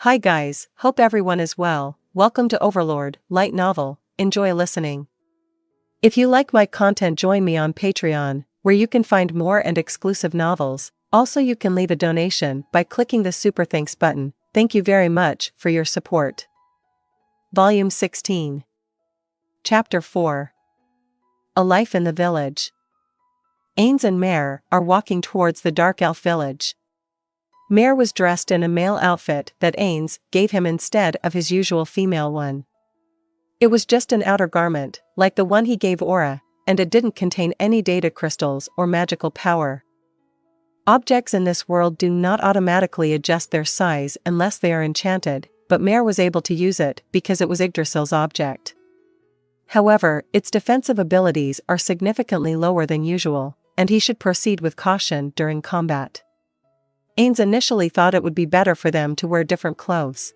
Hi guys, hope everyone is well. Welcome to OverLord, light novel. Enjoy listening. If you like my content, join me on Patreon, where you can find more and exclusive novels. Also, you can leave a donation by clicking the Super Thanks button. Thank you very much for your support. Volume 16. Chapter 4. A Life in the Village. Ainz and Mare are walking towards the dark elf village. Mare was dressed in a male outfit that Ainz gave him instead of his usual female one. It was just an outer garment, like the one he gave Aura, and it didn't contain any data crystals or magical power. Objects in this world do not automatically adjust their size unless they are enchanted, but Mare was able to use it because it was Yggdrasil's object. However, its defensive abilities are significantly lower than usual, and he should proceed with caution during combat. Ainz initially thought it would be better for them to wear different clothes.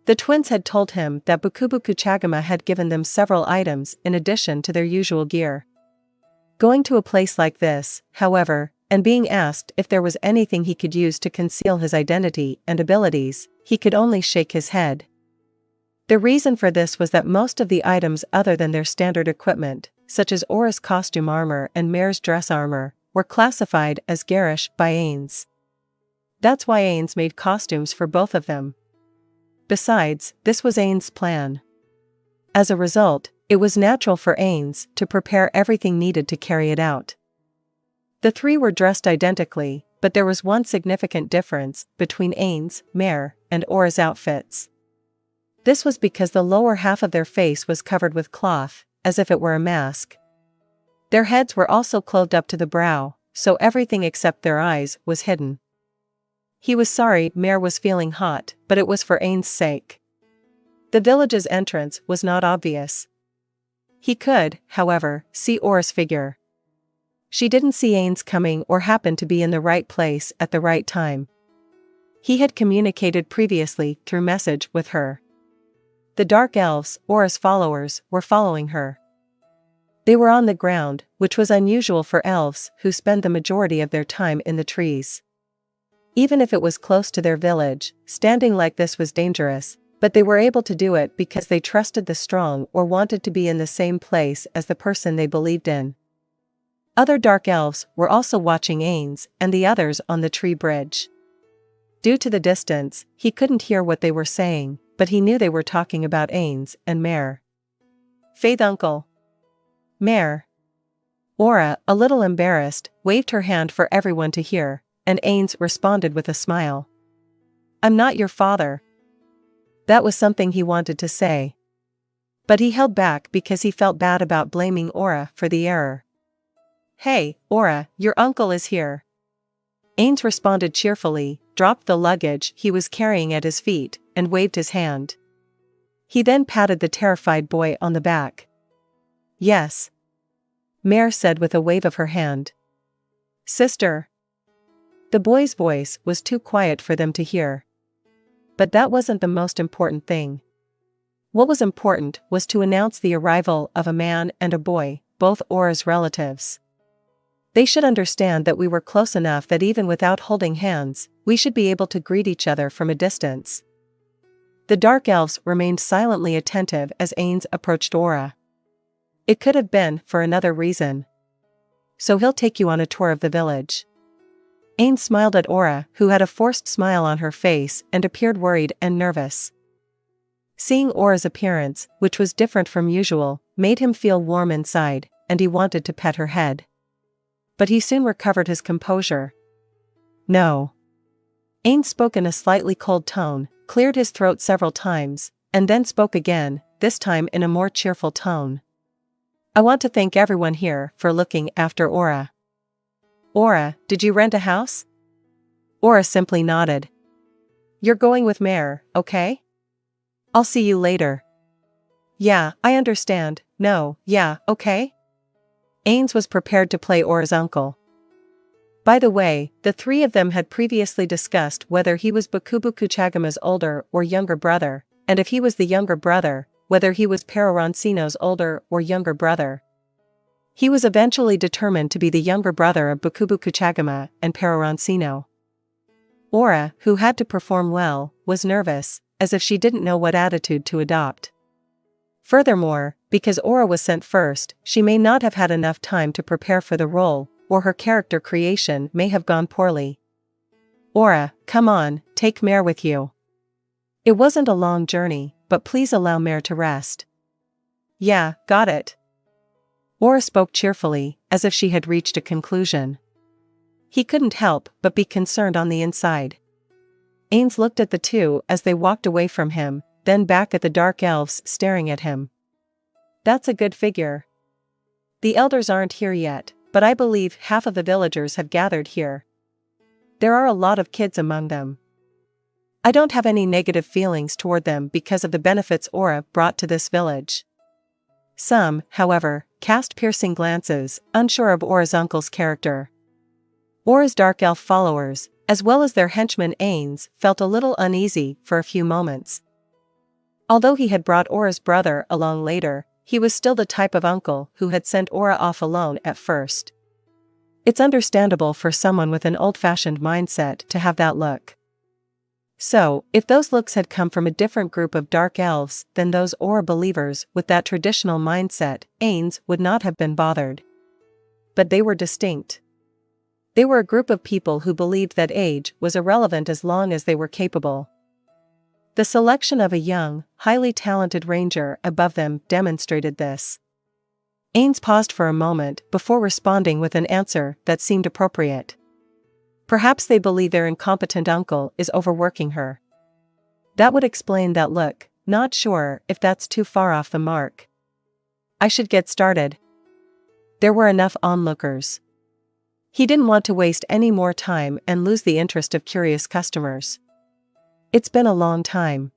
The twins had told him that Kuchagama had given them several items in addition to their usual gear. Going to a place like this, however, and being asked if there was anything he could use to conceal his identity and abilities, he could only shake his head. The reason for this was that most of the items other than their standard equipment, such as Aura's costume armor and Mare's dress armor, were classified as garish by Ainz. That's why Ainz made costumes for both of them. Besides, this was Ainz's plan. As a result, it was natural for Ainz to prepare everything needed to carry it out. The three were dressed identically, but there was one significant difference between Ainz, Mare, and Aura's outfits. This was because the lower half of their face was covered with cloth, as if it were a mask. Their heads were also clothed up to the brow, so everything except their eyes was hidden. He was sorry Mare was feeling hot, but it was for Ainz's sake. The village's entrance was not obvious. He could, however, see Aura's figure. She didn't see Ainz coming or happen to be in the right place at the right time. He had communicated previously through message with her. The dark elves, Aura's followers, were following her. They were on the ground, which was unusual for elves who spend the majority of their time in the trees. Even if it was close to their village, standing like this was dangerous, but they were able to do it because they trusted the strong or wanted to be in the same place as the person they believed in. Other dark elves were also watching Ainz and the others on the tree bridge. Due to the distance, he couldn't hear what they were saying, but he knew they were talking about Ainz and Mare. Faith uncle. Mare. Aura, a little embarrassed, waved her hand for everyone to hear, and Ainz responded with a smile. I'm not your father. That was something he wanted to say. But he held back because he felt bad about blaming Aura for the error. Hey, Aura, your uncle is here. Ainz responded cheerfully, dropped the luggage he was carrying at his feet, and waved his hand. He then patted the terrified boy on the back. Yes. Mare said with a wave of her hand. Sister. The boy's voice was too quiet for them to hear. But that wasn't the most important thing. What was important was to announce the arrival of a man and a boy, both Aura's relatives. They should understand that we were close enough that even without holding hands, we should be able to greet each other from a distance. The dark elves remained silently attentive as Ainz approached Aura. It could have been for another reason. So he'll take you on a tour of the village. Ainz smiled at Aura, who had a forced smile on her face and appeared worried and nervous. Seeing Aura's appearance, which was different from usual, made him feel warm inside, and he wanted to pet her head. But he soon recovered his composure. No. Ainz spoke in a slightly cold tone, cleared his throat several times, and then spoke again, this time in a more cheerful tone. I want to thank everyone here for looking after Aura. Aura, did you rent a house? Aura simply nodded. You're going with Mare, okay? I'll see you later. Yeah, I understand. No, yeah, okay? Ainz was prepared to play Aura's uncle. By the way, the three of them had previously discussed whether he was Kuchagama's older or younger brother, and if he was the younger brother, whether he was Peroroncino's older or younger brother. He was eventually determined to be the younger brother of Kuchagama and Peroroncino. Aura, who had to perform well, was nervous, as if she didn't know what attitude to adopt. Furthermore, because Aura was sent first, she may not have had enough time to prepare for the role, or her character creation may have gone poorly. Aura, come on, take Mare with you. It wasn't a long journey, but please allow Mare to rest. Yeah, got it. Aura spoke cheerfully, as if she had reached a conclusion. He couldn't help but be concerned on the inside. Ainz looked at the two as they walked away from him, then back at the dark elves staring at him. That's a good figure. The elders aren't here yet, but I believe half of the villagers have gathered here. There are a lot of kids among them. I don't have any negative feelings toward them because of the benefits Aura brought to this village. Some, however, cast piercing glances, unsure of Aura's uncle's character. Aura's dark elf followers, as well as their henchman Ainz, felt a little uneasy for a few moments. Although he had brought Aura's brother along later, he was still the type of uncle who had sent Aura off alone at first. It's understandable for someone with an old-fashioned mindset to have that look. So, if those looks had come from a different group of dark elves than those Aura believers with that traditional mindset, Ainz would not have been bothered. But they were distinct. They were a group of people who believed that age was irrelevant as long as they were capable. The selection of a young, highly talented ranger above them demonstrated this. Ainz paused for a moment before responding with an answer that seemed appropriate. Perhaps they believe their incompetent uncle is overworking her. That would explain that look, not sure if that's too far off the mark. I should get started. There were enough onlookers. He didn't want to waste any more time and lose the interest of curious customers. It's been a long time.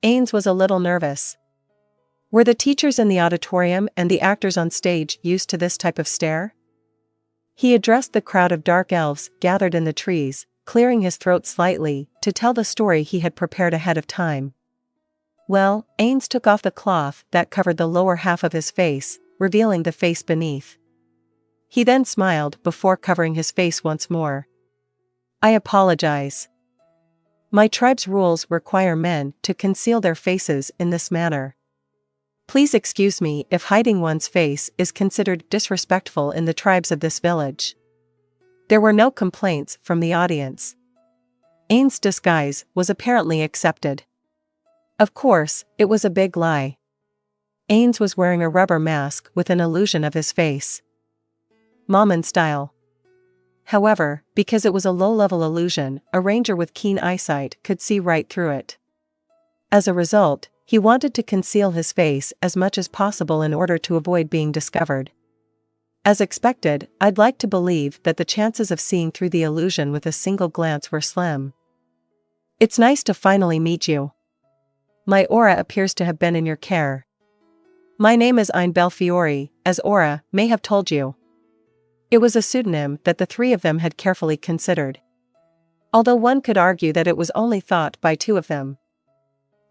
Ainz was a little nervous. Were the teachers in the auditorium and the actors on stage used to this type of stare? He addressed the crowd of dark elves gathered in the trees, clearing his throat slightly to tell the story he had prepared ahead of time. Well, Ainz took off the cloth that covered the lower half of his face, revealing the face beneath. He then smiled before covering his face once more. I apologize. My tribe's rules require men to conceal their faces in this manner. Please excuse me if hiding one's face is considered disrespectful in the tribes of this village. There were no complaints from the audience. Ainz's disguise was apparently accepted. Of course, it was a big lie. Ainz was wearing a rubber mask with an illusion of his face. Mammon style. However, because it was a low-level illusion, a ranger with keen eyesight could see right through it. As a result, he wanted to conceal his face as much as possible in order to avoid being discovered. As expected, I'd like to believe that the chances of seeing through the illusion with a single glance were slim. It's nice to finally meet you. My Aura appears to have been in your care. My name is Ainz Belfiore, as Aura may have told you. It was a pseudonym that the three of them had carefully considered. Although one could argue that it was only thought by two of them.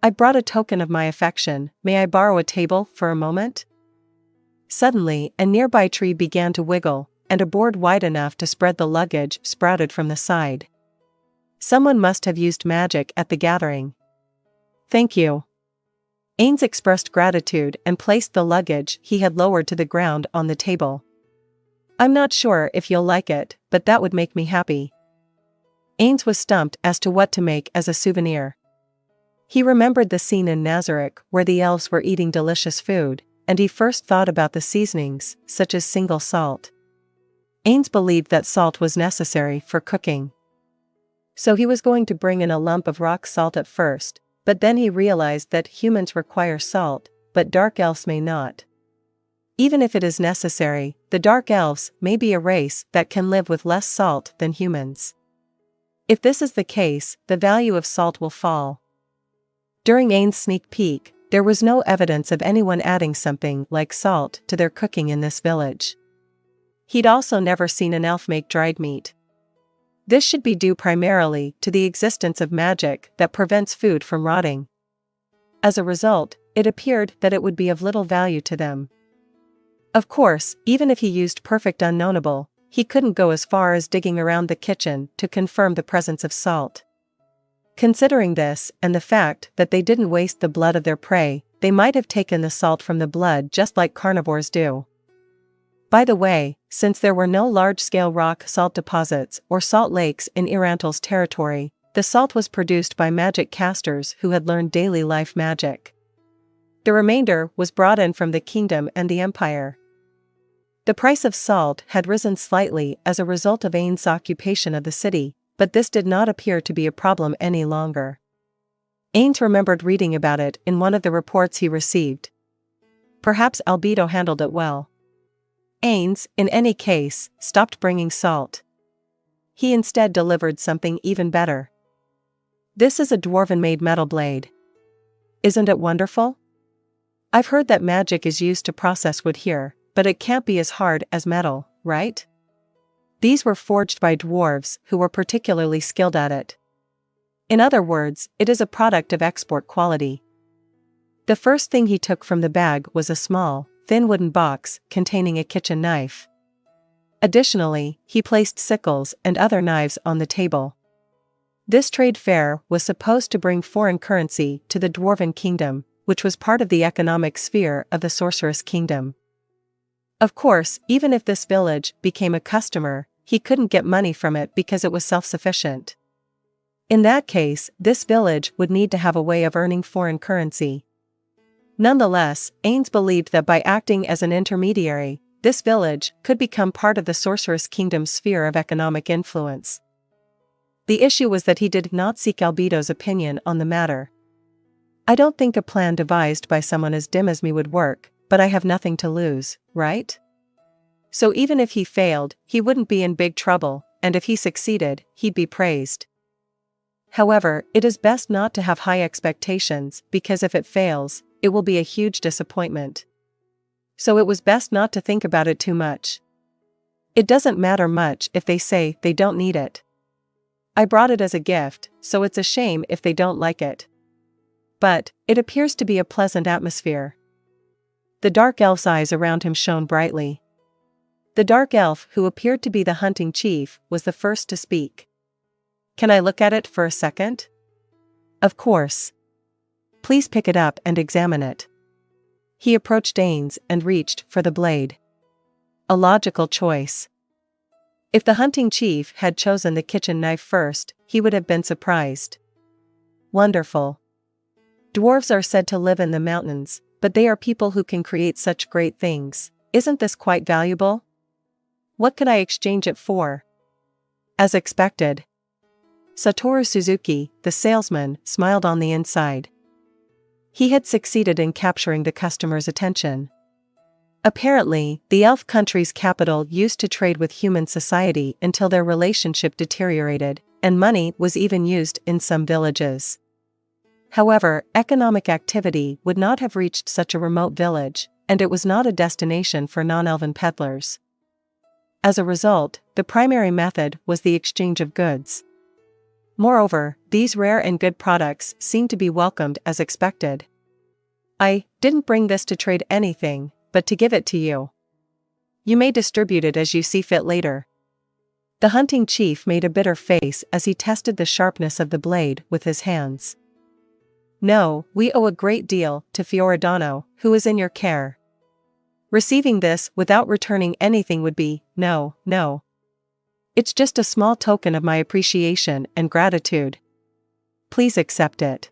I brought a token of my affection, may I borrow a table for a moment? Suddenly, a nearby tree began to wiggle, and a board wide enough to spread the luggage sprouted from the side. Someone must have used magic at the gathering. Thank you. Ainz expressed gratitude and placed the luggage he had lowered to the ground on the table. I'm not sure if you'll like it, but that would make me happy. Ainz was stumped as to what to make as a souvenir. He remembered the scene in Nazareth where the elves were eating delicious food, and he first thought about the seasonings, such as single salt. Ainz believed that salt was necessary for cooking. So he was going to bring in a lump of rock salt at first, but then he realized that humans require salt, but dark elves may not. Even if it is necessary, the dark elves may be a race that can live with less salt than humans. If this is the case, the value of salt will fall. During Ainz's sneak peek, there was no evidence of anyone adding something like salt to their cooking in this village. He'd also never seen an elf make dried meat. This should be due primarily to the existence of magic that prevents food from rotting. As a result, it appeared that it would be of little value to them. Of course, even if he used perfect unknownable, he couldn't go as far as digging around the kitchen to confirm the presence of salt. Considering this, and the fact that they didn't waste the blood of their prey, they might have taken the salt from the blood just like carnivores do. By the way, since there were no large-scale rock salt deposits or salt lakes in Irantil's territory, the salt was produced by magic casters who had learned daily life magic. The remainder was brought in from the kingdom and the empire. The price of salt had risen slightly as a result of Ainz's occupation of the city, but this did not appear to be a problem any longer. Ainz remembered reading about it in one of the reports he received. Perhaps Albedo handled it well. Ainz, in any case, stopped bringing salt. He instead delivered something even better. This is a dwarven-made metal blade. Isn't it wonderful? I've heard that magic is used to process wood here, but it can't be as hard as metal, right? These were forged by dwarves who were particularly skilled at it. In other words, it is a product of export quality. The first thing he took from the bag was a small, thin wooden box containing a kitchen knife. Additionally, he placed sickles and other knives on the table. This trade fair was supposed to bring foreign currency to the Dwarven Kingdom, which was part of the economic sphere of the Sorceress Kingdom. Of course, even if this village became a customer, he couldn't get money from it because it was self-sufficient. In that case, this village would need to have a way of earning foreign currency. Nonetheless, Ainz believed that by acting as an intermediary, this village could become part of the Sorceress Kingdom's sphere of economic influence. The issue was that he did not seek Albedo's opinion on the matter. I don't think a plan devised by someone as dim as me would work, but I have nothing to lose, right? So even if he failed, he wouldn't be in big trouble, and if he succeeded, he'd be praised. However, it is best not to have high expectations, because if it fails, it will be a huge disappointment. So it was best not to think about it too much. It doesn't matter much if they say they don't need it. I brought it as a gift, so it's a shame if they don't like it. But it appears to be a pleasant atmosphere. The dark elf's eyes around him shone brightly. The dark elf, who appeared to be the hunting chief, was the first to speak. Can I look at it for a second? Of course. Please pick it up and examine it. He approached Ainz and reached for the blade. A logical choice. If the hunting chief had chosen the kitchen knife first, he would have been surprised. Wonderful. Dwarves are said to live in the mountains, but they are people who can create such great things. Isn't this quite valuable? What could I exchange it for? As expected. Satoru Suzuki, the salesman, smiled on the inside. He had succeeded in capturing the customer's attention. Apparently, the elf country's capital used to trade with human society until their relationship deteriorated, and money was even used in some villages. However, economic activity would not have reached such a remote village, and it was not a destination for non-elven peddlers. As a result, the primary method was the exchange of goods. Moreover, these rare and good products seemed to be welcomed as expected. I didn't bring this to trade anything, but to give it to you. You may distribute it as you see fit later. The hunting chief made a bitter face as he tested the sharpness of the blade with his hands. No, we owe a great deal to Fioradano, who is in your care. Receiving this without returning anything would be, no. It's just a small token of my appreciation and gratitude. Please accept it.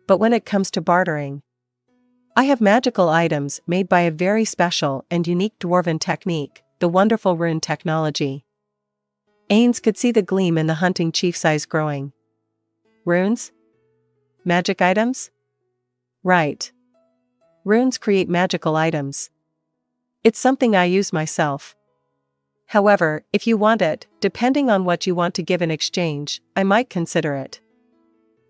But when it comes to bartering, I have magical items made by a very special and unique dwarven technique, the wonderful rune technology. Ainz could see the gleam in the hunting chief's eyes growing. Runes? Magic items? Right. Runes create magical items. It's something I use myself. However, if you want it, depending on what you want to give in exchange, I might consider it.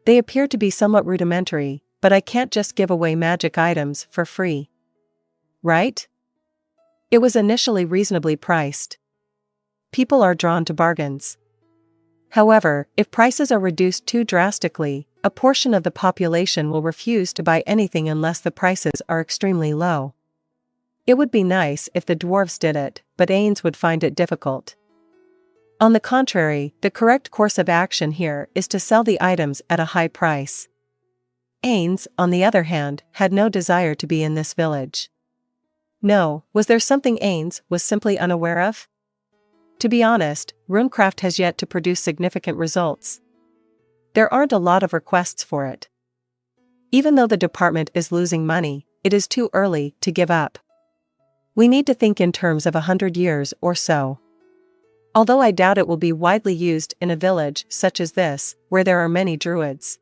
They appear to be somewhat rudimentary, but I can't just give away magic items for free. Right? It was initially reasonably priced. People are drawn to bargains. However, if prices are reduced too drastically, a portion of the population will refuse to buy anything unless the prices are extremely low. It would be nice if the dwarves did it, but Ainz would find it difficult. On the contrary, the correct course of action here is to sell the items at a high price. Ainz, on the other hand, had no desire to be in this village. No, was there something Ainz was simply unaware of? To be honest, runecraft has yet to produce significant results. There aren't a lot of requests for it. Even though the department is losing money, it is too early to give up. We need to think in terms of 100 years or so. Although I doubt it will be widely used in a village such as this, where there are many druids.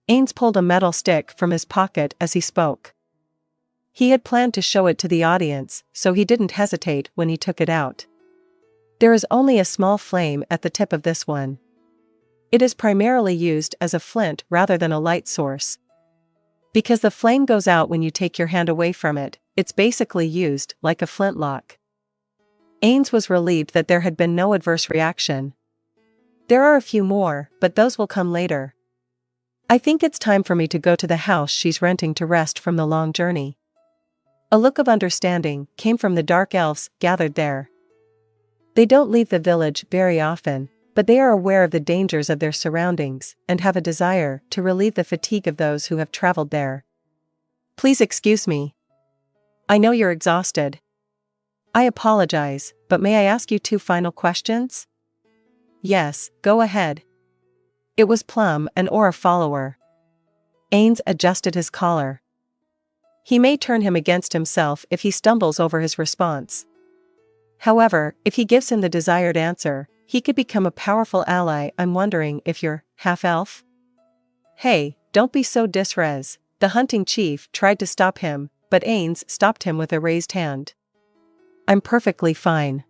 Ainz pulled a metal stick from his pocket as he spoke. He had planned to show it to the audience, so he didn't hesitate when he took it out. There is only a small flame at the tip of this one. It is primarily used as a flint rather than a light source. Because the flame goes out when you take your hand away from it, it's basically used like a flintlock. Ainz was relieved that there had been no adverse reaction. There are a few more, but those will come later. I think it's time for me to go to the house she's renting to rest from the long journey. A look of understanding came from the dark elves gathered there. They don't leave the village very often, but they are aware of the dangers of their surroundings and have a desire to relieve the fatigue of those who have traveled there. Please excuse me. I know you're exhausted. I apologize, but may I ask you 2 final questions? Yes, go ahead. It was Plum, an Aura follower. Ainz adjusted his collar. He may turn him against himself if he stumbles over his response. However, if he gives him the desired answer, he could become a powerful ally. I'm wondering if you're half-elf? Hey, don't be so disres. The hunting chief tried to stop him, but Ainz stopped him with a raised hand. I'm perfectly fine.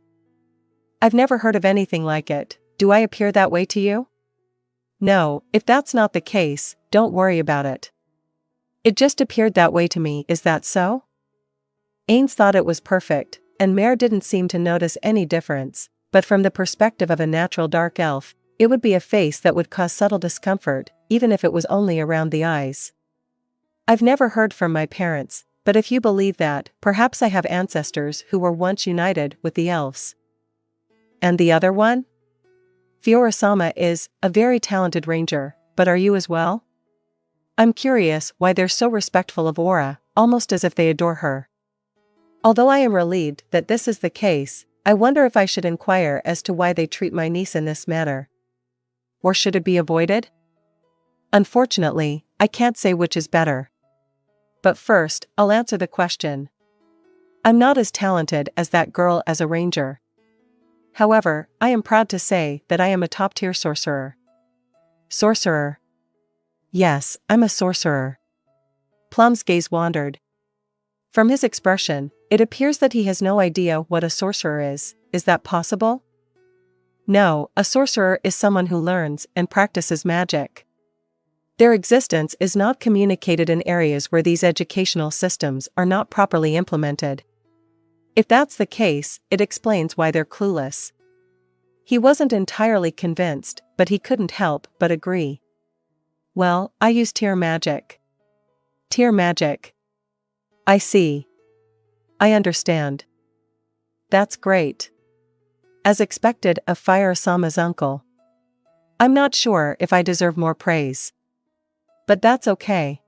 I've never heard of anything like it. Do I appear that way to you? No, if that's not the case, don't worry about it. It just appeared that way to me, is that so? Ainz thought it was perfect, and Mare didn't seem to notice any difference, but from the perspective of a natural dark elf, it would be a face that would cause subtle discomfort, even if it was only around the eyes. I've never heard from my parents, but if you believe that, perhaps I have ancestors who were once united with the elves. And the other one? Fiora-sama is a very talented ranger, but are you as well? I'm curious why they're so respectful of Aura, almost as if they adore her. Although I am relieved that this is the case, I wonder if I should inquire as to why they treat my niece in this manner. Or should it be avoided? Unfortunately, I can't say which is better. But first, I'll answer the question. I'm not as talented as that girl as a ranger. However, I am proud to say that I am a top-tier sorcerer. Sorcerer? Yes, I'm a sorcerer. Plum's gaze wandered. From his expression, it appears that he has no idea what a sorcerer is. Is that possible? No, a sorcerer is someone who learns and practices magic. Their existence is not communicated in areas where these educational systems are not properly implemented. If that's the case, it explains why they're clueless. He wasn't entirely convinced, but he couldn't help but agree. Well, I use tier magic. Tier magic. I see. I understand. That's great. As expected of Fiora-sama's uncle. I'm not sure if I deserve more praise. But that's okay.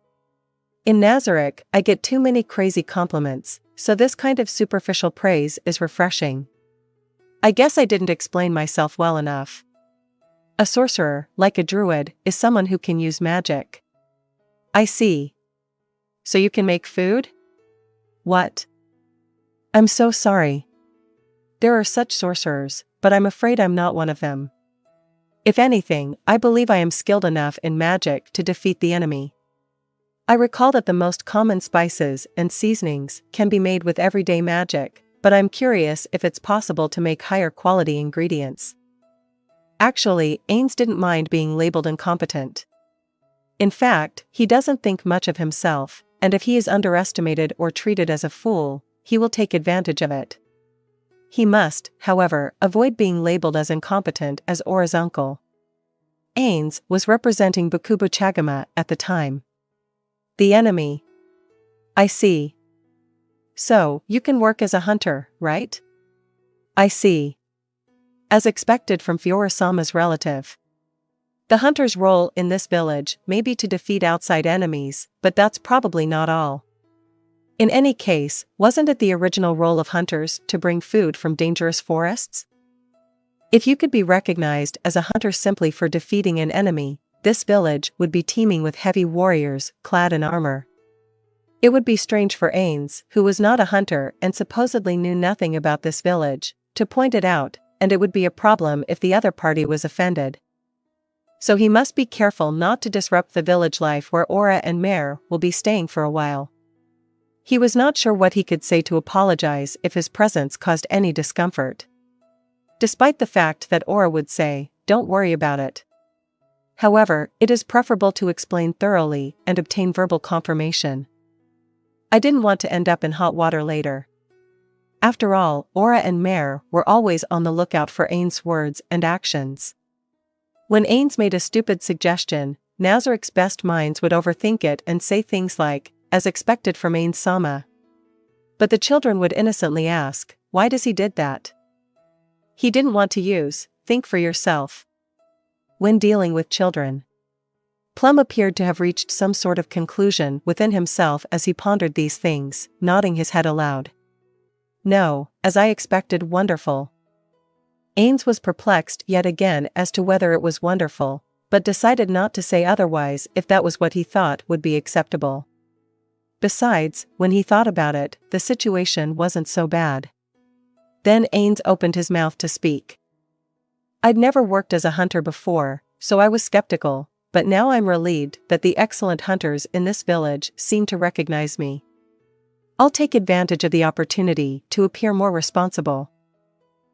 In Nazarick, I get too many crazy compliments, so this kind of superficial praise is refreshing. I guess I didn't explain myself well enough. A sorcerer, like a druid, is someone who can use magic. I see. So you can make food? What? I'm so sorry. There are such sorcerers, but I'm afraid I'm not one of them. If anything, I believe I am skilled enough in magic to defeat the enemy. I recall that the most common spices and seasonings can be made with everyday magic, but I'm curious if it's possible to make higher quality ingredients. Actually, Ainz didn't mind being labeled incompetent. In fact, he doesn't think much of himself, and if he is underestimated or treated as a fool, he will take advantage of it. He must, however, avoid being labeled as incompetent as Aura's uncle. Ainz was representing Bakubu Chagama at the time. The enemy. I see. So, you can work as a hunter, right? I see. As expected from Fiora-sama's relative. The hunter's role in this village may be to defeat outside enemies, but that's probably not all. In any case, wasn't it the original role of hunters to bring food from dangerous forests? If you could be recognized as a hunter simply for defeating an enemy, this village would be teeming with heavy warriors, clad in armor. It would be strange for Ainz, who was not a hunter and supposedly knew nothing about this village, to point it out, and it would be a problem if the other party was offended. So he must be careful not to disrupt the village life where Aura and Mare will be staying for a while. He was not sure what he could say to apologize if his presence caused any discomfort. Despite the fact that Aura would say, "Don't worry about it." However, it is preferable to explain thoroughly and obtain verbal confirmation. I didn't want to end up in hot water later. After all, Aura and Mare were always on the lookout for Ainz's words and actions. When Ainz made a stupid suggestion, Nazarik's best minds would overthink it and say things like, "As expected from Ainz-sama." But the children would innocently ask, "Why does he did that?" He didn't want to use, "think for yourself." When dealing with children. Plum appeared to have reached some sort of conclusion within himself as he pondered these things, nodding his head aloud. "No, as I expected, wonderful." Ainz was perplexed yet again as to whether it was wonderful, but decided not to say otherwise if that was what he thought would be acceptable. Besides, when he thought about it, the situation wasn't so bad. Then Ainz opened his mouth to speak. "I'd never worked as a hunter before, so I was skeptical, but now I'm relieved that the excellent hunters in this village seem to recognize me. I'll take advantage of the opportunity to appear more responsible.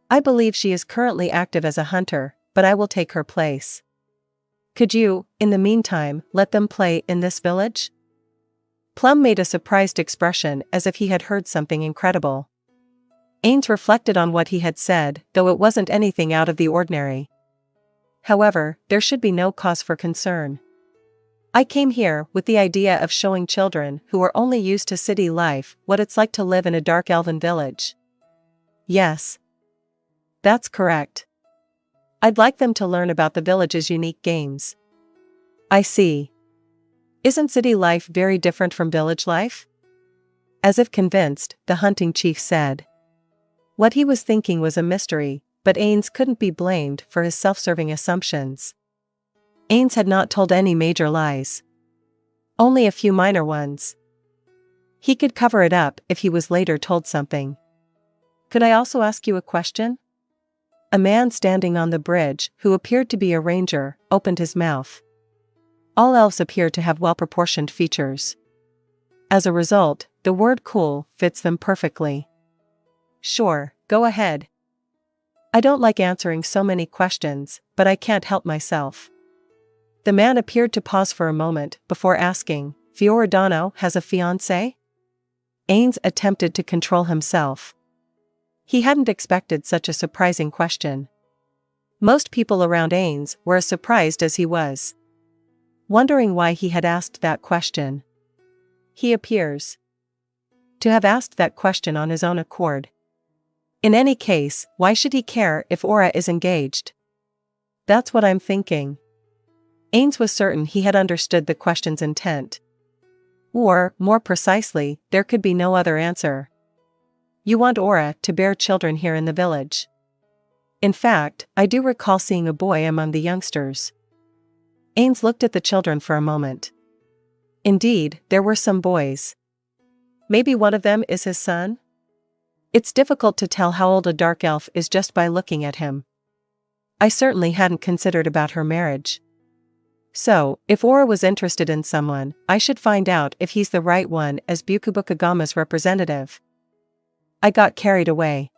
I believe she is currently active as a hunter, but I will take her place. Could you, in the meantime, let them play in this village?" Plum made a surprised expression as if he had heard something incredible. Ainz reflected on what he had said, though it wasn't anything out of the ordinary. However, there should be no cause for concern. I came here with the idea of showing children who are only used to city life what it's like to live in a dark elven village. Yes. That's correct. I'd like them to learn about the village's unique games. I see. Isn't city life very different from village life? As if convinced, the hunting chief said. What he was thinking was a mystery, but Ainz couldn't be blamed for his self-serving assumptions. Ainz had not told any major lies. Only a few minor ones. He could cover it up if he was later told something. "Could I also ask you a question?" A man standing on the bridge, who appeared to be a ranger, opened his mouth. All elves appear to have well-proportioned features. As a result, the word cool fits them perfectly. "Sure, go ahead. I don't like answering so many questions, but I can't help myself." The man appeared to pause for a moment before asking, "Fioradano has a fiancé?" Ainz attempted to control himself. He hadn't expected such a surprising question. Most people around Ainz were as surprised as he was, wondering why he had asked that question. He appears to have asked that question on his own accord. In any case, why should he care if Aura is engaged? That's what I'm thinking. Ainz was certain he had understood the question's intent. Or, more precisely, there could be no other answer. You want Aura to bear children here in the village. In fact, I do recall seeing a boy among the youngsters. Ainz looked at the children for a moment. Indeed, there were some boys. Maybe one of them is his son? It's difficult to tell how old a dark elf is just by looking at him. I certainly hadn't considered about her marriage. So, if Aura was interested in someone, I should find out if he's the right one as Bukubukagama's representative. I got carried away.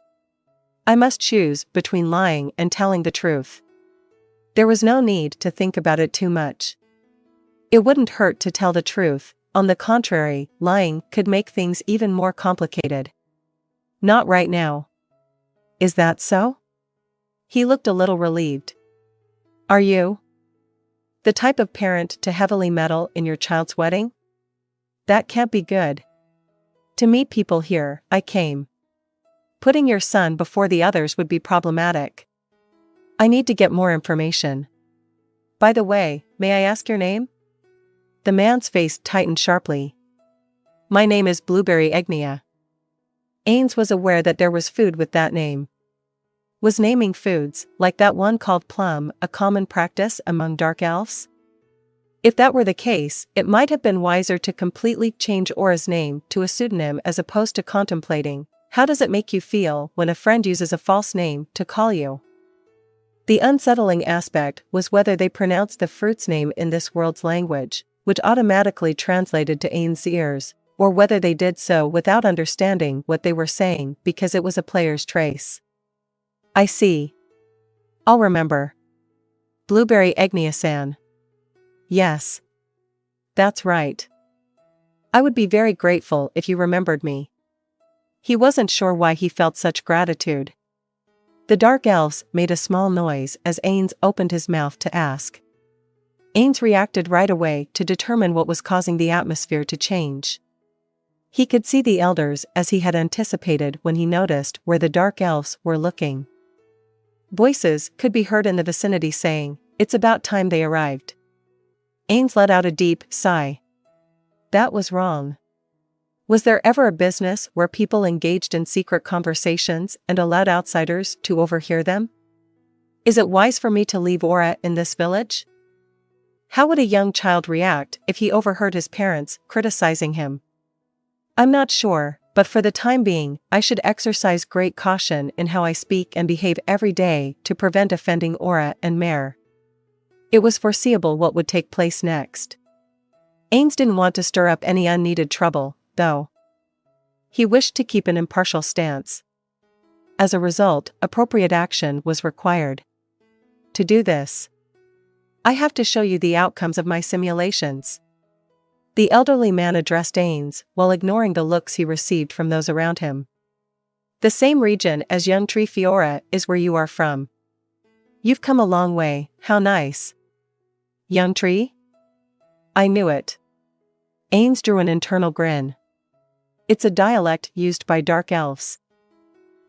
I must choose between lying and telling the truth. There was no need to think about it too much. It wouldn't hurt to tell the truth, on the contrary, lying could make things even more complicated. Not right now. Is that so? He looked a little relieved. Are you the type of parent to heavily meddle in your child's wedding? That can't be good. To meet people here, I came. Putting your son before the others would be problematic. I need to get more information. By the way, may I ask your name? The man's face tightened sharply. My name is Blueberry Egnia. Ainz was aware that there was food with that name. Was naming foods, like that one called plum, a common practice among dark elves? If that were the case, it might have been wiser to completely change Aura's name to a pseudonym as opposed to contemplating, how does it make you feel when a friend uses a false name to call you? The unsettling aspect was whether they pronounced the fruit's name in this world's language, which automatically translated to Ainz's ears, or whether they did so without understanding what they were saying because it was a player's trace. I see. I'll remember. Blueberry Egnia-san. Yes. That's right. I would be very grateful if you remembered me. He wasn't sure why he felt such gratitude. The dark elves made a small noise as Ainz opened his mouth to ask. Ainz reacted right away to determine what was causing the atmosphere to change. He could see the elders as he had anticipated when he noticed where the dark elves were looking. Voices could be heard in the vicinity saying, "It's about time they arrived." Ainz let out a deep sigh. That was wrong. Was there ever a business where people engaged in secret conversations and allowed outsiders to overhear them? Is it wise for me to leave Aura in this village? How would a young child react if he overheard his parents criticizing him? I'm not sure, but for the time being, I should exercise great caution in how I speak and behave every day to prevent offending Aura and Mare. It was foreseeable what would take place next. Ainz didn't want to stir up any unneeded trouble, though. He wished to keep an impartial stance. As a result, appropriate action was required. To do this, I have to show you the outcomes of my simulations. The elderly man addressed Ainz while ignoring the looks he received from those around him. The same region as young Tree Fiora is where you are from. You've come a long way, how nice. Young Tree? I knew it. Ainz drew an internal grin. It's a dialect used by dark elves.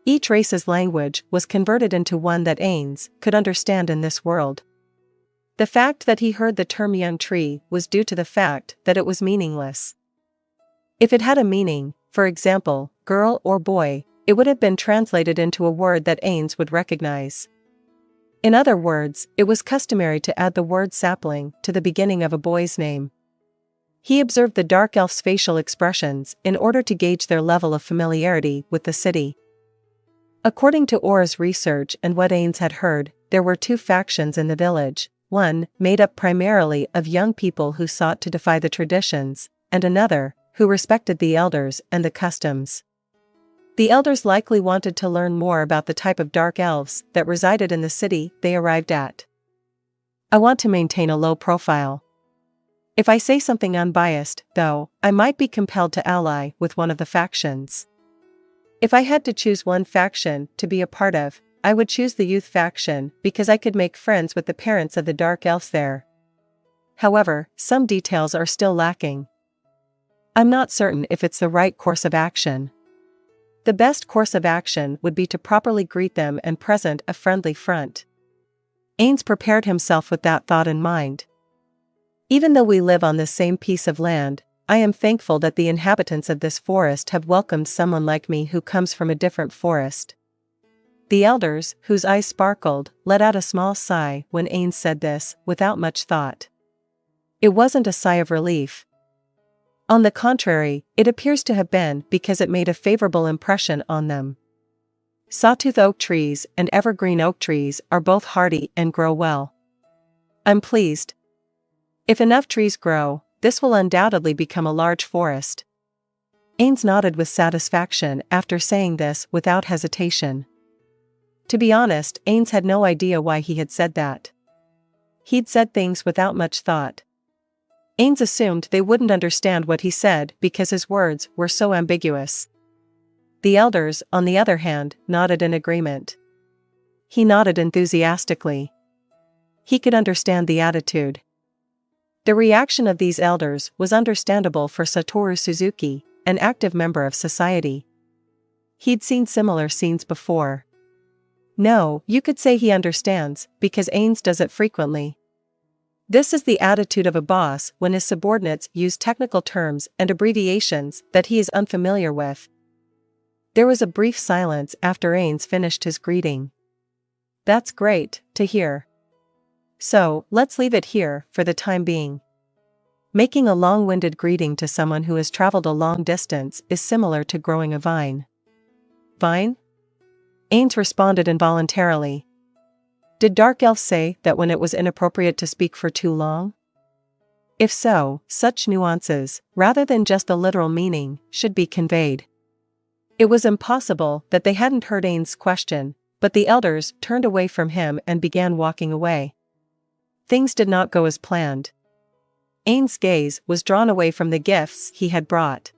Each race's language was converted into one that Ainz could understand in this world. The fact that he heard the term young tree was due to the fact that it was meaningless. If it had a meaning, for example, girl or boy, it would have been translated into a word that Ainz would recognize. In other words, it was customary to add the word sapling to the beginning of a boy's name. He observed the dark elf's facial expressions in order to gauge their level of familiarity with the city. According to Aura's research and what Ainz had heard, there were two factions in the village, one made up primarily of young people who sought to defy the traditions, and another who respected the elders and the customs. The elders likely wanted to learn more about the type of dark elves that resided in the city they arrived at. I want to maintain a low profile. If I say something unbiased, though, I might be compelled to ally with one of the factions. If I had to choose one faction to be a part of, I would choose the youth faction because I could make friends with the parents of the dark elves there. However, some details are still lacking. I'm not certain if it's the right course of action. The best course of action would be to properly greet them and present a friendly front. Ainz prepared himself with that thought in mind. Even though we live on this same piece of land, I am thankful that the inhabitants of this forest have welcomed someone like me who comes from a different forest. The elders, whose eyes sparkled, let out a small sigh when Ainz said this, without much thought. It wasn't a sigh of relief. On the contrary, it appears to have been because it made a favorable impression on them. Sawtooth oak trees and evergreen oak trees are both hardy and grow well. I'm pleased. If enough trees grow, this will undoubtedly become a large forest. Ainz nodded with satisfaction after saying this without hesitation. To be honest, Ainz had no idea why he had said that. He'd said things without much thought. Ainz assumed they wouldn't understand what he said because his words were so ambiguous. The elders, on the other hand, nodded in agreement. He nodded enthusiastically. He could understand the attitude. The reaction of these elders was understandable for Satoru Suzuki, an active member of society. He'd seen similar scenes before. No, you could say he understands, because Ainz does it frequently. This is the attitude of a boss when his subordinates use technical terms and abbreviations that he is unfamiliar with. There was a brief silence after Ainz finished his greeting. That's great to hear. So, let's leave it here for the time being. Making a long-winded greeting to someone who has traveled a long distance is similar to growing a vine. Vine? Ainz responded involuntarily. Did Dark Elf say that when it was inappropriate to speak for too long? If so, such nuances, rather than just the literal meaning, should be conveyed. It was impossible that they hadn't heard Ainz's question, but the elders turned away from him and began walking away. Things did not go as planned. Ainz's gaze was drawn away from the gifts he had brought.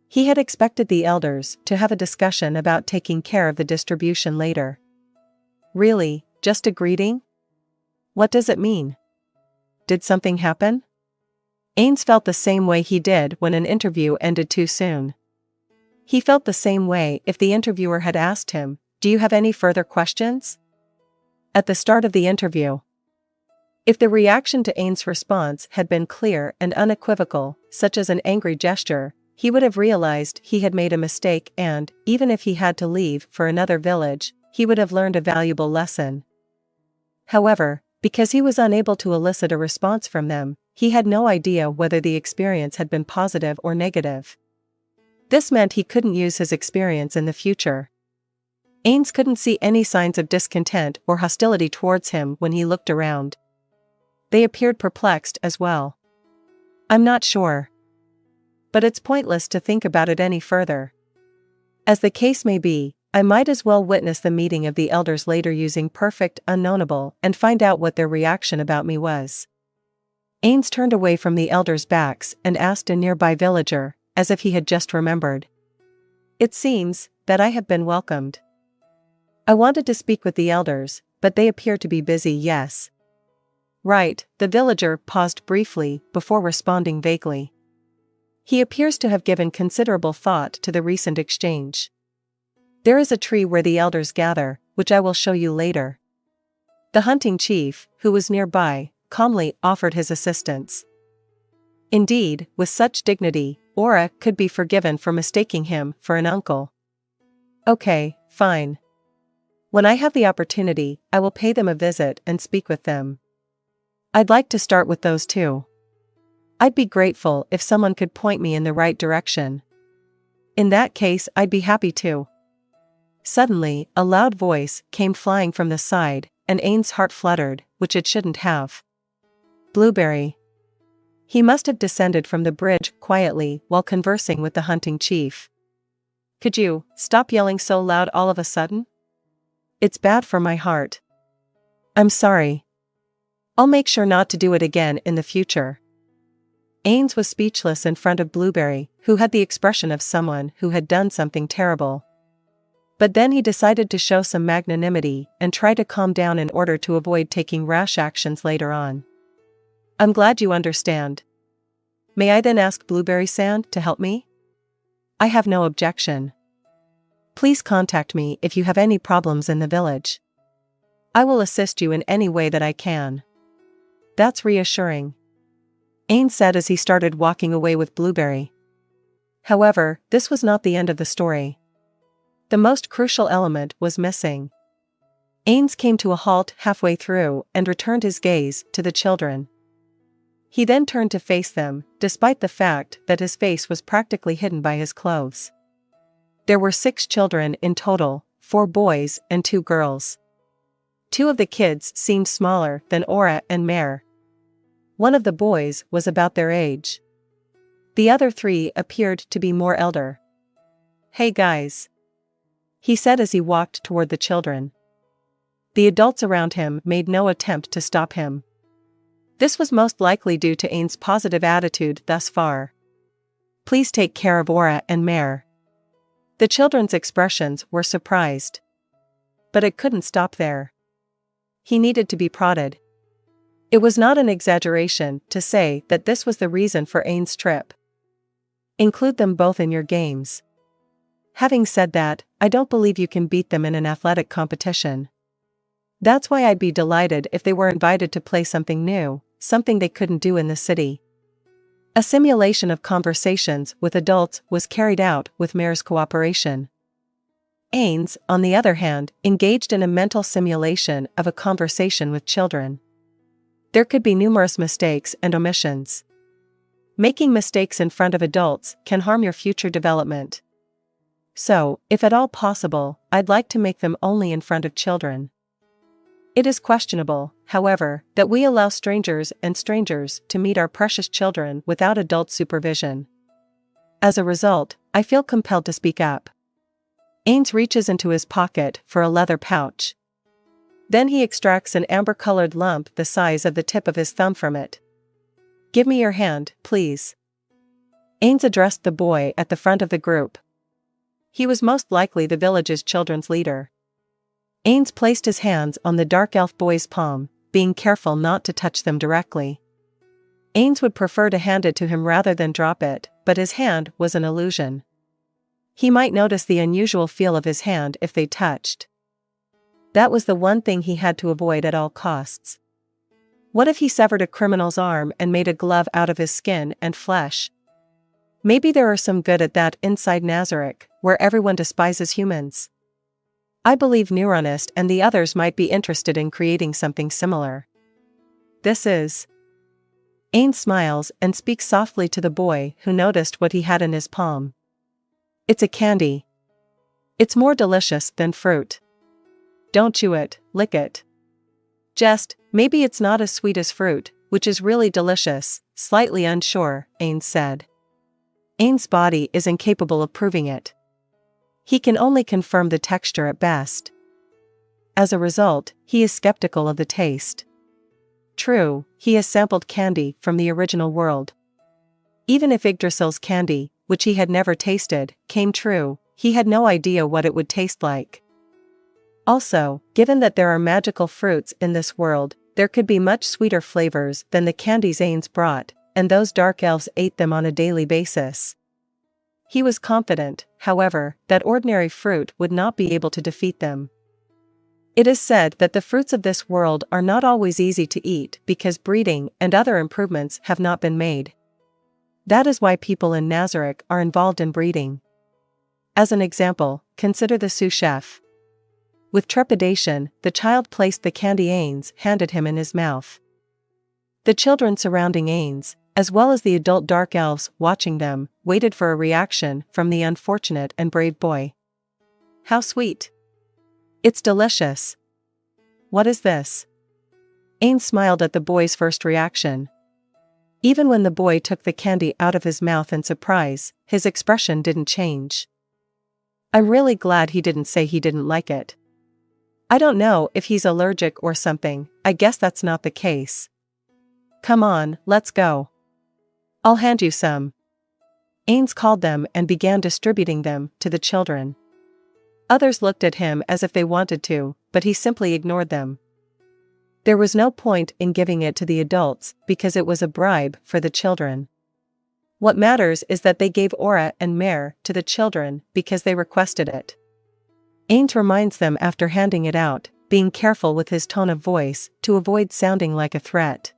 He had expected the elders to have a discussion about taking care of the distribution later. Really, just a greeting? What does it mean? Did something happen? Ainz felt the same way he did when an interview ended too soon. He felt the same way if the interviewer had asked him, "Do you have any further questions?" at the start of the interview. If the reaction to Ainz's response had been clear and unequivocal, such as an angry gesture, he would have realized he had made a mistake and, even if he had to leave for another village, he would have learned a valuable lesson. However, because he was unable to elicit a response from them, he had no idea whether the experience had been positive or negative. This meant he couldn't use his experience in the future. Ainz couldn't see any signs of discontent or hostility towards him when he looked around. They appeared perplexed as well. I'm not sure. But it's pointless to think about it any further. As the case may be, I might as well witness the meeting of the elders later using perfect unknownable and find out what their reaction about me was. Ainz turned away from the elders' backs and asked a nearby villager, as if he had just remembered. It seems that I have been welcomed. I wanted to speak with the elders, but they appear to be busy. Yes. Right, the villager paused briefly before responding vaguely. He appears to have given considerable thought to the recent exchange. There is a tree where the elders gather, which I will show you later. The hunting chief, who was nearby, calmly offered his assistance. Indeed, with such dignity, Aura could be forgiven for mistaking him for an uncle. Okay, fine. When I have the opportunity, I will pay them a visit and speak with them. I'd like to start with those two. I'd be grateful if someone could point me in the right direction. In that case, I'd be happy to. Suddenly, a loud voice came flying from the side, and Ainz's heart fluttered, which it shouldn't have. Blueberry. He must have descended from the bridge quietly while conversing with the hunting chief. Could you stop yelling so loud all of a sudden? It's bad for my heart. I'm sorry. I'll make sure not to do it again in the future. Ainz was speechless in front of Blueberry, who had the expression of someone who had done something terrible. But then he decided to show some magnanimity and try to calm down in order to avoid taking rash actions later on. I'm glad you understand. May I then ask Blueberry-san to help me? I have no objection. Please contact me if you have any problems in the village. I will assist you in any way that I can. That's reassuring. Ainz said as he started walking away with Blueberry. However, this was not the end of the story. The most crucial element was missing. Ainz came to a halt halfway through and returned his gaze to the children. He then turned to face them, despite the fact that his face was practically hidden by his clothes. There were 6 children in total, 4 boys and 2 girls. 2 of the kids seemed smaller than Aura and Mare. One of the boys was about their age. The other 3 appeared to be more elder. Hey guys, he said as he walked toward the children. The adults around him made no attempt to stop him. This was most likely due to Ainz's positive attitude thus far. Please take care of Aura and Mare. The children's expressions were surprised. But it couldn't stop there. He needed to be prodded. It was not an exaggeration to say that this was the reason for Ainz's trip. Include them both in your games. Having said that, I don't believe you can beat them in an athletic competition. That's why I'd be delighted if they were invited to play something new, something they couldn't do in the city. A simulation of conversations with adults was carried out with Mare's cooperation. Ainz, on the other hand, engaged in a mental simulation of a conversation with children. There could be numerous mistakes and omissions. Making mistakes in front of adults can harm your future development. So, if at all possible, I'd like to make them only in front of children. It is questionable, however, that we allow strangers to meet our precious children without adult supervision. As a result, I feel compelled to speak up. Ainz reaches into his pocket for a leather pouch. Then he extracts an amber-colored lump the size of the tip of his thumb from it. "Give me your hand, please." Ainz addressed the boy at the front of the group. He was most likely the village's children's leader. Ainz placed his hands on the dark elf boy's palm, being careful not to touch them directly. Ainz would prefer to hand it to him rather than drop it, but his hand was an illusion. He might notice the unusual feel of his hand if they touched. That was the one thing he had to avoid at all costs. What if he severed a criminal's arm and made a glove out of his skin and flesh? Maybe there are some good at that inside Nazarick, where everyone despises humans. I believe Neuronist and the others might be interested in creating something similar. This is... Ainz smiles and speaks softly to the boy who noticed what he had in his palm. "It's a candy. It's more delicious than fruit. Don't chew it, lick it. Just, maybe it's not as sweet as fruit, which is really delicious," slightly unsure, Ainz said. Ainz's body is incapable of proving it. He can only confirm the texture at best. As a result, he is skeptical of the taste. True, he has sampled candy from the original world. Even if Yggdrasil's candy, which he had never tasted, came true, he had no idea what it would taste like. Also, given that there are magical fruits in this world, there could be much sweeter flavors than the candies Ainz brought, and those dark elves ate them on a daily basis. He was confident, however, that ordinary fruit would not be able to defeat them. It is said that the fruits of this world are not always easy to eat because breeding and other improvements have not been made. That is why people in Nazarick are involved in breeding. As an example, consider the sous chef. With trepidation, the child placed the candy Ainz handed him in his mouth. The children surrounding Ainz, as well as the adult dark elves watching them, waited for a reaction from the unfortunate and brave boy. "How sweet! It's delicious. What is this?" Ainz smiled at the boy's first reaction. Even when the boy took the candy out of his mouth in surprise, his expression didn't change. "I'm really glad he didn't say he didn't like it. I don't know if he's allergic or something, I guess that's not the case. Come on, let's go. I'll hand you some." Ainz called them and began distributing them to the children. Others looked at him as if they wanted to, but he simply ignored them. There was no point in giving it to the adults because it was a bribe for the children. What matters is that they gave Aura and Mare to the children because they requested it. Ainz reminds them after handing it out, being careful with his tone of voice to avoid sounding like a threat.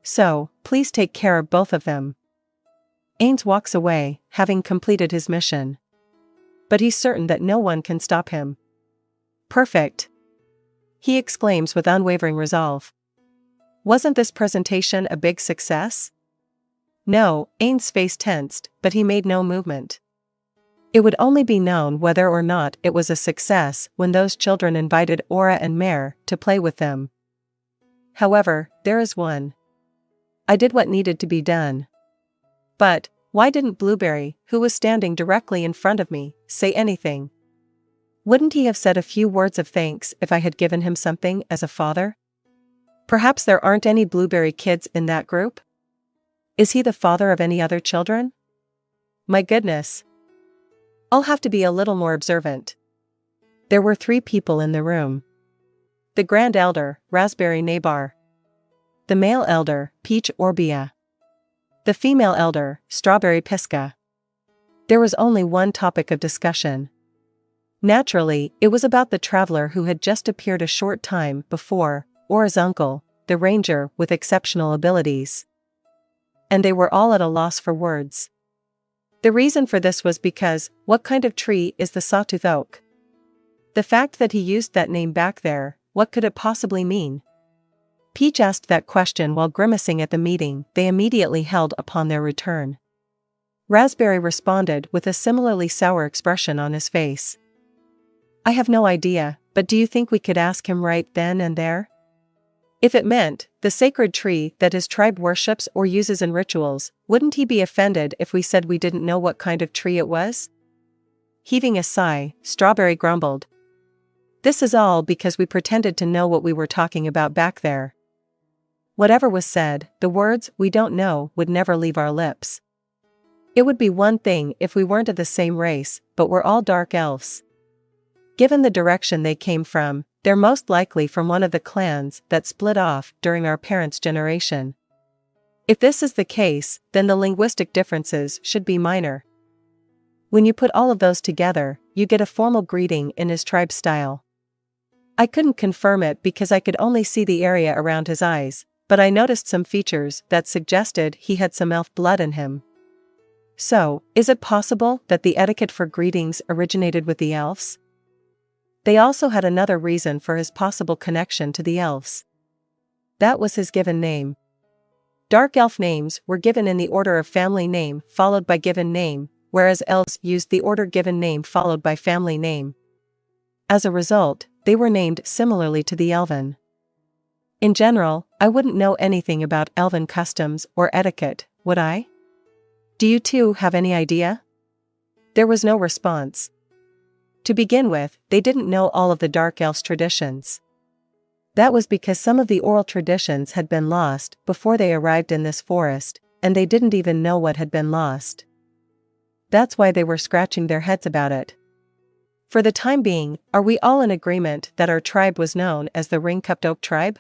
"So, please take care of both of them." Ainz walks away, having completed his mission. But he's certain that no one can stop him. "Perfect!" he exclaims with unwavering resolve. Wasn't this presentation a big success? No, Ainz's face tensed, but he made no movement. It would only be known whether or not it was a success when those children invited Aura and Mare to play with them. However, there is one. I did what needed to be done. But, why didn't Blueberry, who was standing directly in front of me, say anything? Wouldn't he have said a few words of thanks if I had given him something as a father? Perhaps there aren't any Blueberry kids in that group? Is he the father of any other children? My goodness. I'll have to be a little more observant. There were 3 people in the room. The Grand Elder, Raspberry Nabar. The male elder, Peach Orbia. The female elder, Strawberry Pisca. There was only one topic of discussion. Naturally, it was about the traveler who had just appeared a short time before, Ainz uncle, the ranger with exceptional abilities. And they were all at a loss for words. The reason for this was because, what kind of tree is the sawtooth oak? The fact that he used that name back there, what could it possibly mean? Peach asked that question while grimacing at the meeting they immediately held upon their return. Raspberry responded with a similarly sour expression on his face. I have no idea, but do you think we could ask him right then and there? If it meant the sacred tree that his tribe worships or uses in rituals, wouldn't he be offended if we said we didn't know what kind of tree it was? Heaving a sigh, Strawberry grumbled. This is all because we pretended to know what we were talking about back there. Whatever was said, the words "we don't know" would never leave our lips. It would be one thing if we weren't of the same race, but we're all dark elves. Given the direction they came from, they're most likely from one of the clans that split off during our parents' generation. If this is the case, then the linguistic differences should be minor. When you put all of those together, you get a formal greeting in his tribe style. I couldn't confirm it because I could only see the area around his eyes, but I noticed some features that suggested he had some elf blood in him. So, is it possible that the etiquette for greetings originated with the elves? They also had another reason for his possible connection to the elves. That was his given name. Dark elf names were given in the order of family name followed by given name, whereas elves used the order given name followed by family name. As a result, they were named similarly to the elven. In general, I wouldn't know anything about elven customs or etiquette, would I? Do you two have any idea? There was no response. To begin with, they didn't know all of the Dark Elves' traditions. That was because some of the oral traditions had been lost before they arrived in this forest, and they didn't even know what had been lost. That's why they were scratching their heads about it. For the time being, are we all in agreement that our tribe was known as the Ring-Cupped Oak Tribe?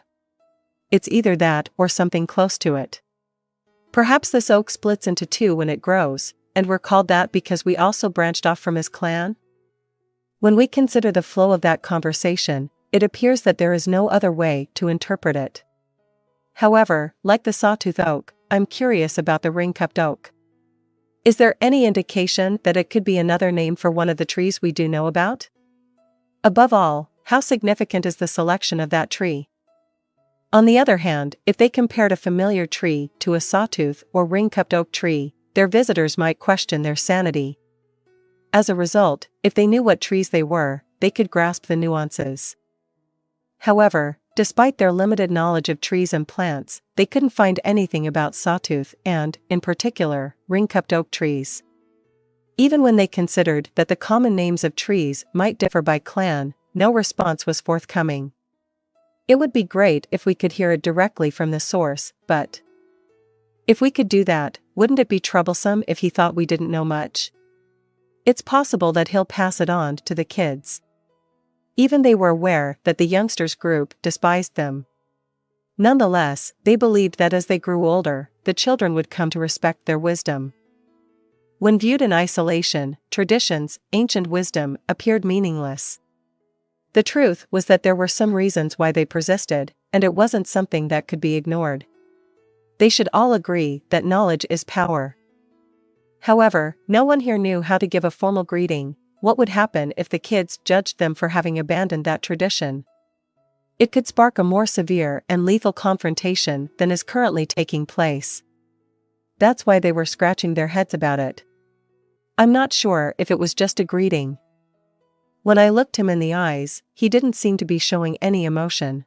It's either that or something close to it. Perhaps this oak splits into two when it grows, and we're called that because we also branched off from his clan? When we consider the flow of that conversation, it appears that there is no other way to interpret it. However, like the sawtooth oak, I'm curious about the ring-cupped oak. Is there any indication that it could be another name for one of the trees we do know about? Above all, how significant is the selection of that tree? On the other hand, if they compared a familiar tree to a sawtooth or ring-cupped oak tree, their visitors might question their sanity. As a result, if they knew what trees they were, they could grasp the nuances. However, despite their limited knowledge of trees and plants, they couldn't find anything about sawtooth and, in particular, ring-cupped oak trees. Even when they considered that the common names of trees might differ by clan, no response was forthcoming. It would be great if we could hear it directly from the source, but if we could do that, wouldn't it be troublesome if he thought we didn't know much? It's possible that he'll pass it on to the kids. Even they were aware that the youngsters group despised them. Nonetheless, they believed that as they grew older, the children would come to respect their wisdom. When viewed in isolation, traditions, ancient wisdom, appeared meaningless. The truth was that there were some reasons why they persisted, and it wasn't something that could be ignored. They should all agree that knowledge is power. However, no one here knew how to give a formal greeting. What would happen if the kids judged them for having abandoned that tradition? It could spark a more severe and lethal confrontation than is currently taking place. That's why they were scratching their heads about it. I'm not sure if it was just a greeting. When I looked him in the eyes, he didn't seem to be showing any emotion.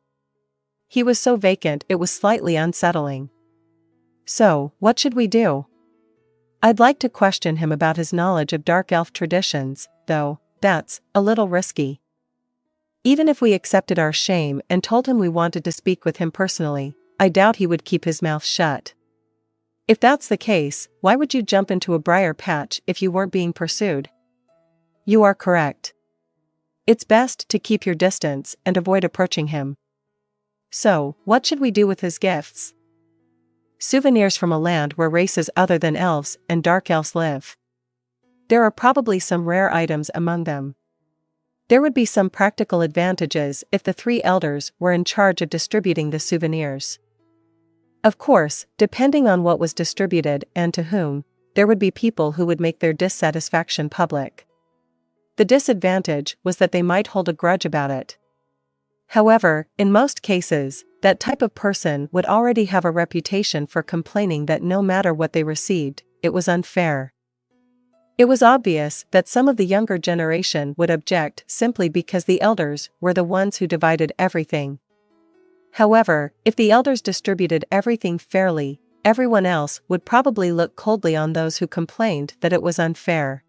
He was so vacant it was slightly unsettling. So, what should we do? I'd like to question him about his knowledge of dark elf traditions, though that's a little risky. Even if we accepted our shame and told him we wanted to speak with him personally, I doubt he would keep his mouth shut. If that's the case, why would you jump into a briar patch if you weren't being pursued? You are correct. It's best to keep your distance and avoid approaching him. So, what should we do with his gifts? Souvenirs from a land where races other than elves and dark elves live. There are probably some rare items among them. There would be some practical advantages if the three elders were in charge of distributing the souvenirs. Of course, depending on what was distributed and to whom, there would be people who would make their dissatisfaction public. The disadvantage was that they might hold a grudge about it. However, in most cases, that type of person would already have a reputation for complaining that no matter what they received, it was unfair. It was obvious that some of the younger generation would object simply because the elders were the ones who divided everything. However, if the elders distributed everything fairly, everyone else would probably look coldly on those who complained that it was unfair.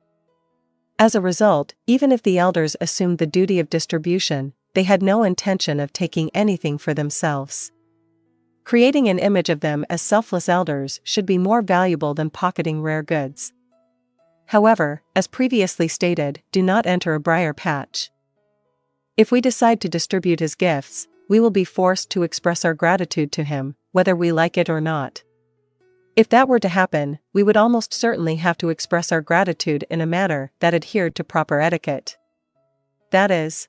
As a result, even if the elders assumed the duty of distribution, they had no intention of taking anything for themselves. Creating an image of them as selfless elders should be more valuable than pocketing rare goods. However, as previously stated, do not enter a briar patch. If we decide to distribute his gifts, we will be forced to express our gratitude to him, whether we like it or not. If that were to happen, we would almost certainly have to express our gratitude in a manner that adhered to proper etiquette. That is,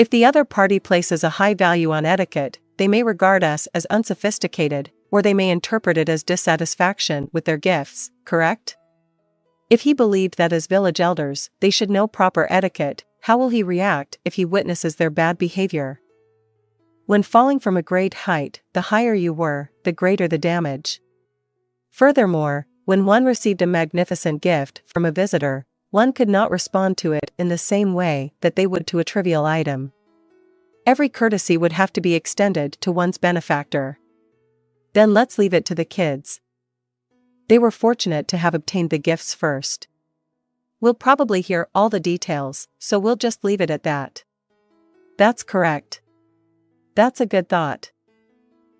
if the other party places a high value on etiquette, they may regard us as unsophisticated, or they may interpret it as dissatisfaction with their gifts, correct? If he believed that as village elders, they should know proper etiquette, how will he react if he witnesses their bad behavior? When falling from a great height, the higher you were, the greater the damage. Furthermore, when one received a magnificent gift from a visitor, one could not respond to it in the same way that they would to a trivial item. Every courtesy would have to be extended to one's benefactor. Then let's leave it to the kids. They were fortunate to have obtained the gifts first. We'll probably hear all the details, so we'll just leave it at that. That's correct. That's a good thought.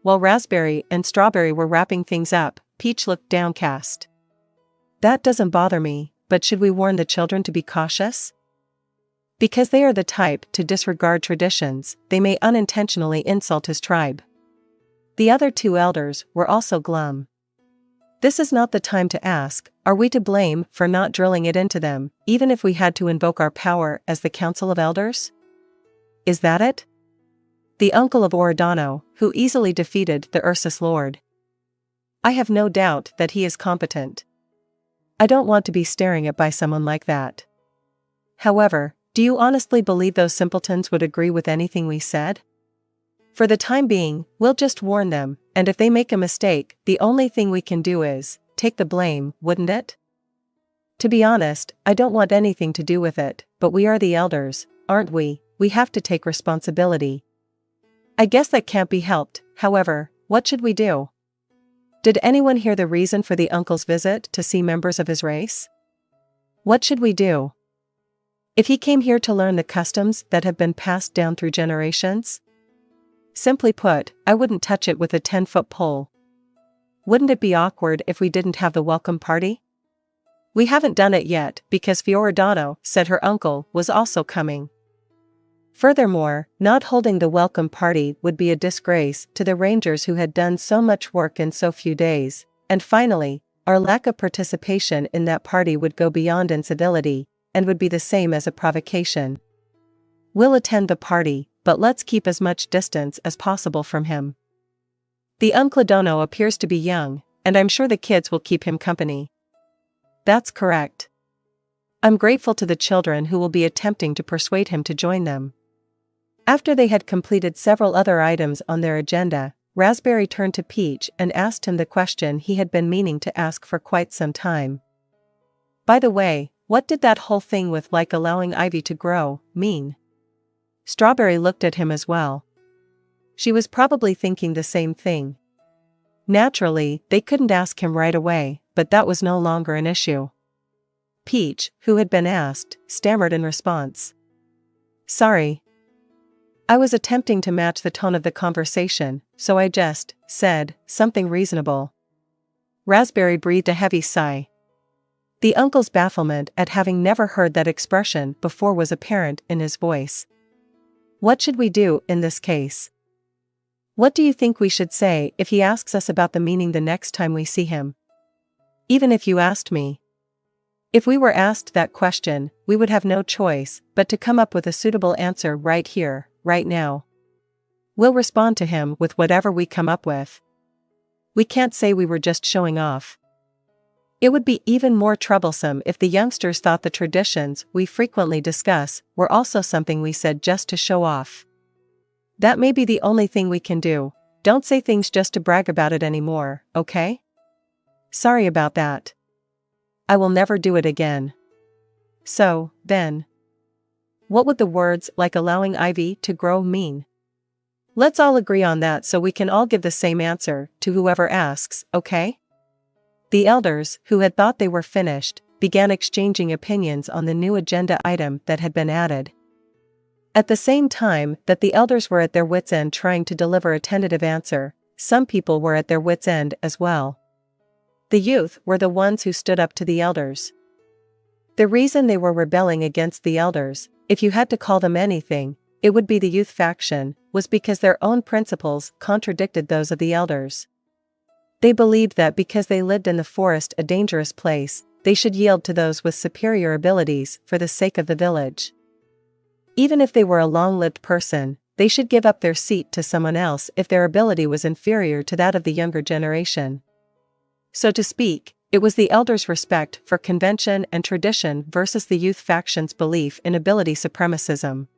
While Raspberry and Strawberry were wrapping things up, Peach looked downcast. That doesn't bother me, but should we warn the children to be cautious? Because they are the type to disregard traditions, they may unintentionally insult his tribe. The other two elders were also glum. This is not the time to ask, are we to blame for not drilling it into them, even if we had to invoke our power as the Council of Elders? Is that it? The uncle of Oridano, who easily defeated the Ursus Lord. I have no doubt that he is competent. I don't want to be staring at by someone like that. However, do you honestly believe those simpletons would agree with anything we said? For the time being, we'll just warn them, and if they make a mistake, the only thing we can do is take the blame, wouldn't it? To be honest, I don't want anything to do with it, but we are the elders, aren't we? We have to take responsibility. I guess that can't be helped. However, what should we do? Did anyone hear the reason for the uncle's visit to see members of his race? What should we do? If he came here to learn the customs that have been passed down through generations? Simply put, I wouldn't touch it with a 10-foot pole. Wouldn't it be awkward if we didn't have the welcome party? We haven't done it yet because Fioridano said her uncle was also coming. Furthermore, not holding the welcome party would be a disgrace to the rangers who had done so much work in so few days, and finally, our lack of participation in that party would go beyond incivility, and would be the same as a provocation. We'll attend the party, but let's keep as much distance as possible from him. The Uncledono appears to be young, and I'm sure the kids will keep him company. That's correct. I'm grateful to the children who will be attempting to persuade him to join them. After they had completed several other items on their agenda, Raspberry turned to Peach and asked him the question he had been meaning to ask for quite some time. By the way, what did that whole thing with like allowing ivy to grow mean? Strawberry looked at him as well. She was probably thinking the same thing. Naturally, they couldn't ask him right away, but that was no longer an issue. Peach, who had been asked, stammered in response. Sorry. I was attempting to match the tone of the conversation, so I just said something reasonable. Raspberry breathed a heavy sigh. The uncle's bafflement at having never heard that expression before was apparent in his voice. What should we do in this case? What do you think we should say if he asks us about the meaning the next time we see him? Even if you asked me. If we were asked that question, we would have no choice but to come up with a suitable answer right here, right now. We'll respond to him with whatever we come up with. We can't say we were just showing off. It would be even more troublesome if the youngsters thought the traditions we frequently discuss were also something we said just to show off. That may be the only thing we can do. Don't say things just to brag about it anymore, okay? Sorry about that. I will never do it again. So, then, what would the words like allowing ivy to grow mean? Let's all agree on that so we can all give the same answer to whoever asks, okay? The elders, who had thought they were finished, began exchanging opinions on the new agenda item that had been added. At the same time that the elders were at their wits' end trying to deliver a tentative answer, some people were at their wits' end as well. The youth were the ones who stood up to the elders. The reason they were rebelling against the elders, if you had to call them anything, it would be the youth faction, was because their own principles contradicted those of the elders. They believed that because they lived in the forest, a dangerous place, they should yield to those with superior abilities for the sake of the village. Even if they were a long-lived person, they should give up their seat to someone else if their ability was inferior to that of the younger generation. So to speak, it was the elders' respect for convention and tradition versus the youth faction's belief in ability supremacism.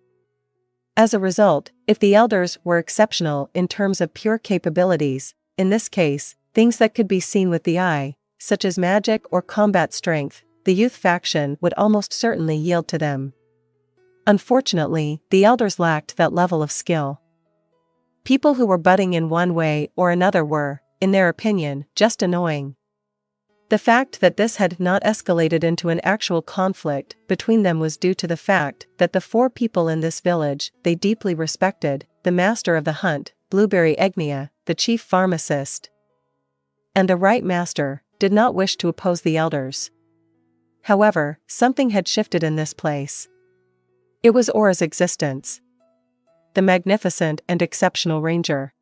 As a result, if the elders were exceptional in terms of pure capabilities, in this case, things that could be seen with the eye, such as magic or combat strength, the youth faction would almost certainly yield to them. Unfortunately, the elders lacked that level of skill. People who were budding in one way or another were, in their opinion, just annoying. The fact that this had not escalated into an actual conflict between them was due to the fact that the four people in this village they deeply respected, the master of the hunt, Blueberry Egnia, the chief pharmacist, and the right master, did not wish to oppose the elders. However, something had shifted in this place. It was Aura's existence. The magnificent and exceptional ranger.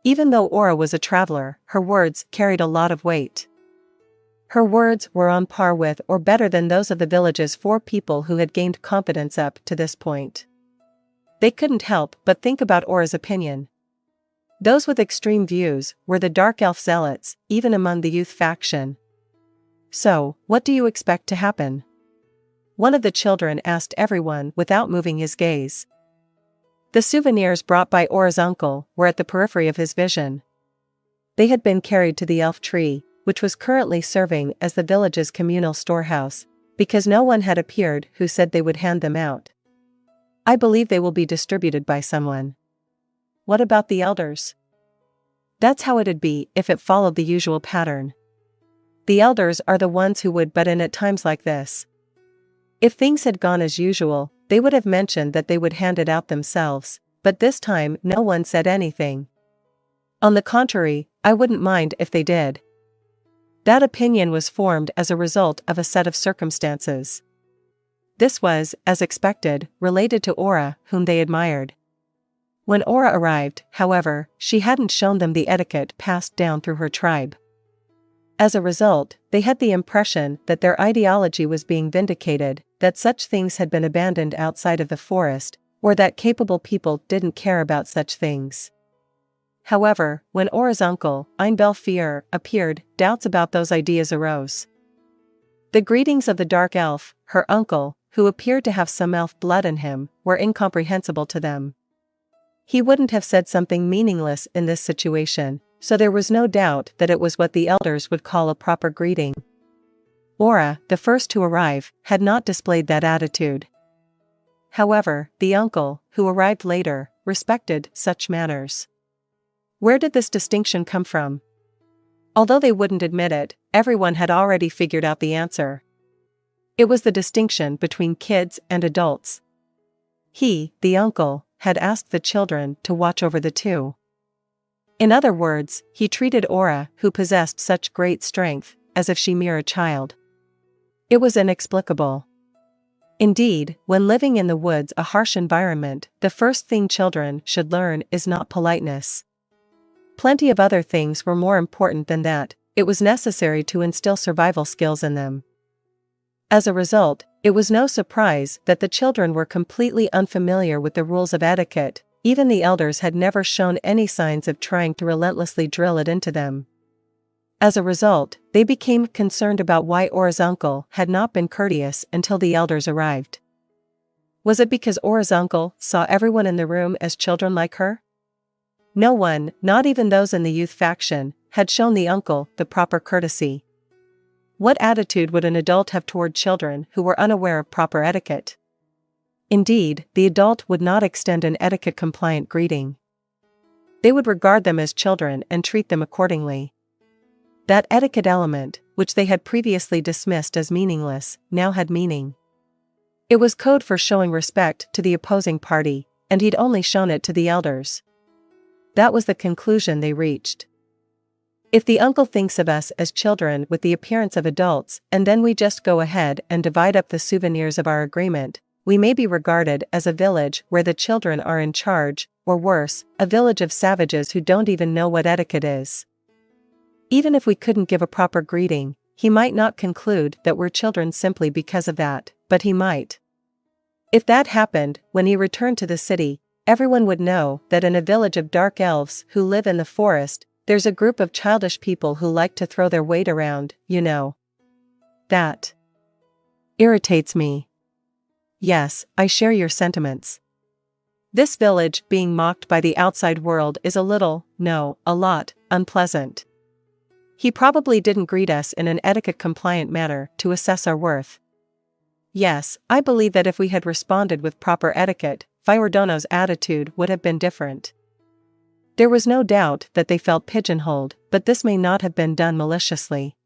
Even though Aura was a traveler, her words carried a lot of weight. Her words were on par with or better than those of the village's four people who had gained confidence up to this point. They couldn't help but think about Aura's opinion. Those with extreme views were the dark elf zealots, even among the youth faction. So, what do you expect to happen? One of the children asked everyone without moving his gaze. The souvenirs brought by Aura's uncle were at the periphery of his vision. They had been carried to the elf tree, which was currently serving as the village's communal storehouse, because no one had appeared who said they would hand them out. I believe they will be distributed by someone. What about the elders? That's how it'd be if it followed the usual pattern. The elders are the ones who would butt in at times like this. If things had gone as usual, they would have mentioned that they would hand it out themselves, but this time no one said anything. On the contrary, I wouldn't mind if they did. That opinion was formed as a result of a set of circumstances. This was, as expected, related to Aura, whom they admired. When Aura arrived, however, she hadn't shown them the etiquette passed down through her tribe. As a result, they had the impression that their ideology was being vindicated, that such things had been abandoned outside of the forest, or that capable people didn't care about such things. However, when Aura's uncle, Ainz appeared, doubts about those ideas arose. The greetings of the dark elf, her uncle, who appeared to have some elf blood in him, were incomprehensible to them. He wouldn't have said something meaningless in this situation, so there was no doubt that it was what the elders would call a proper greeting. Aura, the first to arrive, had not displayed that attitude. However, the uncle, who arrived later, respected such manners. Where did this distinction come from? Although they wouldn't admit it, everyone had already figured out the answer. It was the distinction between kids and adults. He, the uncle, had asked the children to watch over the two. In other words, he treated Aura, who possessed such great strength, as if she were a child. It was inexplicable. Indeed, when living in the woods, a harsh environment, the first thing children should learn is not politeness. Plenty of other things were more important than that. It was necessary to instill survival skills in them. As a result, it was no surprise that the children were completely unfamiliar with the rules of etiquette. Even the elders had never shown any signs of trying to relentlessly drill it into them. As a result, they became concerned about why Aura's uncle had not been courteous until the elders arrived. Was it because Aura's uncle saw everyone in the room as children like her? No one, not even those in the youth faction, had shown the uncle the proper courtesy. What attitude would an adult have toward children who were unaware of proper etiquette? Indeed, the adult would not extend an etiquette-compliant greeting. They would regard them as children and treat them accordingly. That etiquette element, which they had previously dismissed as meaningless, now had meaning. It was code for showing respect to the opposing party, and he'd only shown it to the elders. That was the conclusion they reached. If the uncle thinks of us as children with the appearance of adults, and then we just go ahead and divide up the souvenirs of our agreement, we may be regarded as a village where the children are in charge, or worse, a village of savages who don't even know what etiquette is. Even if we couldn't give a proper greeting, he might not conclude that we're children simply because of that, but he might. If that happened, when he returned to the city, everyone would know that in a village of dark elves who live in the forest, there's a group of childish people who like to throw their weight around, you know. That irritates me. Yes, I share your sentiments. This village being mocked by the outside world is a little, no, a lot, unpleasant. He probably didn't greet us in an etiquette-compliant manner to assess our worth. Yes, I believe that if we had responded with proper etiquette, Fiordono's attitude would have been different. There was no doubt that they felt pigeonholed, but this may not have been done maliciously.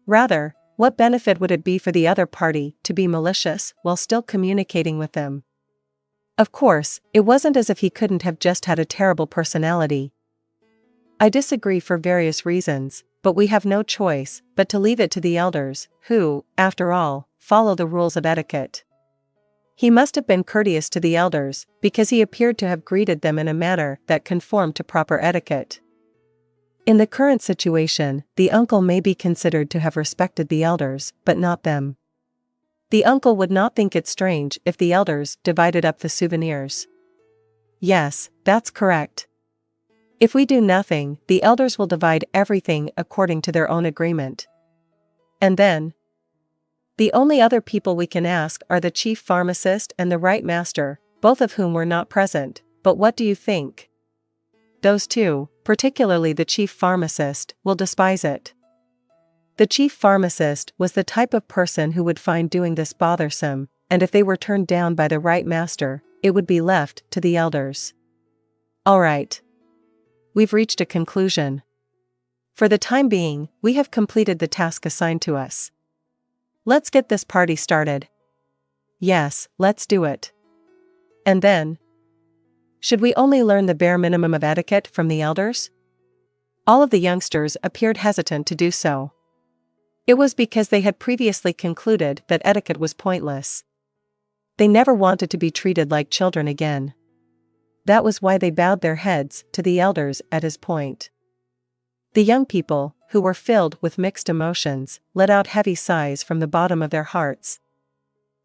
Rather, what benefit would it be for the other party to be malicious while still communicating with them? Of course, it wasn't as if he couldn't have just had a terrible personality. I disagree for various reasons, but we have no choice but to leave it to the elders, who, after all, follow the rules of etiquette. He must have been courteous to the elders, because he appeared to have greeted them in a manner that conformed to proper etiquette. In the current situation, the uncle may be considered to have respected the elders, but not them. The uncle would not think it strange if the elders divided up the souvenirs. Yes, that's correct. If we do nothing, the elders will divide everything according to their own agreement. And then, the only other people we can ask are the chief pharmacist and the right master, both of whom were not present, but what do you think? Those two, particularly the chief pharmacist, will despise it. The chief pharmacist was the type of person who would find doing this bothersome, and if they were turned down by the right master, it would be left to the elders. All right. We've reached a conclusion. For the time being, we have completed the task assigned to us. Let's get this party started. Yes, let's do it. And then, should we only learn the bare minimum of etiquette from the elders? All of the youngsters appeared hesitant to do so. It was because they had previously concluded that etiquette was pointless. They never wanted to be treated like children again. That was why they bowed their heads to the elders at his point. The young people, who were filled with mixed emotions, let out heavy sighs from the bottom of their hearts.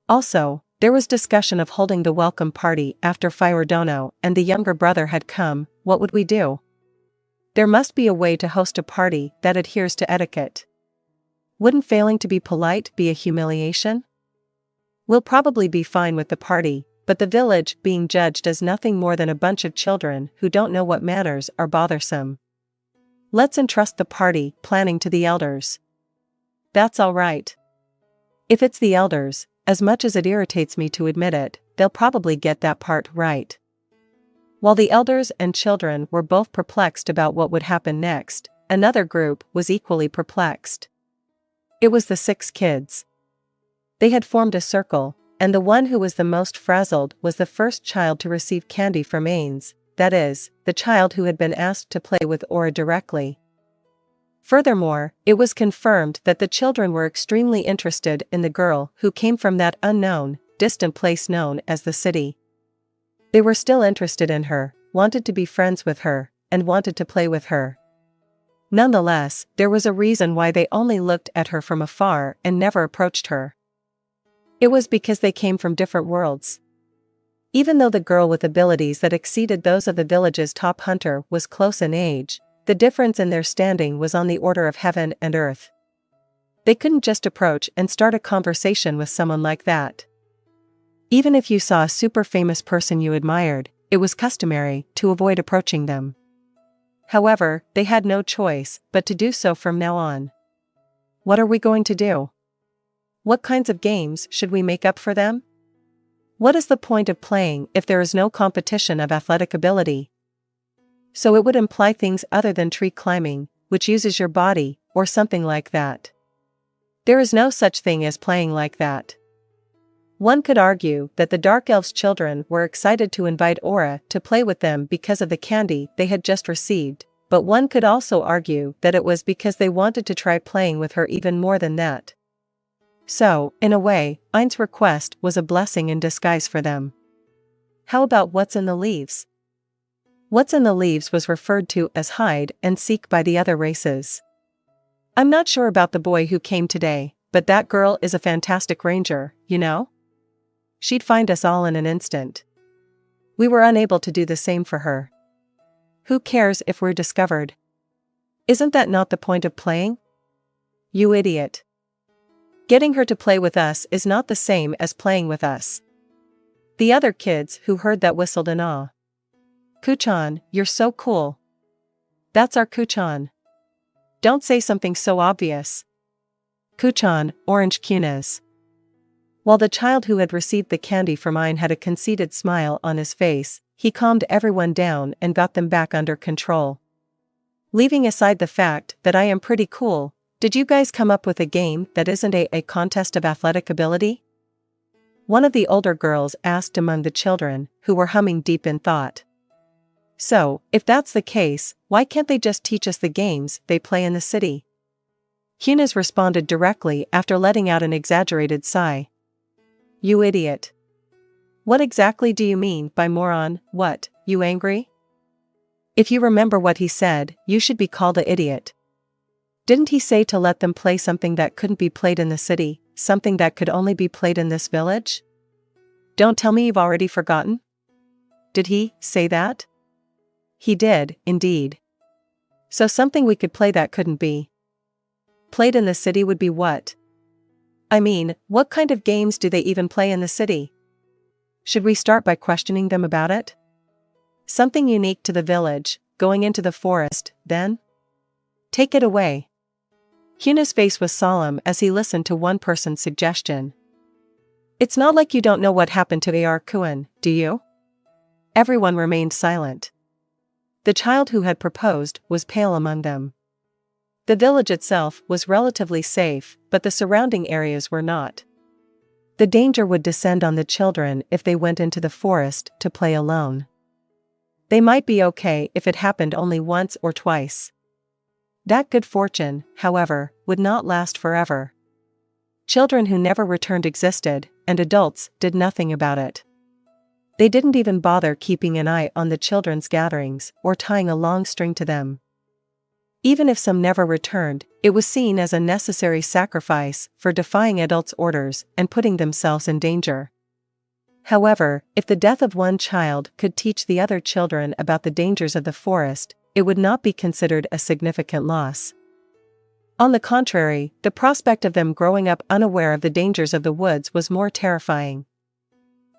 Also, there was discussion of holding the welcome party after Fiordono and the younger brother had come. What would we do? There must be a way to host a party that adheres to etiquette. Wouldn't failing to be polite be a humiliation? We'll probably be fine with the party, but the village being judged as nothing more than a bunch of children who don't know what manners are bothersome. Let's entrust the party planning to the elders. That's all right. If it's the elders, as much as it irritates me to admit it, they'll probably get that part right. While the elders and children were both perplexed about what would happen next, another group was equally perplexed. It was the 6 kids. They had formed a circle, and the one who was the most frazzled was the first child to receive candy from Ainz, that is, the child who had been asked to play with Aura directly. Furthermore, it was confirmed that the children were extremely interested in the girl who came from that unknown, distant place known as the city. They were still interested in her, wanted to be friends with her, and wanted to play with her. Nonetheless, there was a reason why they only looked at her from afar and never approached her. It was because they came from different worlds. Even though the girl with abilities that exceeded those of the village's top hunter was close in age, the difference in their standing was on the order of heaven and earth. They couldn't just approach and start a conversation with someone like that. Even if you saw a super famous person you admired, it was customary to avoid approaching them. However, they had no choice but to do so from now on. What are we going to do? What kinds of games should we make up for them? What is the point of playing if there is no competition of athletic ability? So it would imply things other than tree climbing, which uses your body, or something like that. There is no such thing as playing like that. One could argue that the Dark Elf's children were excited to invite Aura to play with them because of the candy they had just received, but one could also argue that it was because they wanted to try playing with her even more than that. So, in a way, Ainz's request was a blessing in disguise for them. How about what's in the leaves? What's in the leaves was referred to as hide and seek by the other races. I'm not sure about the boy who came today, but that girl is a fantastic ranger, you know? She'd find us all in an instant. We were unable to do the same for her. Who cares if we're discovered? Isn't that not the point of playing? You idiot. Getting her to play with us is not the same as playing with us. The other kids who heard that whistled in awe. Kuchan, you're so cool. That's our Kuchan. Don't say something so obvious. Kuchan, orange cunas. While the child who had received the candy from Ainz had a conceited smile on his face, he calmed everyone down and got them back under control. Leaving aside the fact that I am pretty cool, did you guys come up with a game that isn't a contest of athletic ability? One of the older girls asked among the children, who were humming deep in thought. So, if that's the case, why can't they just teach us the games they play in the city? Hunas responded directly after letting out an exaggerated sigh. You idiot. What exactly do you mean by moron? What, you angry? If you remember what he said, you should be called an idiot. Didn't he say to let them play something that couldn't be played in the city, something that could only be played in this village? Don't tell me you've already forgotten? Did he say that? He did, indeed. So something we could play that couldn't be played in the city would be what? I mean, what kind of games do they even play in the city? Should we start by questioning them about it? Something unique to the village, going into the forest, then? Take it away. Huna's face was solemn as he listened to one person's suggestion. It's not like you don't know what happened to Ar Kuan, do you? Everyone remained silent. The child who had proposed was pale among them. The village itself was relatively safe, but the surrounding areas were not. The danger would descend on the children if they went into the forest to play alone. They might be okay if it happened only once or twice. That good fortune, however, would not last forever. Children who never returned existed, and adults did nothing about it. They didn't even bother keeping an eye on the children's gatherings or tying a long string to them. Even if some never returned, it was seen as a necessary sacrifice for defying adults' orders and putting themselves in danger. However, if the death of one child could teach the other children about the dangers of the forest, it would not be considered a significant loss. On the contrary, the prospect of them growing up unaware of the dangers of the woods was more terrifying.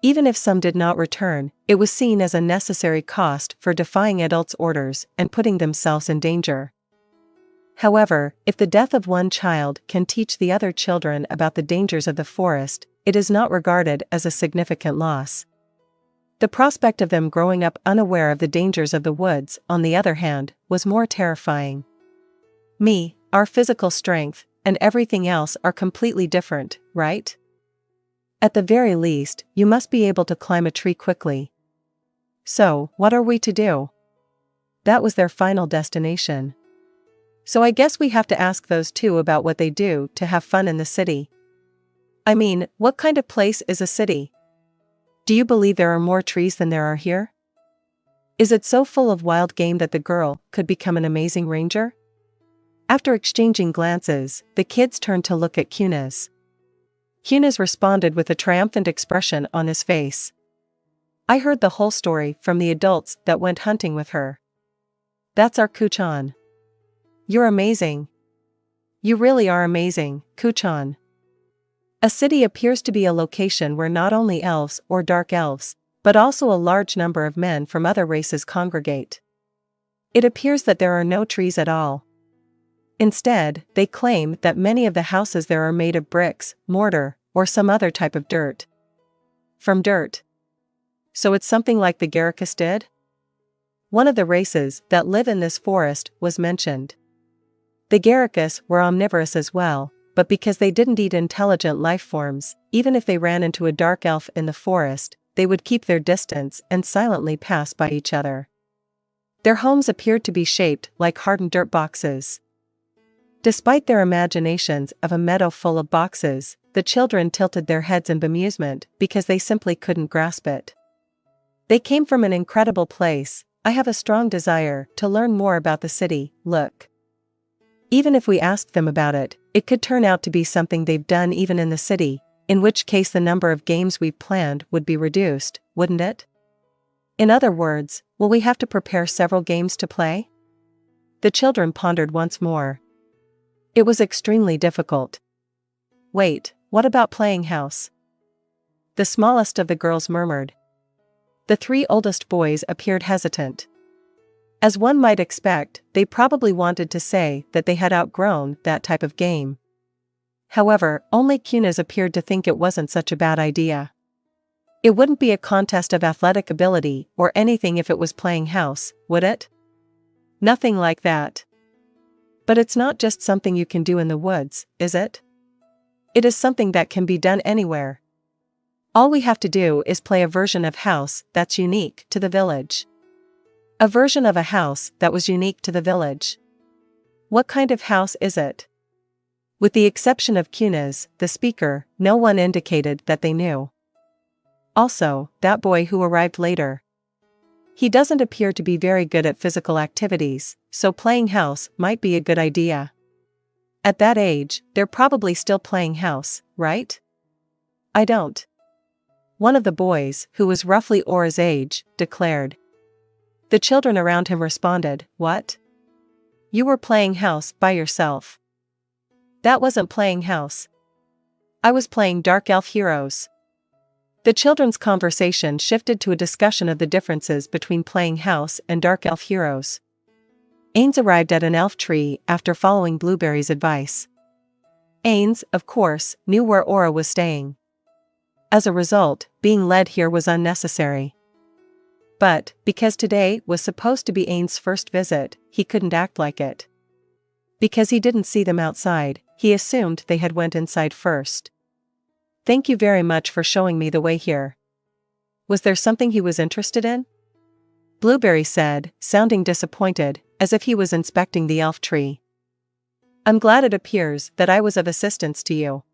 Even if some did not return, it was seen as a necessary cost for defying adults' orders and putting themselves in danger. However, if the death of one child can teach the other children about the dangers of the forest, it is not regarded as a significant loss. The prospect of them growing up unaware of the dangers of the woods, on the other hand, was more terrifying. Me, our physical strength, and everything else are completely different, right? At the very least, you must be able to climb a tree quickly. So, what are we to do? That was their final destination. So I guess we have to ask those two about what they do to have fun in the city. I mean, what kind of place is a city? Do you believe there are more trees than there are here? Is it so full of wild game that the girl could become an amazing ranger? After exchanging glances, the kids turned to look at Kunas. Ainz responded with a triumphant expression on his face. I heard the whole story from the adults that went hunting with her. That's our Kuchan. You're amazing. You really are amazing, Kuchan. A city appears to be a location where not only elves or dark elves, but also a large number of men from other races congregate. It appears that there are no trees at all. Instead, they claim that many of the houses there are made of bricks, mortar, or some other type of dirt. From dirt. So it's something like the Gyarakas did? One of the races that live in this forest was mentioned. The Gyarakas were omnivorous as well, but because they didn't eat intelligent life forms, even if they ran into a dark elf in the forest, they would keep their distance and silently pass by each other. Their homes appeared to be shaped like hardened dirt boxes. Despite their imaginations of a meadow full of boxes, the children tilted their heads in bemusement because they simply couldn't grasp it. They came from an incredible place. I have a strong desire to learn more about the city. Look. Even if we asked them about it, it could turn out to be something they've done even in the city, in which case the number of games we've planned would be reduced, wouldn't it? In other words, will we have to prepare several games to play? The children pondered once more. It was extremely difficult. Wait, what about playing house? The smallest of the girls murmured. The three oldest boys appeared hesitant. As one might expect, they probably wanted to say that they had outgrown that type of game. However, only Ainz appeared to think it wasn't such a bad idea. It wouldn't be a contest of athletic ability or anything if it was playing house, would it? Nothing like that. But it's not just something you can do in the woods, is it? It is something that can be done anywhere. All we have to do is play a version of house that's unique to the village. A version of a house that was unique to the village. What kind of house is it? With the exception of Ainz, the speaker, no one indicated that they knew. Also, that boy who arrived later. He doesn't appear to be very good at physical activities, so playing house might be a good idea. At that age, they're probably still playing house, right? I don't. One of the boys, who was roughly Aura's age, declared. The children around him responded, What? You were playing house by yourself. That wasn't playing house. I was playing Dark Elf Heroes. The children's conversation shifted to a discussion of the differences between playing house and Dark Elf Heroes. Ainz arrived at an elf tree after following Blueberry's advice. Ainz, of course, knew where Aura was staying. As a result, being led here was unnecessary. But, because today was supposed to be Ainz's first visit, he couldn't act like it. Because he didn't see them outside, he assumed they had went inside first. Thank you very much for showing me the way here. Was there something he was interested in? Blueberry said, sounding disappointed, as if he was inspecting the elf tree. I'm glad it appears that I was of assistance to you.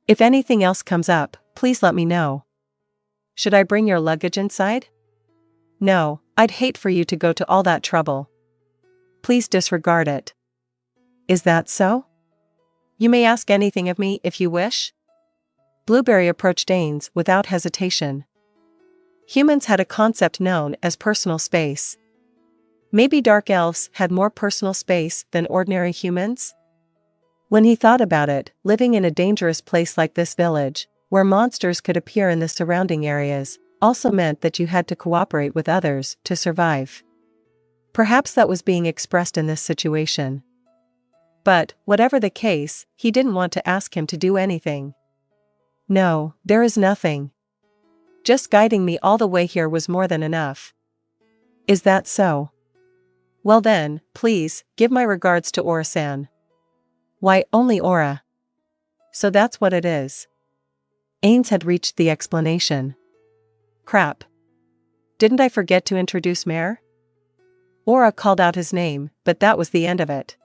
If anything else comes up, please let me know. Should I bring your luggage inside? No, I'd hate for you to go to all that trouble. Please disregard it. Is that so? You may ask anything of me if you wish. Blueberry approached Ainz without hesitation. Humans had a concept known as personal space. Maybe dark elves had more personal space than ordinary humans? When he thought about it, living in a dangerous place like this village, where monsters could appear in the surrounding areas, also meant that you had to cooperate with others to survive. Perhaps that was being expressed in this situation. But, whatever the case, he didn't want to ask him to do anything. No, there is nothing. Just guiding me all the way here was more than enough. Is that so? Well then, please, give my regards to Aura-san. Why, only Aura. So that's what it is. Ainz had reached the explanation. Crap. Didn't I forget to introduce Mare? Aura called out his name, but that was the end of it.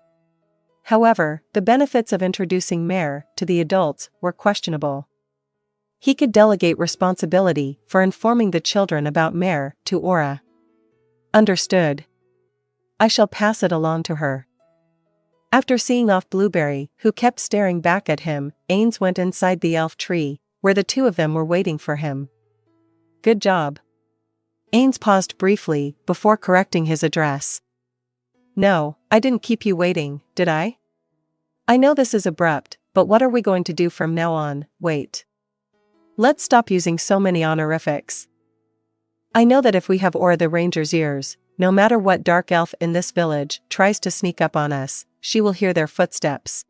However, the benefits of introducing Mare to the adults were questionable. He could delegate responsibility for informing the children about Mare to Aura. Understood. I shall pass it along to her. After seeing off Blueberry, who kept staring back at him, Ainz went inside the elf tree, where the two of them were waiting for him. Good job. Ainz paused briefly, before correcting his address. No, I didn't keep you waiting, did I? I know this is abrupt, but what are we going to do from now on? Wait. Let's stop using so many honorifics. I know that if we have Aura the Ranger's ears, no matter what dark elf in this village tries to sneak up on us, she will hear their footsteps.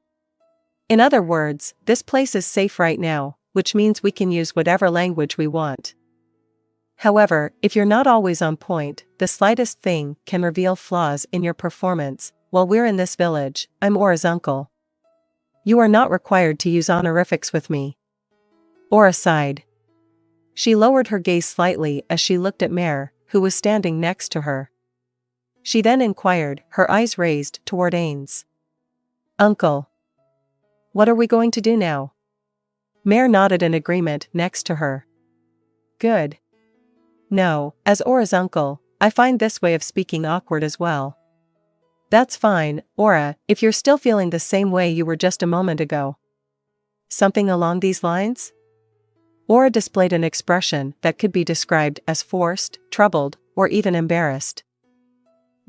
In other words, this place is safe right now, which means we can use whatever language we want. However, if you're not always on point, the slightest thing can reveal flaws in your performance. While we're in this village, I'm Aura's uncle. You are not required to use honorifics with me. Aura sighed. She lowered her gaze slightly as she looked at Mare, who was standing next to her. She then inquired, her eyes raised toward Ainz. Uncle. What are we going to do now? Mare nodded in agreement next to her. Good. No, as Aura's uncle, I find this way of speaking awkward as well. That's fine, Aura, if you're still feeling the same way you were just a moment ago. Something along these lines? Aura displayed an expression that could be described as forced, troubled, or even embarrassed.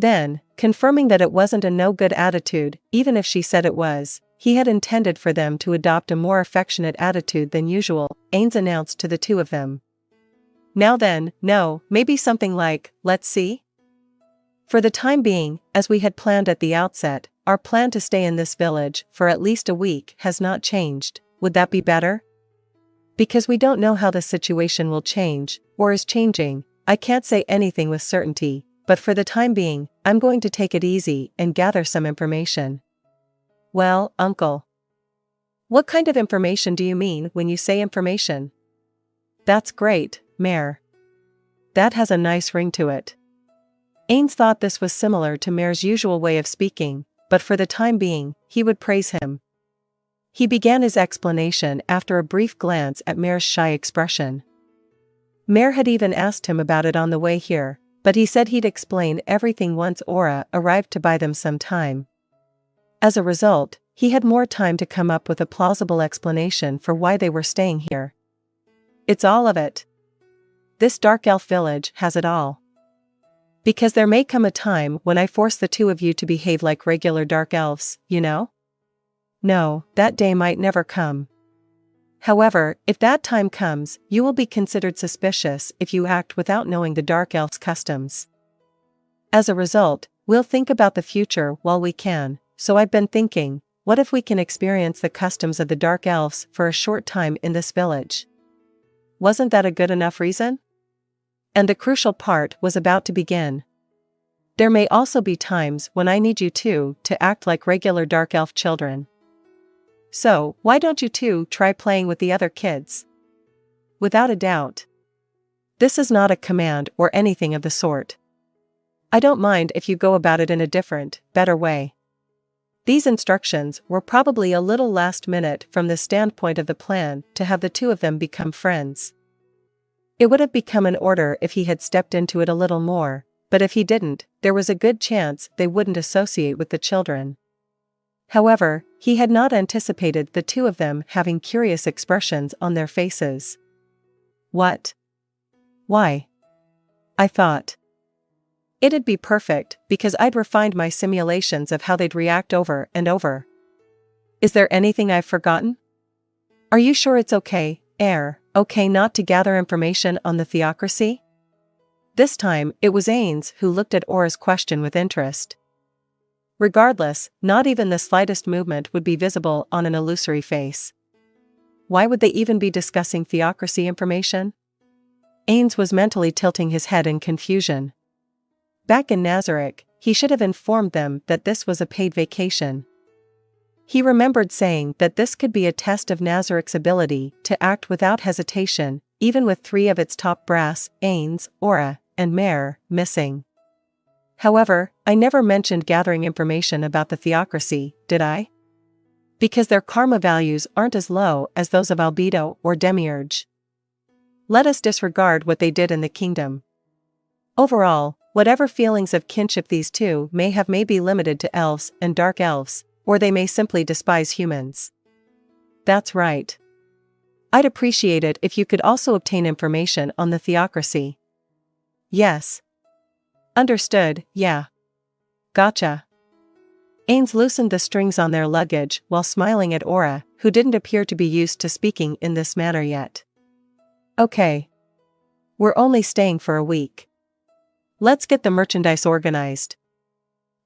Then, confirming that it wasn't a no-good attitude, even if she said it was, he had intended for them to adopt a more affectionate attitude than usual, Ainz announced to the two of them. Now then, no, maybe something like, let's see? For the time being, as we had planned at the outset, our plan to stay in this village for at least a week has not changed. Would that be better? Because we don't know how the situation will change, or is changing, I can't say anything with certainty, but for the time being, I'm going to take it easy and gather some information. Well, Uncle. What kind of information do you mean when you say information? That's great, Mare. That has a nice ring to it. Ainz thought this was similar to Mare's usual way of speaking, but for the time being, he would praise him. He began his explanation after a brief glance at Mare's shy expression. Mare had even asked him about it on the way here, but he said he'd explain everything once Aura arrived to buy them some time. As a result, he had more time to come up with a plausible explanation for why they were staying here. It's all of it. This dark elf village has it all. Because there may come a time when I force the two of you to behave like regular dark elves, you know? No, that day might never come. However, if that time comes, you will be considered suspicious if you act without knowing the dark elf's customs. As a result, we'll think about the future while we can, so I've been thinking, what if we can experience the customs of the dark elves for a short time in this village? Wasn't that a good enough reason? And the crucial part was about to begin. There may also be times when I need you two to act like regular dark elf children. So, why don't you two try playing with the other kids? Without a doubt. This is not a command or anything of the sort. I don't mind if you go about it in a different, better way. These instructions were probably a little last minute from the standpoint of the plan to have the two of them become friends. It would have become an order if he had stepped into it a little more, but if he didn't, there was a good chance they wouldn't associate with the children. However, he had not anticipated the two of them having curious expressions on their faces. What? Why? I thought. It'd be perfect, because I'd refined my simulations of how they'd react over and over. Is there anything I've forgotten? Are you sure it's okay not to gather information on the theocracy? This time, it was Ainz who looked at Aura's question with interest. Regardless, not even the slightest movement would be visible on an illusory face. Why would they even be discussing theocracy information? Ainz was mentally tilting his head in confusion. Back in Nazarick, he should have informed them that this was a paid vacation. He remembered saying that this could be a test of Nazarick's ability to act without hesitation, even with three of its top brass, Ainz, Aura, and Mare, missing. However, I never mentioned gathering information about the theocracy, did I? Because their karma values aren't as low as those of Albedo or Demiurge. Let us disregard what they did in the kingdom. Overall, whatever feelings of kinship these two may be limited to elves and dark elves, or they may simply despise humans. That's right. I'd appreciate it if you could also obtain information on the theocracy. Yes. Understood, yeah. Gotcha. Ainz loosened the strings on their luggage while smiling at Aura, who didn't appear to be used to speaking in this manner yet. Okay. We're only staying for a week. Let's get the merchandise organized.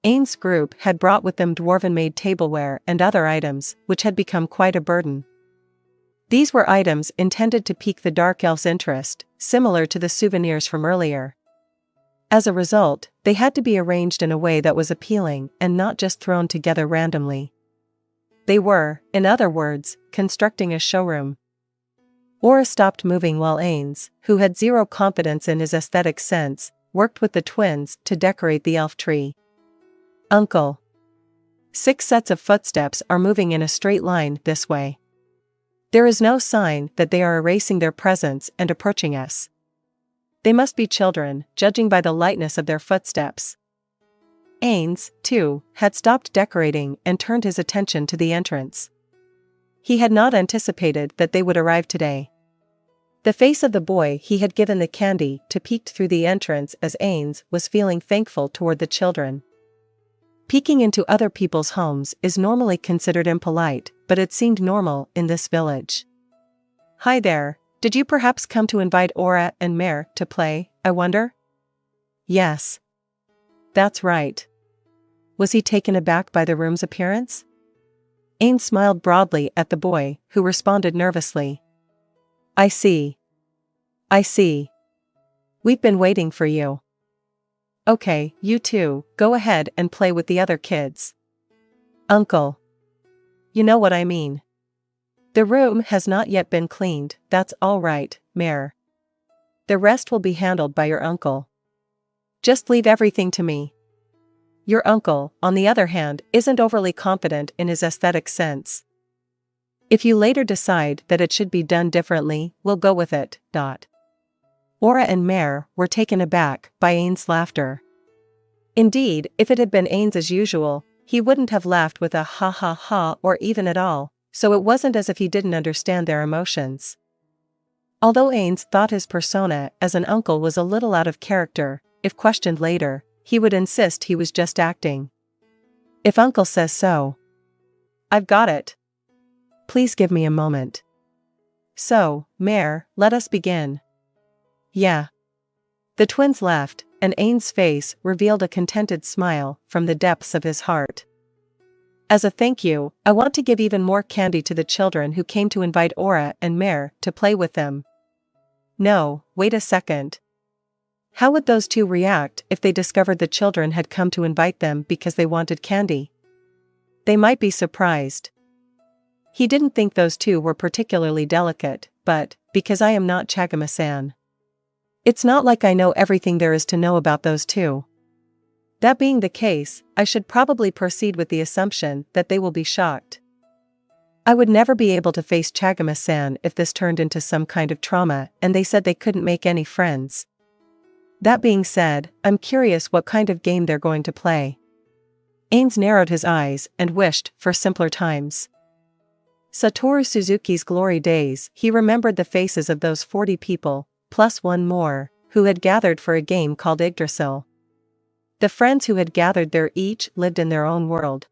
Ainz's group had brought with them dwarven-made tableware and other items, which had become quite a burden. These were items intended to pique the Dark Elf's interest, similar to the souvenirs from earlier. As a result, they had to be arranged in a way that was appealing and not just thrown together randomly. They were, in other words, constructing a showroom. Aura stopped moving while Ainz, who had zero confidence in his aesthetic sense, worked with the twins to decorate the elf tree. Uncle. 6 sets of footsteps are moving in a straight line this way. There is no sign that they are erasing their presence and approaching us. They must be children, judging by the lightness of their footsteps. Ainz, too, had stopped decorating and turned his attention to the entrance. He had not anticipated that they would arrive today. The face of the boy he had given the candy to peeked through the entrance as Ainz was feeling thankful toward the children. Peeking into other people's homes is normally considered impolite, but it seemed normal in this village. Hi there, did you perhaps come to invite Aura and Mare to play, I wonder? Yes. That's right. Was he taken aback by the room's appearance? Ainz smiled broadly at the boy, who responded nervously. I see. I see. We've been waiting for you. Okay, you two, go ahead and play with the other kids. Uncle. You know what I mean. The room has not yet been cleaned, that's all right, Mare. The rest will be handled by your uncle. Just leave everything to me. Your uncle, on the other hand, isn't overly confident in his aesthetic sense. If you later decide that it should be done differently, we'll go with it. Aura and Mare were taken aback by Ainz's laughter. Indeed, if it had been Ainz as usual, he wouldn't have laughed with a ha ha ha or even at all, so it wasn't as if he didn't understand their emotions. Although Ainz thought his persona as an uncle was a little out of character, if questioned later, he would insist he was just acting. If Uncle says so. I've got it. Please give me a moment. So, Mare, let us begin. Yeah. The twins left, and Ainz's face revealed a contented smile from the depths of his heart. As a thank you, I want to give even more candy to the children who came to invite Aura and Mare to play with them. No, wait a second. How would those two react if they discovered the children had come to invite them because they wanted candy? They might be surprised. He didn't think those two were particularly delicate, but, because I am not Chagama-san. It's not like I know everything there is to know about those two. That being the case, I should probably proceed with the assumption that they will be shocked. I would never be able to face Chagama-san if this turned into some kind of trauma and they said they couldn't make any friends. That being said, I'm curious what kind of game they're going to play. Ainz narrowed his eyes and wished for simpler times. Satoru Suzuki's glory days, he remembered the faces of those 40 people, plus one more, who had gathered for a game called YGGDRASIL. The friends who had gathered there each lived in their own world.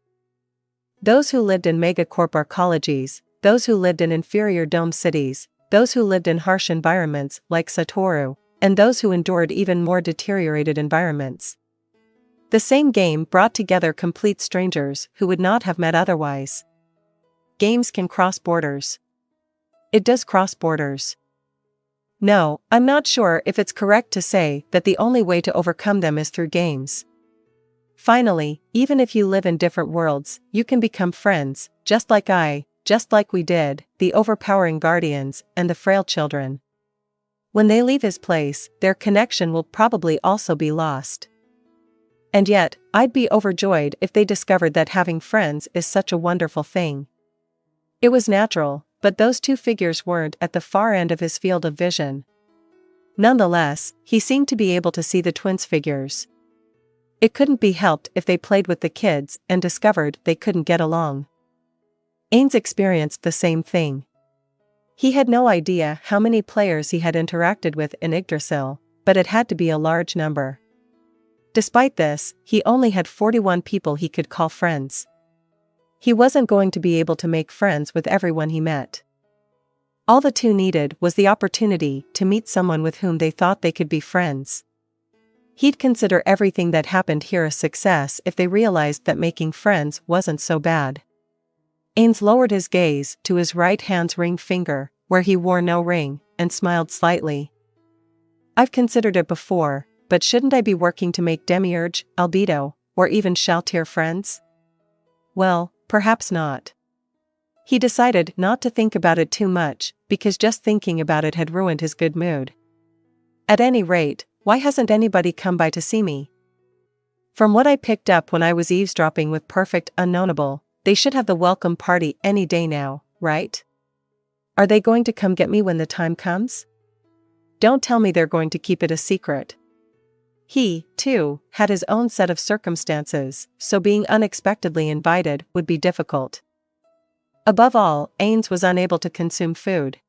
Those who lived in megacorp arcologies, those who lived in inferior dome cities, those who lived in harsh environments like Satoru, and those who endured even more deteriorated environments. The same game brought together complete strangers who would not have met otherwise. Games can cross borders. It does cross borders. No, I'm not sure if it's correct to say that the only way to overcome them is through games. Finally, even if you live in different worlds, you can become friends, just like we did, the overpowering guardians and the frail children. When they leave his place, their connection will probably also be lost. And yet, I'd be overjoyed if they discovered that having friends is such a wonderful thing. It was natural, but those two figures weren't at the far end of his field of vision. Nonetheless, he seemed to be able to see the twins' figures. It couldn't be helped if they played with the kids and discovered they couldn't get along. Ainz experienced the same thing. He had no idea how many players he had interacted with in Yggdrasil, but it had to be a large number. Despite this, he only had 41 people he could call friends. He wasn't going to be able to make friends with everyone he met. All the two needed was the opportunity to meet someone with whom they thought they could be friends. He'd consider everything that happened here a success if they realized that making friends wasn't so bad. Ainz lowered his gaze to his right hand's ring finger, where he wore no ring, and smiled slightly. I've considered it before, but shouldn't I be working to make Demiurge, Albedo, or even Shaltir friends? Well, perhaps not. He decided not to think about it too much, because just thinking about it had ruined his good mood. At any rate, why hasn't anybody come by to see me? From what I picked up when I was eavesdropping with Perfect Unknownable, they should have the welcome party any day now, right? Are they going to come get me when the time comes? Don't tell me they're going to keep it a secret. He, too, had his own set of circumstances, so being unexpectedly invited would be difficult. Above all, Ainz was unable to consume food.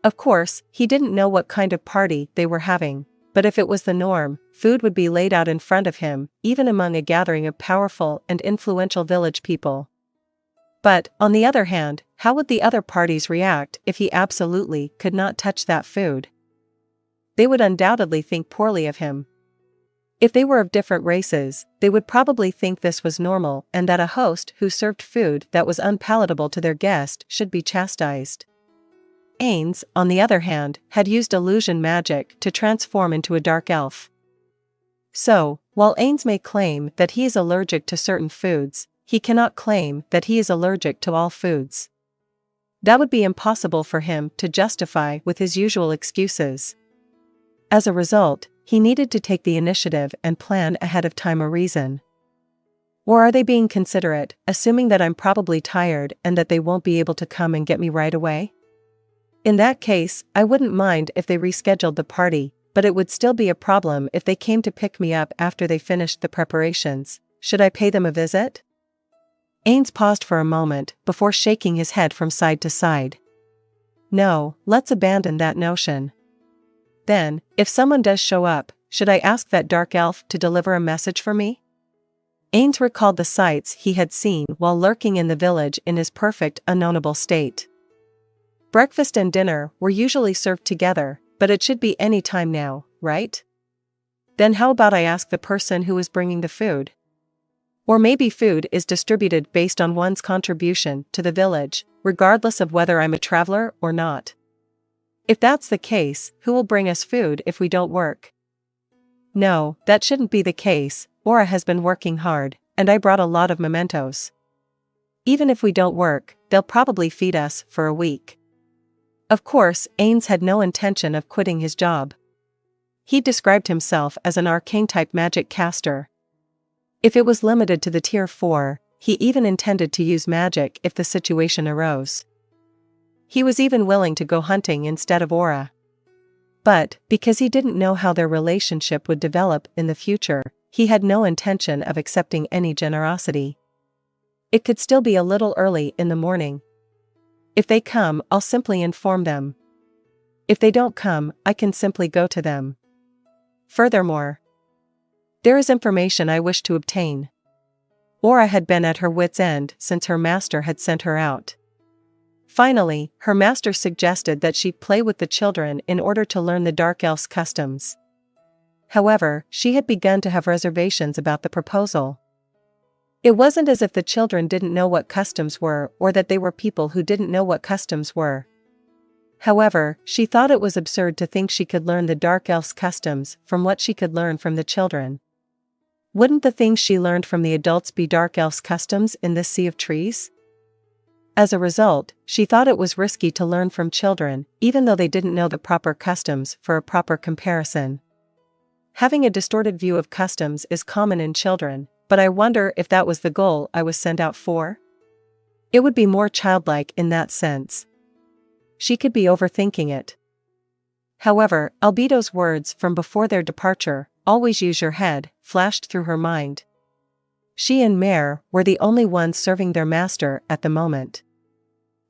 Of course, he didn't know what kind of party they were having, but if it was the norm, food would be laid out in front of him, even among a gathering of powerful and influential village people. But, on the other hand, how would the other parties react if he absolutely could not touch that food? They would undoubtedly think poorly of him. If they were of different races, they would probably think this was normal and that a host who served food that was unpalatable to their guest should be chastised. Ainz, on the other hand, had used illusion magic to transform into a dark elf. So, while Ainz may claim that he is allergic to certain foods, he cannot claim that he is allergic to all foods. That would be impossible for him to justify with his usual excuses. As a result, he needed to take the initiative and plan ahead of time a reason. Or are they being considerate, assuming that I'm probably tired and that they won't be able to come and get me right away? In that case, I wouldn't mind if they rescheduled the party, but it would still be a problem if they came to pick me up after they finished the preparations. Should I pay them a visit? Ainz paused for a moment before shaking his head from side to side. No, let's abandon that notion. Then, if someone does show up, should I ask that dark elf to deliver a message for me? Ainz recalled the sights he had seen while lurking in the village in his Perfect Unknownable state. Breakfast and dinner were usually served together, but it should be any time now, right? Then how about I ask the person who is bringing the food? Or maybe food is distributed based on one's contribution to the village, regardless of whether I'm a traveler or not. If that's the case, who will bring us food if we don't work? No, that shouldn't be the case. Aura has been working hard, and I brought a lot of mementos. Even if we don't work, they'll probably feed us for a week. Of course, Ainz had no intention of quitting his job. He described himself as an arcane-type magic caster. If it was limited to the Tier 4, he even intended to use magic if the situation arose. He was even willing to go hunting instead of Aura. But, because he didn't know how their relationship would develop in the future, he had no intention of accepting any generosity. It could still be a little early in the morning. If they come, I'll simply inform them. If they don't come, I can simply go to them. Furthermore, there is information I wish to obtain. Aura had been at her wit's end since her master had sent her out. Finally, her master suggested that she play with the children in order to learn the Dark Elf's customs. However, she had begun to have reservations about the proposal. It wasn't as if the children didn't know what customs were or that they were people who didn't know what customs were. However, she thought it was absurd to think she could learn the Dark Elf's customs from what she could learn from the children. Wouldn't the things she learned from the adults be Dark Elf's customs in this sea of trees? As a result, she thought it was risky to learn from children, even though they didn't know the proper customs for a proper comparison. Having a distorted view of customs is common in children, but I wonder if that was the goal I was sent out for? It would be more childlike in that sense. She could be overthinking it. However, Albedo's words from before their departure always use your head, flashed through her mind. She and Mare were the only ones serving their master at the moment.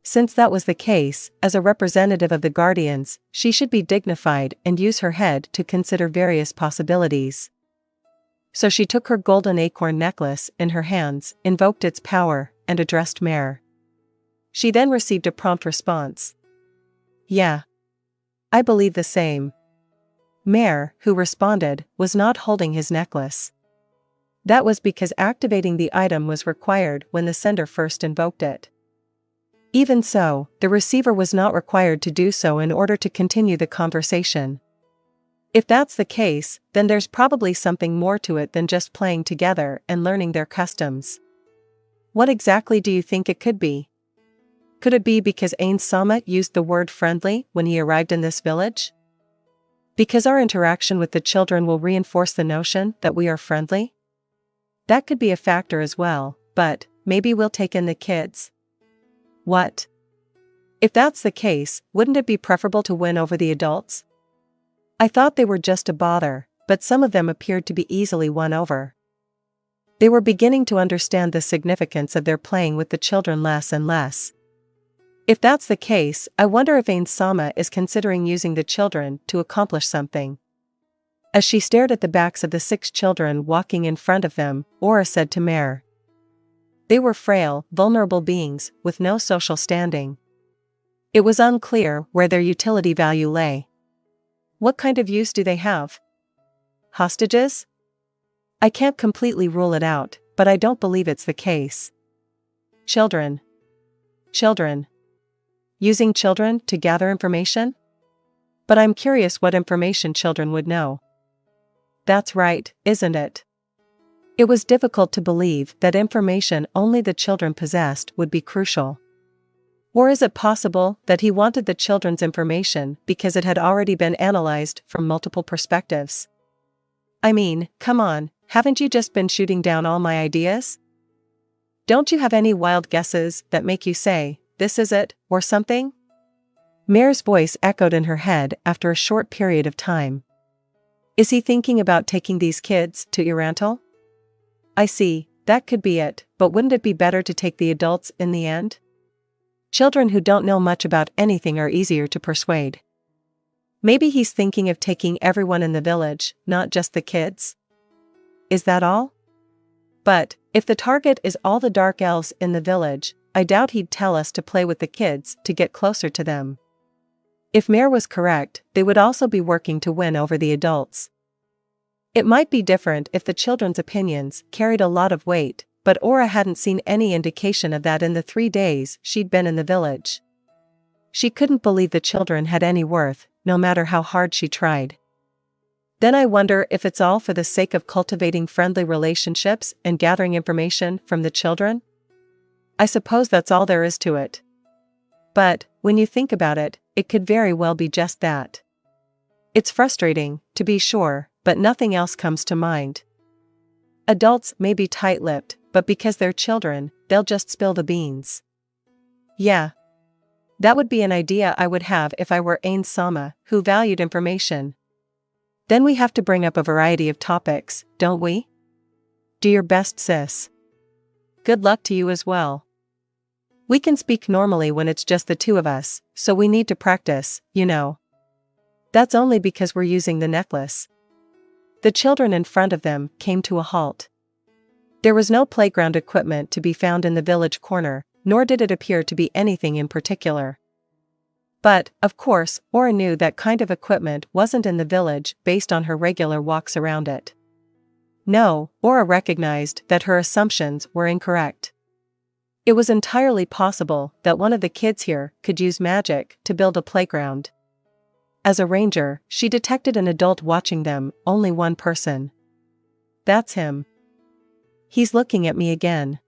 Since that was the case, as a representative of the Guardians, she should be dignified and use her head to consider various possibilities. So she took her golden acorn necklace in her hands, invoked its power, and addressed Mare. She then received a prompt response. Yeah. I believe the same. Mare, who responded, was not holding his necklace. That was because activating the item was required when the sender first invoked it. Even so, the receiver was not required to do so in order to continue the conversation. If that's the case, then there's probably something more to it than just playing together and learning their customs. What exactly do you think it could be? Could it be because Ainz Sama used the word friendly when he arrived in this village? Because our interaction with the children will reinforce the notion that we are friendly? That could be a factor as well, but maybe we'll take in the kids. What? If that's the case, wouldn't it be preferable to win over the adults? I thought they were just a bother, but some of them appeared to be easily won over. They were beginning to understand the significance of their playing with the children less and less. If that's the case, I wonder if Ainz Sama is considering using the children to accomplish something. As she stared at the backs of the 6 children walking in front of them, Aura said to Mare. They were frail, vulnerable beings, with no social standing. It was unclear where their utility value lay. What kind of use do they have? Hostages? I can't completely rule it out, but I don't believe it's the case. Children. Children. Using children to gather information? But I'm curious what information children would know. That's right, isn't it? It was difficult to believe that information only the children possessed would be crucial. Or is it possible that he wanted the children's information because it had already been analyzed from multiple perspectives? I mean, come on, haven't you just been shooting down all my ideas? Don't you have any wild guesses that make you say, this is it, or something? Mare's voice echoed in her head after a short period of time. Is he thinking about taking these kids to Irantal? I see, that could be it, but wouldn't it be better to take the adults in the end? Children who don't know much about anything are easier to persuade. Maybe he's thinking of taking everyone in the village, not just the kids? Is that all? But, if the target is all the dark elves in the village, I doubt he'd tell us to play with the kids to get closer to them. If Mare was correct, they would also be working to win over the adults. It might be different if the children's opinions carried a lot of weight, but Aura hadn't seen any indication of that in the 3 days she'd been in the village. She couldn't believe the children had any worth, no matter how hard she tried. Then I wonder if it's all for the sake of cultivating friendly relationships and gathering information from the children? I suppose that's all there is to it. But, when you think about it, it could very well be just that. It's frustrating, to be sure, but nothing else comes to mind. Adults may be tight-lipped, but because they're children, they'll just spill the beans. Yeah. That would be an idea I would have if I were Ainz Sama, who valued information. Then we have to bring up a variety of topics, don't we? Do your best, sis. Good luck to you as well. We can speak normally when it's just the 2 of us, so we need to practice, you know. That's only because we're using the necklace. The children in front of them came to a halt. There was no playground equipment to be found in the village corner, nor did it appear to be anything in particular. But, of course, Aura knew that kind of equipment wasn't in the village based on her regular walks around it. No, Aura recognized that her assumptions were incorrect. It was entirely possible that one of the kids here could use magic to build a playground. As a ranger, she detected an adult watching them, only one person. That's him. He's looking at me again.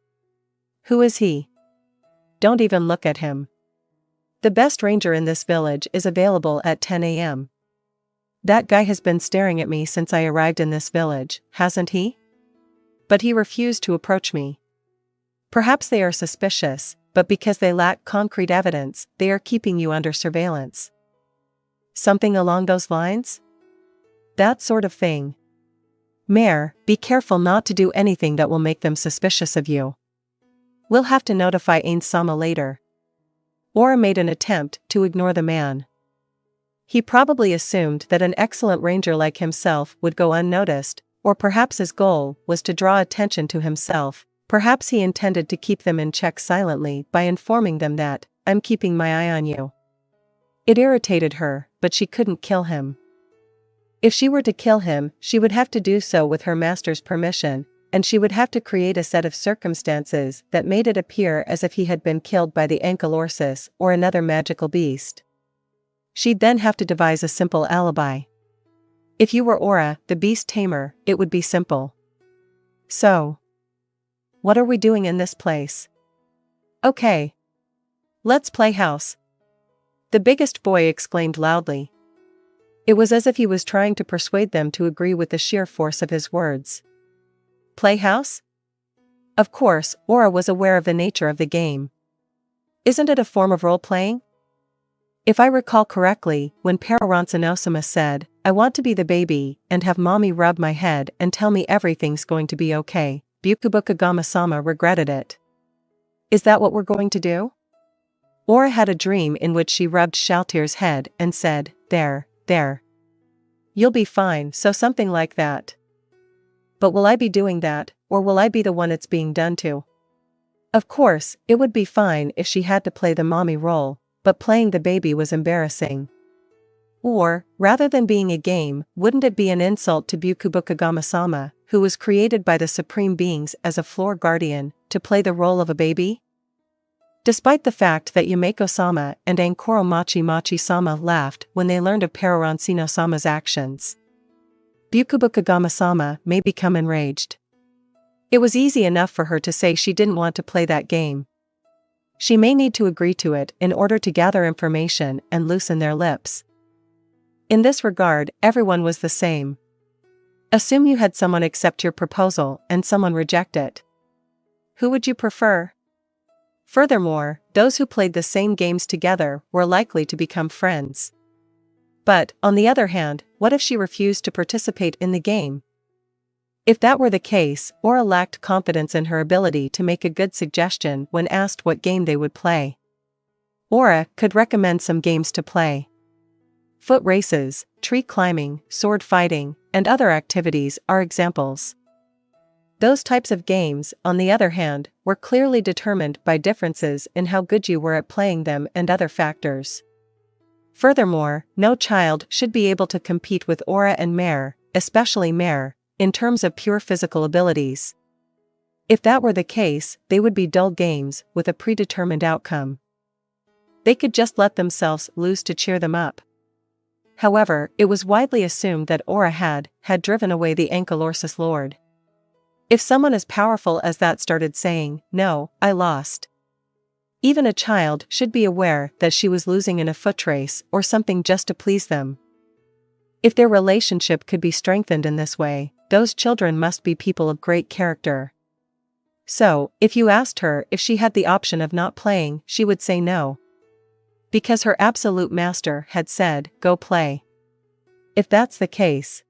Who is he? Don't even look at him. The best ranger in this village is available at 10 a.m. That guy has been staring at me since I arrived in this village, hasn't he? But he refused to approach me. Perhaps they are suspicious, but because they lack concrete evidence, they are keeping you under surveillance. Something along those lines? That sort of thing. Mare, be careful not to do anything that will make them suspicious of you. We'll have to notify Ainz Sama later. Aura made an attempt to ignore the man. He probably assumed that an excellent ranger like himself would go unnoticed, or perhaps his goal was to draw attention to himself. Perhaps he intended to keep them in check silently by informing them that, "I'm keeping my eye on you." It irritated her, but she couldn't kill him. If she were to kill him, she would have to do so with her master's permission, and she would have to create a set of circumstances that made it appear as if he had been killed by the ankylorsis or another magical beast. She'd then have to devise a simple alibi. If you were Aura, the beast tamer, it would be simple. So, what are we doing in this place? Okay. Let's play house. The biggest boy exclaimed loudly. It was as if he was trying to persuade them to agree with the sheer force of his words. Play house? Of course, Aura was aware of the nature of the game. Isn't it a form of role-playing? If I recall correctly, when Pararansanosama said, "I want to be the baby, and have mommy rub my head and tell me everything's going to be okay," Bukubukagama-sama regretted it. Is that what we're going to do? Aura had a dream in which she rubbed Shaltir's head and said, there. You'll be fine," so something like that. But will I be doing that, or will I be the one it's being done to? Of course, it would be fine if she had to play the mommy role, but playing the baby was embarrassing. Or, rather than being a game, wouldn't it be an insult to Bukubukagama-sama, who was created by the supreme beings as a floor guardian, to play the role of a baby? Despite the fact that Yumeko-sama and Ankoro Machi-sama laughed when they learned of Pararansino-sama's actions, Bukubukagama-sama may become enraged. It was easy enough for her to say she didn't want to play that game. She may need to agree to it in order to gather information and loosen their lips. In this regard, everyone was the same. Assume you had someone accept your proposal and someone reject it. Who would you prefer? Furthermore, those who played the same games together were likely to become friends. But, on the other hand, what if she refused to participate in the game? If that were the case, Aura lacked confidence in her ability to make a good suggestion when asked what game they would play. Aura could recommend some games to play. Foot races, tree climbing, sword fighting, and other activities are examples. Those types of games, on the other hand, were clearly determined by differences in how good you were at playing them and other factors. Furthermore, no child should be able to compete with Aura and Mare, especially Mare, in terms of pure physical abilities. If that were the case, they would be dull games with a predetermined outcome. They could just let themselves loose to cheer them up. However, it was widely assumed that Aura had driven away the Ankylorsis Lord. If someone as powerful as that started saying, "No, I lost," even a child should be aware that she was losing in a foot race or something just to please them. If their relationship could be strengthened in this way, those children must be people of great character. So, if you asked her if she had the option of not playing, she would say no. Because her absolute master had said, "Go play." If that's the case,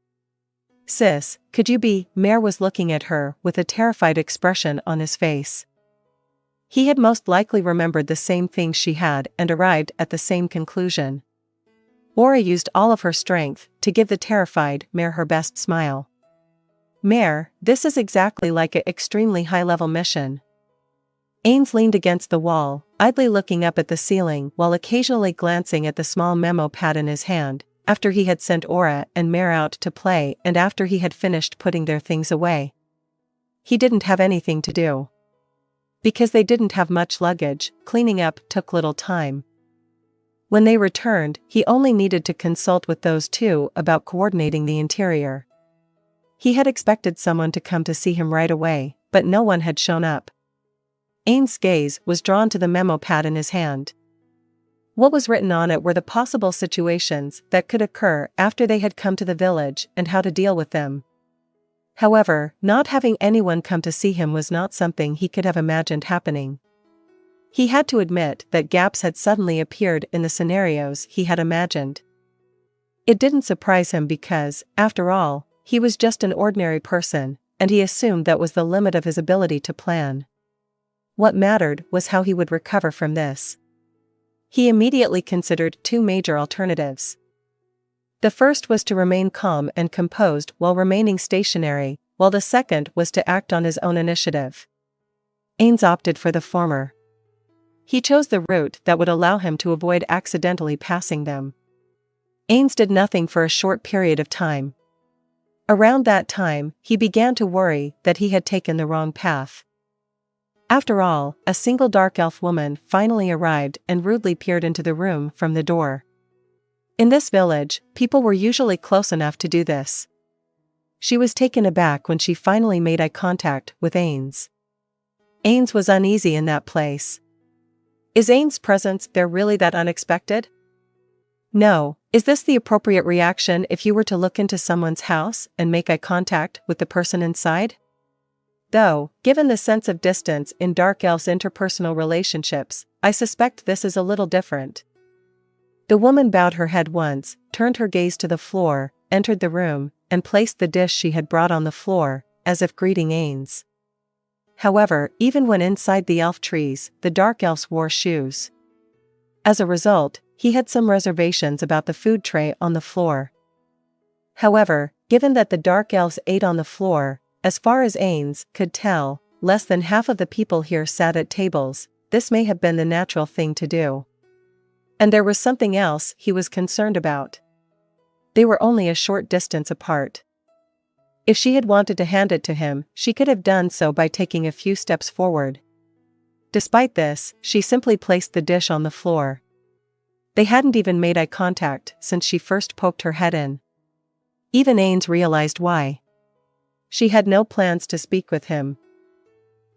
"Sis, could you be?" Mare was looking at her with a terrified expression on his face. He had most likely remembered the same things she had and arrived at the same conclusion. Aura used all of her strength to give the terrified Mare her best smile. "Mare, this is exactly like an extremely high-level mission." Ainz leaned against the wall, idly looking up at the ceiling while occasionally glancing at the small memo pad in his hand, after he had sent Aura and Mare out to play and after he had finished putting their things away. He didn't have anything to do. Because they didn't have much luggage, cleaning up took little time. When they returned, he only needed to consult with those two about coordinating the interior. He had expected someone to come to see him right away, but no one had shown up. Ainz's gaze was drawn to the memo pad in his hand. What was written on it were the possible situations that could occur after they had come to the village and how to deal with them. However, not having anyone come to see him was not something he could have imagined happening. He had to admit that gaps had suddenly appeared in the scenarios he had imagined. It didn't surprise him because, after all, he was just an ordinary person, and he assumed that was the limit of his ability to plan. What mattered was how he would recover from this. He immediately considered two major alternatives. The first was to remain calm and composed while remaining stationary, while the second was to act on his own initiative. Ainz opted for the former. He chose the route that would allow him to avoid accidentally passing them. Ainz did nothing for a short period of time. Around that time, he began to worry that he had taken the wrong path. After all, a single dark elf woman finally arrived and rudely peered into the room from the door. In this village, people were usually close enough to do this. She was taken aback when she finally made eye contact with Ainz. Ainz was uneasy in that place. Is Ainz's presence there really that unexpected? No. Is this the appropriate reaction if you were to look into someone's house and make eye contact with the person inside? Though, given the sense of distance in dark elves' interpersonal relationships, I suspect this is a little different. The woman bowed her head once, turned her gaze to the floor, entered the room, and placed the dish she had brought on the floor, as if greeting Ainz. However, even when inside the elf trees, the dark elves wore shoes. As a result, he had some reservations about the food tray on the floor. However, given that the dark elves ate on the floor, as far as Ainz could tell, less than half of the people here sat at tables, this may have been the natural thing to do. And there was something else he was concerned about. They were only a short distance apart. If she had wanted to hand it to him, she could have done so by taking a few steps forward. Despite this, she simply placed the dish on the floor. They hadn't even made eye contact since she first poked her head in. Even Ainz realized why. She had no plans to speak with him.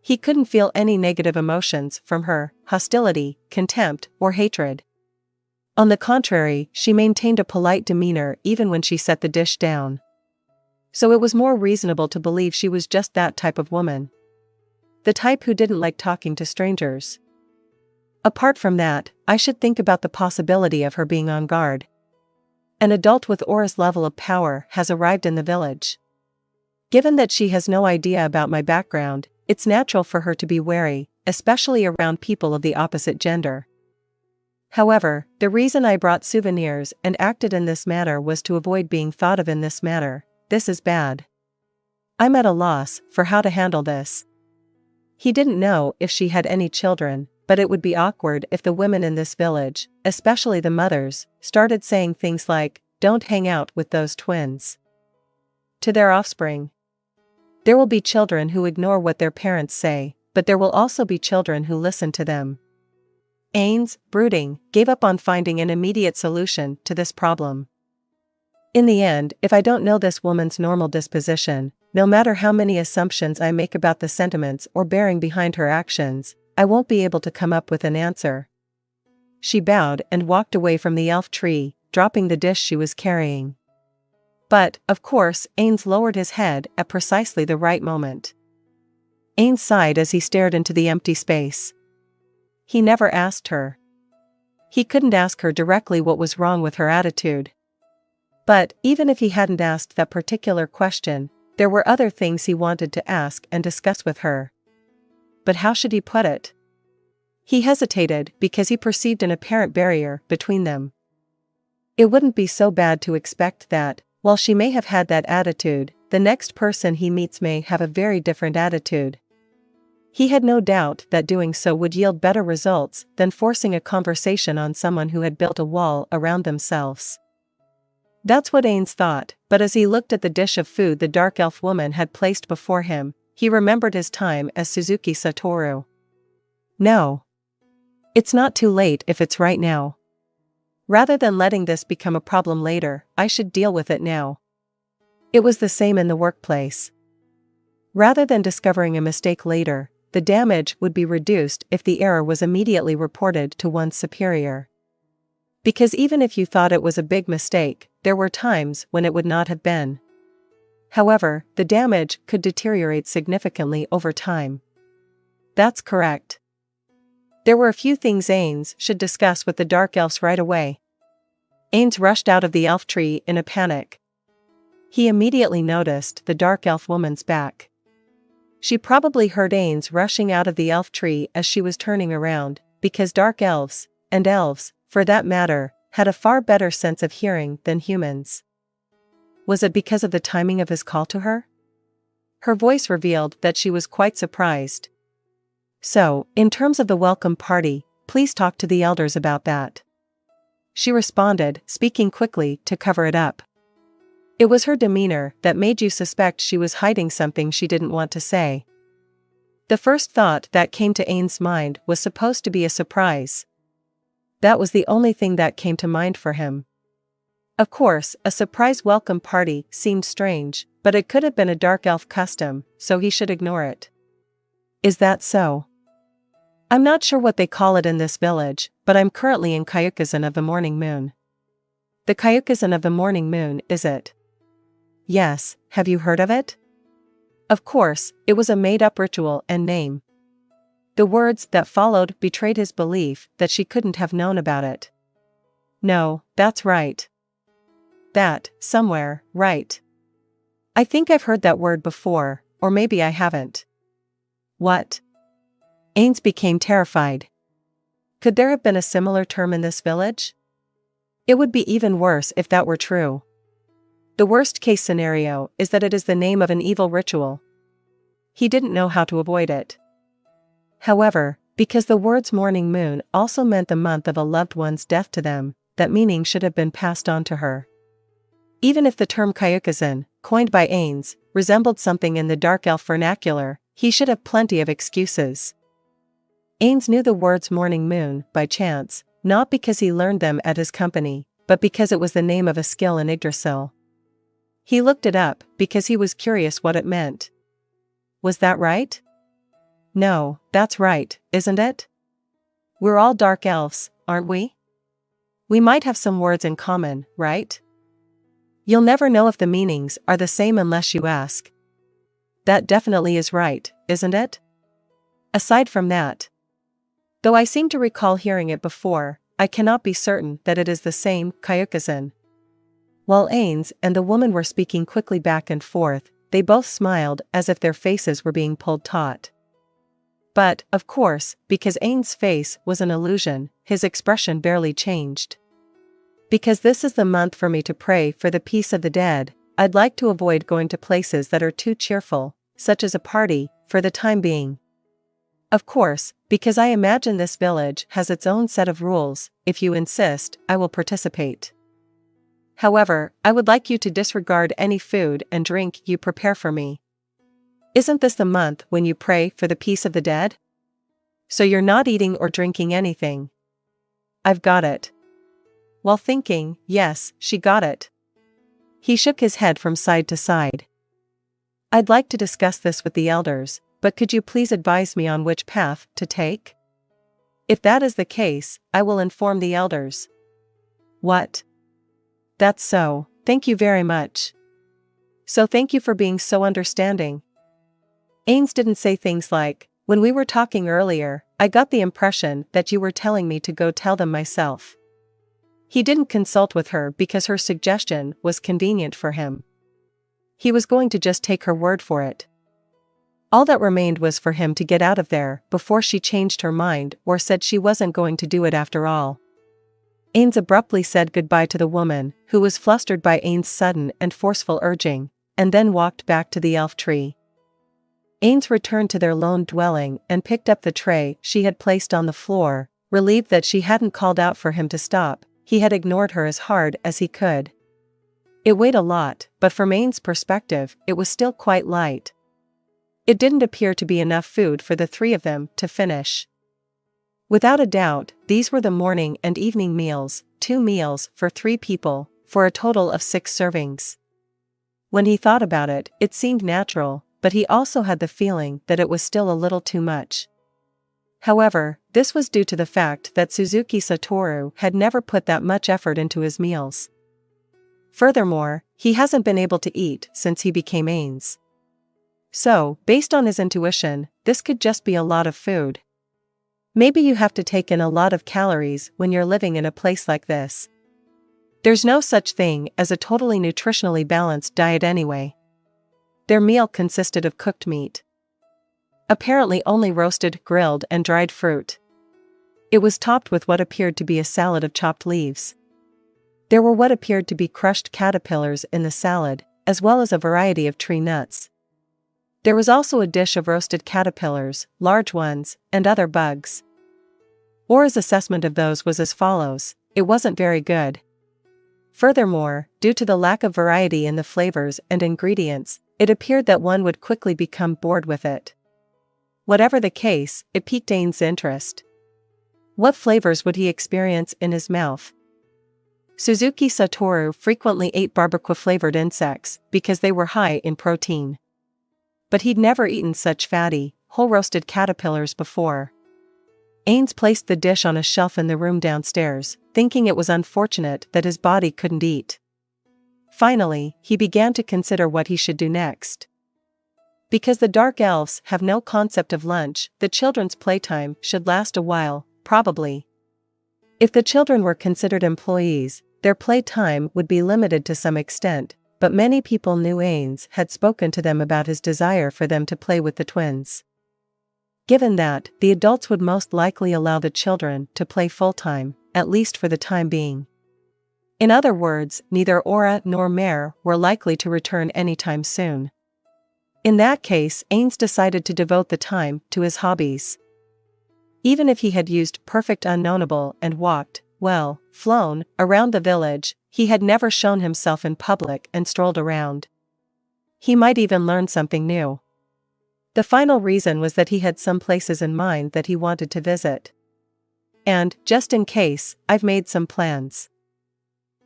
He couldn't feel any negative emotions from her, hostility, contempt, or hatred. On the contrary, she maintained a polite demeanor even when she set the dish down. So it was more reasonable to believe she was just that type of woman. The type who didn't like talking to strangers. Apart from that, I should think about the possibility of her being on guard. An adult with Aura's level of power has arrived in the village. Given that she has no idea about my background, it's natural for her to be wary, especially around people of the opposite gender. However, the reason I brought souvenirs and acted in this manner was to avoid being thought of in this manner. This is bad. I'm at a loss for how to handle this. He didn't know if she had any children, but it would be awkward if the women in this village, especially the mothers, started saying things like, "Don't hang out with those twins," to their offspring. There will be children who ignore what their parents say, but there will also be children who listen to them. Ainz, brooding, gave up on finding an immediate solution to this problem. In the end, if I don't know this woman's normal disposition, no matter how many assumptions I make about the sentiments or bearing behind her actions, I won't be able to come up with an answer. She bowed and walked away from the elf tree, dropping the dish she was carrying. But, of course, Ainz lowered his head at precisely the right moment. Ainz sighed as he stared into the empty space. He never asked her. He couldn't ask her directly what was wrong with her attitude. But, even if he hadn't asked that particular question, there were other things he wanted to ask and discuss with her. But how should he put it? He hesitated because he perceived an apparent barrier between them. It wouldn't be so bad to expect that, while she may have had that attitude, the next person he meets may have a very different attitude. He had no doubt that doing so would yield better results than forcing a conversation on someone who had built a wall around themselves. That's what Ainz thought, but as he looked at the dish of food the dark elf woman had placed before him, he remembered his time as Suzuki Satoru. No. It's not too late if it's right now. Rather than letting this become a problem later, I should deal with it now. It was the same in the workplace. Rather than discovering a mistake later, the damage would be reduced if the error was immediately reported to one's superior. Because even if you thought it was a big mistake, there were times when it would not have been. However, the damage could deteriorate significantly over time. That's correct. There were a few things Ainz should discuss with the dark elves right away. Ainz rushed out of the elf tree in a panic. He immediately noticed the dark elf woman's back. She probably heard Ainz rushing out of the elf tree as she was turning around, because dark elves, and elves, for that matter, had a far better sense of hearing than humans. Was it because of the timing of his call to her? Her voice revealed that she was quite surprised. So, in terms of the welcome party, please talk to the elders about that. She responded, speaking quickly to cover it up. It was her demeanor that made you suspect she was hiding something she didn't want to say. The first thought that came to Ainz's mind was supposed to be a surprise. That was the only thing that came to mind for him. Of course, a surprise welcome party seemed strange, but it could have been a dark elf custom, so he should ignore it. Is that so? I'm not sure what they call it in this village, but I'm currently in Kayukazan of the Morning Moon. The Kayukazan of the Morning Moon, is it? Yes, have you heard of it? Of course, it was a made-up ritual and name. The words that followed betrayed his belief that she couldn't have known about it. No, that's right. That, somewhere, right. I think I've heard that word before, or maybe I haven't. What? Ainz became terrified. Could there have been a similar term in this village? It would be even worse if that were true. The worst-case scenario is that it is the name of an evil ritual. He didn't know how to avoid it. However, because the words morning moon also meant the month of a loved one's death to them, that meaning should have been passed on to her. Even if the term Kayukazan, coined by Ainz, resembled something in the dark elf vernacular, he should have plenty of excuses. Ainz knew the words morning moon by chance, not because he learned them at his company, but because it was the name of a skill in Yggdrasil. He looked it up because he was curious what it meant. Was that right? No, that's right, isn't it? We're all dark elves, aren't we? We might have some words in common, right? You'll never know if the meanings are the same unless you ask. That definitely is right, isn't it? Aside from that, though I seem to recall hearing it before, I cannot be certain that it is the same Kayukazan. While Ainz and the woman were speaking quickly back and forth, they both smiled as if their faces were being pulled taut. But, of course, because Ainz's face was an illusion, his expression barely changed. Because this is the month for me to pray for the peace of the dead, I'd like to avoid going to places that are too cheerful, such as a party, for the time being. Of course, because I imagine this village has its own set of rules, if you insist, I will participate. However, I would like you to disregard any food and drink you prepare for me. Isn't this the month when you pray for the peace of the dead? So you're not eating or drinking anything. I've got it. While thinking, yes, she got it. He shook his head from side to side. I'd like to discuss this with the elders, but could you please advise me on which path to take? If that is the case, I will inform the elders. What? That's so, thank you very much. So thank you for being so understanding. Ainz didn't say things like, when we were talking earlier, I got the impression that you were telling me to go tell them myself. He didn't consult with her because her suggestion was convenient for him. He was going to just take her word for it. All that remained was for him to get out of there before she changed her mind or said she wasn't going to do it after all. Ainz abruptly said goodbye to the woman, who was flustered by Ainz's sudden and forceful urging, and then walked back to the elf tree. Ainz returned to their lone dwelling and picked up the tray she had placed on the floor, relieved that she hadn't called out for him to stop. He had ignored her as hard as he could. It weighed a lot, but from Ainz's perspective, it was still quite light. It didn't appear to be enough food for the three of them to finish. Without a doubt, these were the morning and evening meals, 2 meals for 3 people, for a total of 6 servings. When he thought about it, it seemed natural, but he also had the feeling that it was still a little too much. However, this was due to the fact that Suzuki Satoru had never put that much effort into his meals. Furthermore, he hasn't been able to eat since he became Ainz. So, based on his intuition, this could just be a lot of food. Maybe you have to take in a lot of calories when you're living in a place like this. There's no such thing as a totally nutritionally balanced diet anyway. Their meal consisted of cooked meat. Apparently only roasted, grilled, and dried fruit. It was topped with what appeared to be a salad of chopped leaves. There were what appeared to be crushed caterpillars in the salad, as well as a variety of tree nuts. There was also a dish of roasted caterpillars, large ones, and other bugs. Aura's assessment of those was as follows: it wasn't very good. Furthermore, due to the lack of variety in the flavors and ingredients, it appeared that one would quickly become bored with it. Whatever the case, it piqued Ainz's interest. What flavors would he experience in his mouth? Suzuki Satoru frequently ate barbecue-flavored insects because they were high in protein. But he'd never eaten such fatty, whole-roasted caterpillars before. Ainz placed the dish on a shelf in the room downstairs, thinking it was unfortunate that his body couldn't eat. Finally, he began to consider what he should do next. Because the Dark Elves have no concept of lunch, the children's playtime should last a while, probably. If the children were considered employees, their playtime would be limited to some extent, but many people knew Ainz had spoken to them about his desire for them to play with the twins. Given that, the adults would most likely allow the children to play full-time, at least for the time being. In other words, neither Aura nor Mare were likely to return anytime soon. In that case, Ainz decided to devote the time to his hobbies. Even if he had used Perfect Unknownable and walked, well, flown, around the village, he had never shown himself in public and strolled around. He might even learn something new. The final reason was that he had some places in mind that he wanted to visit. And, just in case, I've made some plans.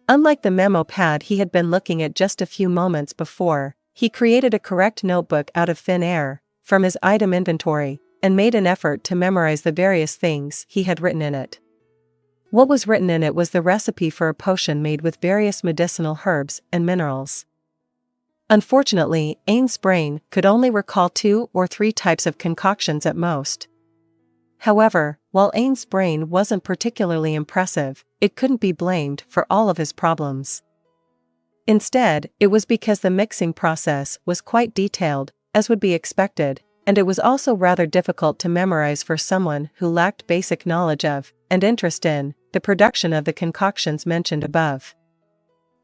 Unlike the memo pad he had been looking at just a few moments before, he created a correct notebook out of thin air, from his item inventory, and made an effort to memorize the various things he had written in it. What was written in it was the recipe for a potion made with various medicinal herbs and minerals. Unfortunately, Ainz's brain could only recall 2 or 3 types of concoctions at most. However, while Ainz's brain wasn't particularly impressive, it couldn't be blamed for all of his problems. Instead, it was because the mixing process was quite detailed, as would be expected, and it was also rather difficult to memorize for someone who lacked basic knowledge of, and interest in, the production of the concoctions mentioned above.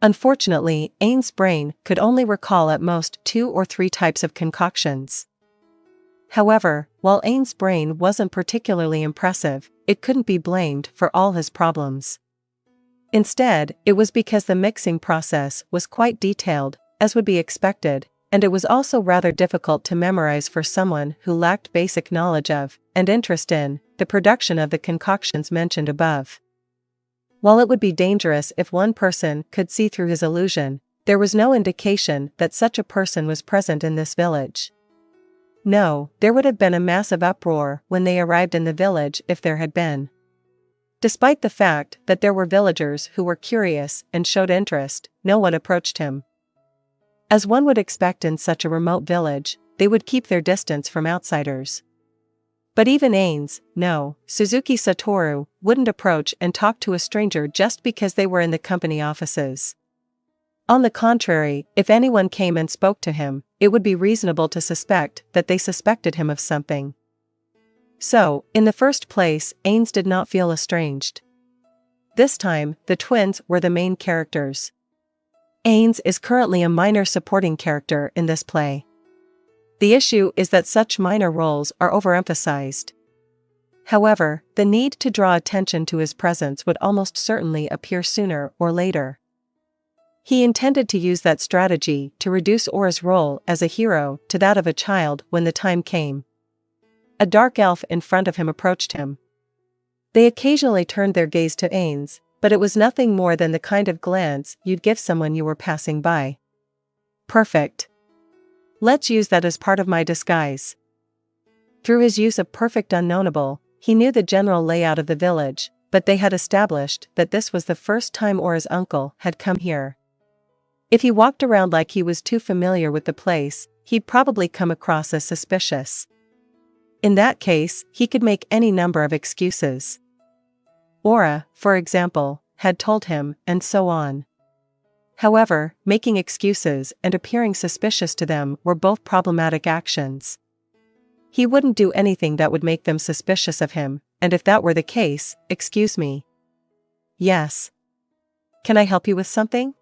Unfortunately, Ainz's brain could only recall at most 2 or 3 types of concoctions. However, while Ainz's brain wasn't particularly impressive, it couldn't be blamed for all his problems. Instead, it was because the mixing process was quite detailed, as would be expected, and it was also rather difficult to memorize for someone who lacked basic knowledge of, and interest in, the production of the concoctions mentioned above. While it would be dangerous if one person could see through his illusion, there was no indication that such a person was present in this village. No, there would have been a massive uproar when they arrived in the village if there had been. Despite the fact that there were villagers who were curious and showed interest, no one approached him. As one would expect in such a remote village, they would keep their distance from outsiders. But even Ainz, no, Suzuki Satoru, wouldn't approach and talk to a stranger just because they were in the company offices. On the contrary, if anyone came and spoke to him, it would be reasonable to suspect that they suspected him of something. So, in the first place, Ainz did not feel estranged. This time, the twins were the main characters. Ainz is currently a minor supporting character in this play. The issue is that such minor roles are overemphasized. However, the need to draw attention to his presence would almost certainly appear sooner or later. He intended to use that strategy to reduce Aura's role as a hero to that of a child when the time came. A dark elf in front of him approached him. They occasionally turned their gaze to Ainz, but it was nothing more than the kind of glance you'd give someone you were passing by. Perfect. Let's use that as part of my disguise. Through his use of Perfect Unknownable, he knew the general layout of the village, but they had established that this was the first time Aura's uncle had come here. If he walked around like he was too familiar with the place, he'd probably come across as suspicious. In that case, he could make any number of excuses. Aura, for example, had told him, and so on. However, making excuses and appearing suspicious to them were both problematic actions. He wouldn't do anything that would make them suspicious of him, and if that were the case, excuse me. Yes. Can I help you with something?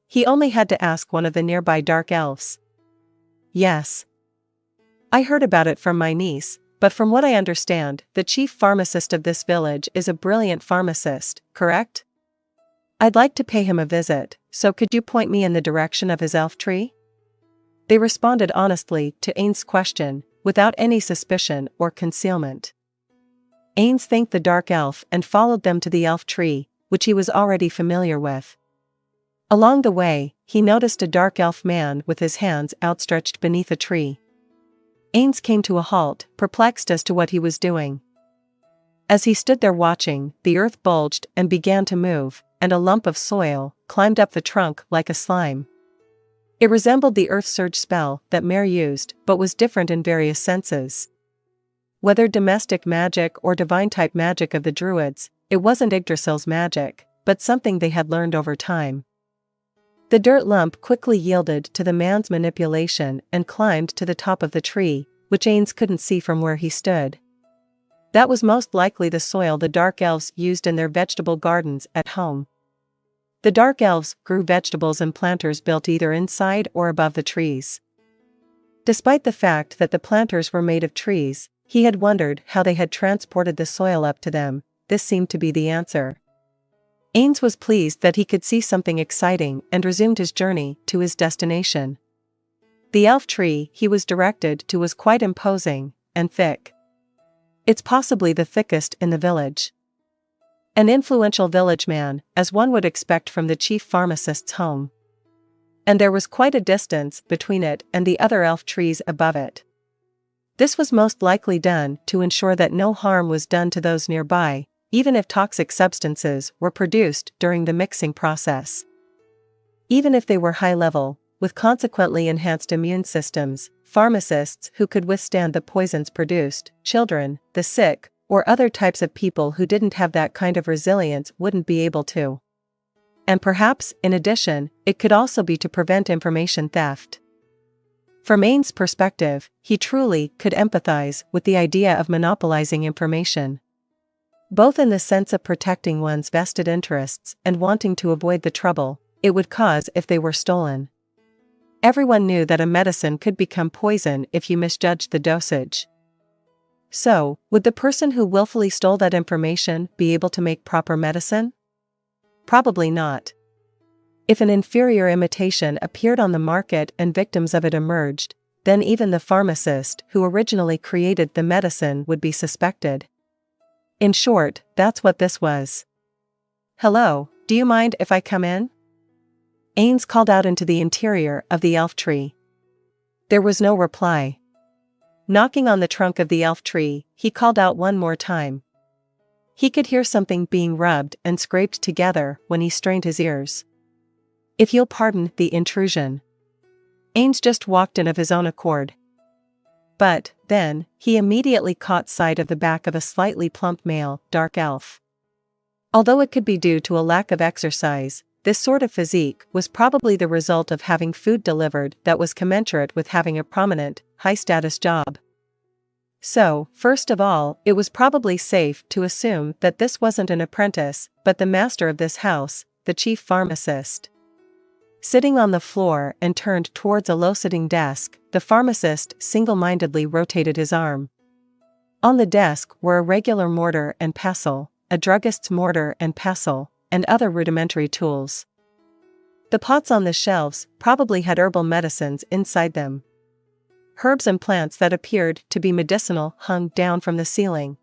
He only had to ask one of the nearby dark elves. Yes. I heard about it from my niece, but from what I understand, the chief pharmacist of this village is a brilliant pharmacist, correct? I'd like to pay him a visit, so could you point me in the direction of his elf tree? They responded honestly to Ainz's question, without any suspicion or concealment. Ainz thanked the dark elf and followed them to the elf tree, which he was already familiar with. Along the way, he noticed a dark elf man with his hands outstretched beneath a tree. Ainz came to a halt, perplexed as to what he was doing. As he stood there watching, the earth bulged and began to move, and a lump of soil climbed up the trunk like a slime. It resembled the earth surge spell that Mare used, but was different in various senses. Whether domestic magic or divine-type magic of the druids, it wasn't Yggdrasil's magic, but something they had learned over time. The dirt lump quickly yielded to the man's manipulation and climbed to the top of the tree, which Ainz couldn't see from where he stood. That was most likely the soil the dark elves used in their vegetable gardens at home. The dark elves grew vegetables in planters built either inside or above the trees. Despite the fact that the planters were made of trees, he had wondered how they had transported the soil up to them. This seemed to be the answer. Ainz was pleased that he could see something exciting and resumed his journey to his destination. The elf tree he was directed to was quite imposing and thick. It's possibly the thickest in the village. An influential village man, as one would expect from the chief pharmacist's home. And there was quite a distance between it and the other elf trees above it. This was most likely done to ensure that no harm was done to those nearby, even if toxic substances were produced during the mixing process. Even if they were high level, with consequently enhanced immune systems, pharmacists who could withstand the poisons produced, children, the sick, or other types of people who didn't have that kind of resilience wouldn't be able to. And perhaps, in addition, it could also be to prevent information theft. From Ainz's perspective, he truly could empathize with the idea of monopolizing information. Both in the sense of protecting one's vested interests and wanting to avoid the trouble it would cause if they were stolen. Everyone knew that a medicine could become poison if you misjudged the dosage. So, would the person who willfully stole that information be able to make proper medicine? Probably not. If an inferior imitation appeared on the market and victims of it emerged, then even the pharmacist who originally created the medicine would be suspected. In short, that's what this was. "Hello, do you mind if I come in?" Ainz called out into the interior of the elf tree. There was no reply. Knocking on the trunk of the elf tree, he called out one more time. He could hear something being rubbed and scraped together when he strained his ears. "If you'll pardon the intrusion." Ainz just walked in of his own accord. But, then, he immediately caught sight of the back of a slightly plump male, dark elf. Although it could be due to a lack of exercise, this sort of physique was probably the result of having food delivered that was commensurate with having a prominent, high-status job. So, first of all, it was probably safe to assume that this wasn't an apprentice, but the master of this house, the chief pharmacist. Sitting on the floor and turned towards a low-sitting desk, the pharmacist single-mindedly rotated his arm. On the desk were a regular mortar and pestle, a druggist's mortar and pestle, and other rudimentary tools. The pots on the shelves probably had herbal medicines inside them. Herbs and plants that appeared to be medicinal hung down from the ceiling.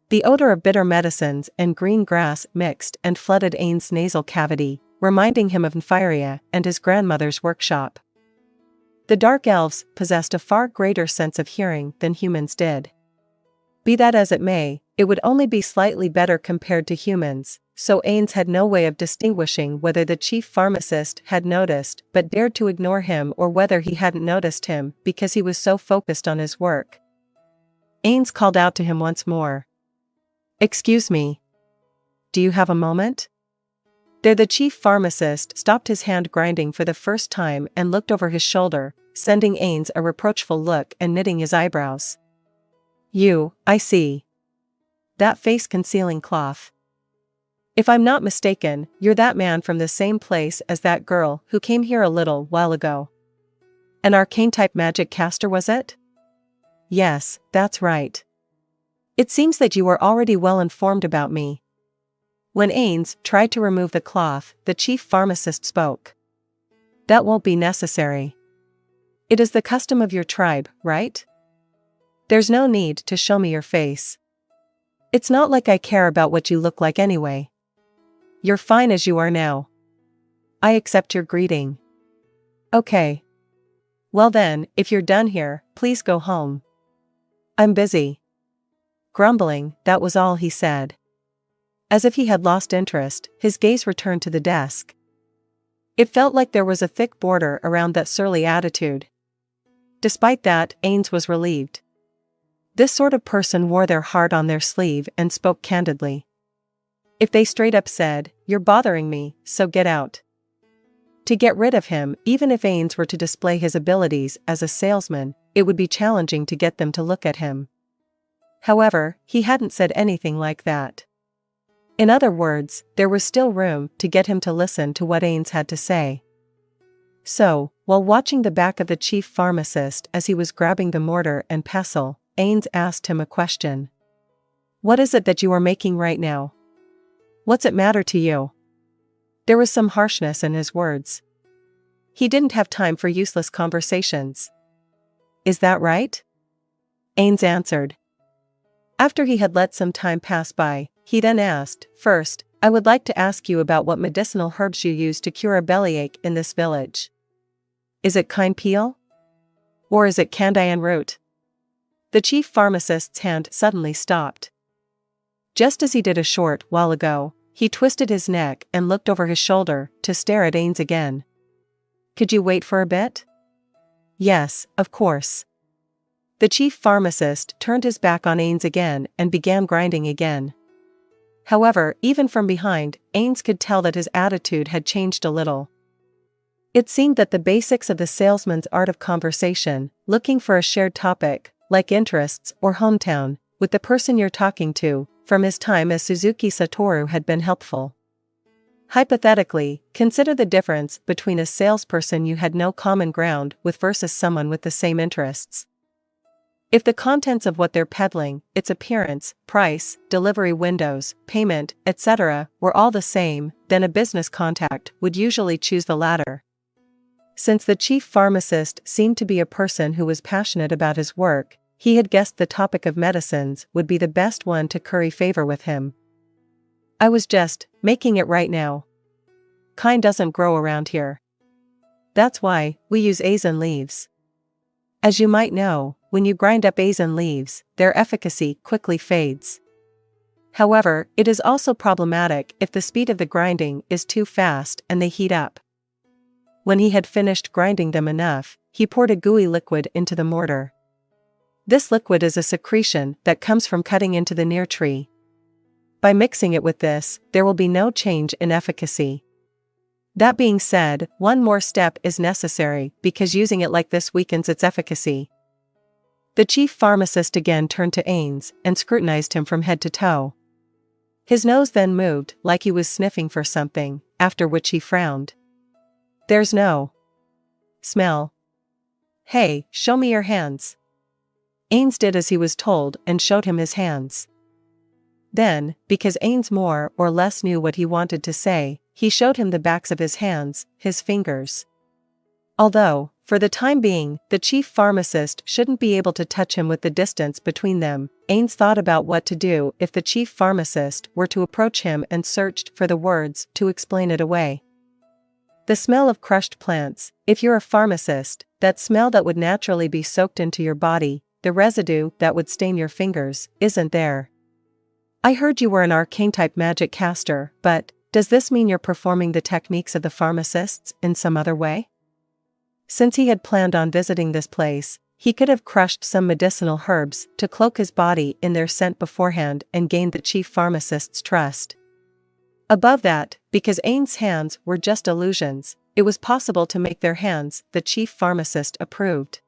The odor of bitter medicines and green grass mixed and flooded Ainz's nasal cavity, reminding him of Nymphyria and his grandmother's workshop. The dark elves possessed a far greater sense of hearing than humans did. Be that as it may, it would only be slightly better compared to humans, so Ainz had no way of distinguishing whether the chief pharmacist had noticed but dared to ignore him or whether he hadn't noticed him because he was so focused on his work. Ainz called out to him once more. "Excuse me. Do you have a moment?" There the chief pharmacist stopped his hand grinding for the first time and looked over his shoulder, sending Ainz a reproachful look and knitting his eyebrows. You, I see. That face-concealing cloth. If I'm not mistaken, you're that man from the same place as that girl who came here a little while ago. An arcane-type magic caster, was it? Yes, that's right. It seems that you were already well informed about me. When Ainz tried to remove the cloth, the chief pharmacist spoke. That won't be necessary. It is the custom of your tribe, right? There's no need to show me your face. It's not like I care about what you look like anyway. You're fine as you are now. I accept your greeting. Okay. Well then, if you're done here, please go home. I'm busy. Grumbling, that was all he said. As if he had lost interest, his gaze returned to the desk. It felt like there was a thick border around that surly attitude. Despite that, Ainz was relieved. This sort of person wore their heart on their sleeve and spoke candidly. If they straight up said, "You're bothering me, so get out." To get rid of him, even if Ainz were to display his abilities as a salesman, it would be challenging to get them to look at him. However, he hadn't said anything like that. In other words, there was still room to get him to listen to what Ainz had to say. So, while watching the back of the chief pharmacist as he was grabbing the mortar and pestle, Ainz asked him a question. What is it that you are making right now? What's it matter to you? There was some harshness in his words. He didn't have time for useless conversations. Is that right? Ainz answered. After he had let some time pass by, he then asked, First, I would like to ask you about what medicinal herbs you use to cure a bellyache in this village. Is it kine peel? Or is it candian root? The chief pharmacist's hand suddenly stopped. Just as he did a short while ago, he twisted his neck and looked over his shoulder to stare at Ainz again. Could you wait for a bit? Yes, of course. The chief pharmacist turned his back on Ainz again and began grinding again. However, even from behind, Ainz could tell that his attitude had changed a little. It seemed that the basics of the salesman's art of conversation, looking for a shared topic, like interests or hometown, with the person you're talking to, from his time as Suzuki Satoru had been helpful. Hypothetically, consider the difference between a salesperson you had no common ground with versus someone with the same interests. If the contents of what they're peddling, its appearance, price, delivery windows, payment, etc., were all the same, then a business contact would usually choose the latter. Since the chief pharmacist seemed to be a person who was passionate about his work, he had guessed the topic of medicines would be the best one to curry favor with him. I was just making it right now. Kine doesn't grow around here. That's why we use Ainz leaves. As you might know, when you grind up Ainz leaves, their efficacy quickly fades. However, it is also problematic if the speed of the grinding is too fast and they heat up. When he had finished grinding them enough, he poured a gooey liquid into the mortar. This liquid is a secretion that comes from cutting into the near tree. By mixing it with this, there will be no change in efficacy. That being said, one more step is necessary because using it like this weakens its efficacy. The chief pharmacist again turned to Ainz and scrutinized him from head to toe. His nose then moved like he was sniffing for something, after which he frowned. There's no smell. Hey, show me your hands. Ainz did as he was told and showed him his hands. Then, because Ainz more or less knew what he wanted to say, he showed him the backs of his hands, his fingers. Although, for the time being, the chief pharmacist shouldn't be able to touch him with the distance between them, Ainz thought about what to do if the chief pharmacist were to approach him and searched for the words to explain it away. The smell of crushed plants, if you're a pharmacist, that smell that would naturally be soaked into your body, the residue that would stain your fingers, isn't there. I heard you were an arcane-type magic caster, but does this mean you're performing the techniques of the pharmacists in some other way? Since he had planned on visiting this place, he could have crushed some medicinal herbs to cloak his body in their scent beforehand and gained the chief pharmacist's trust. Above that, because Ainz's hands were just illusions, it was possible to make their hands, the chief pharmacist approved.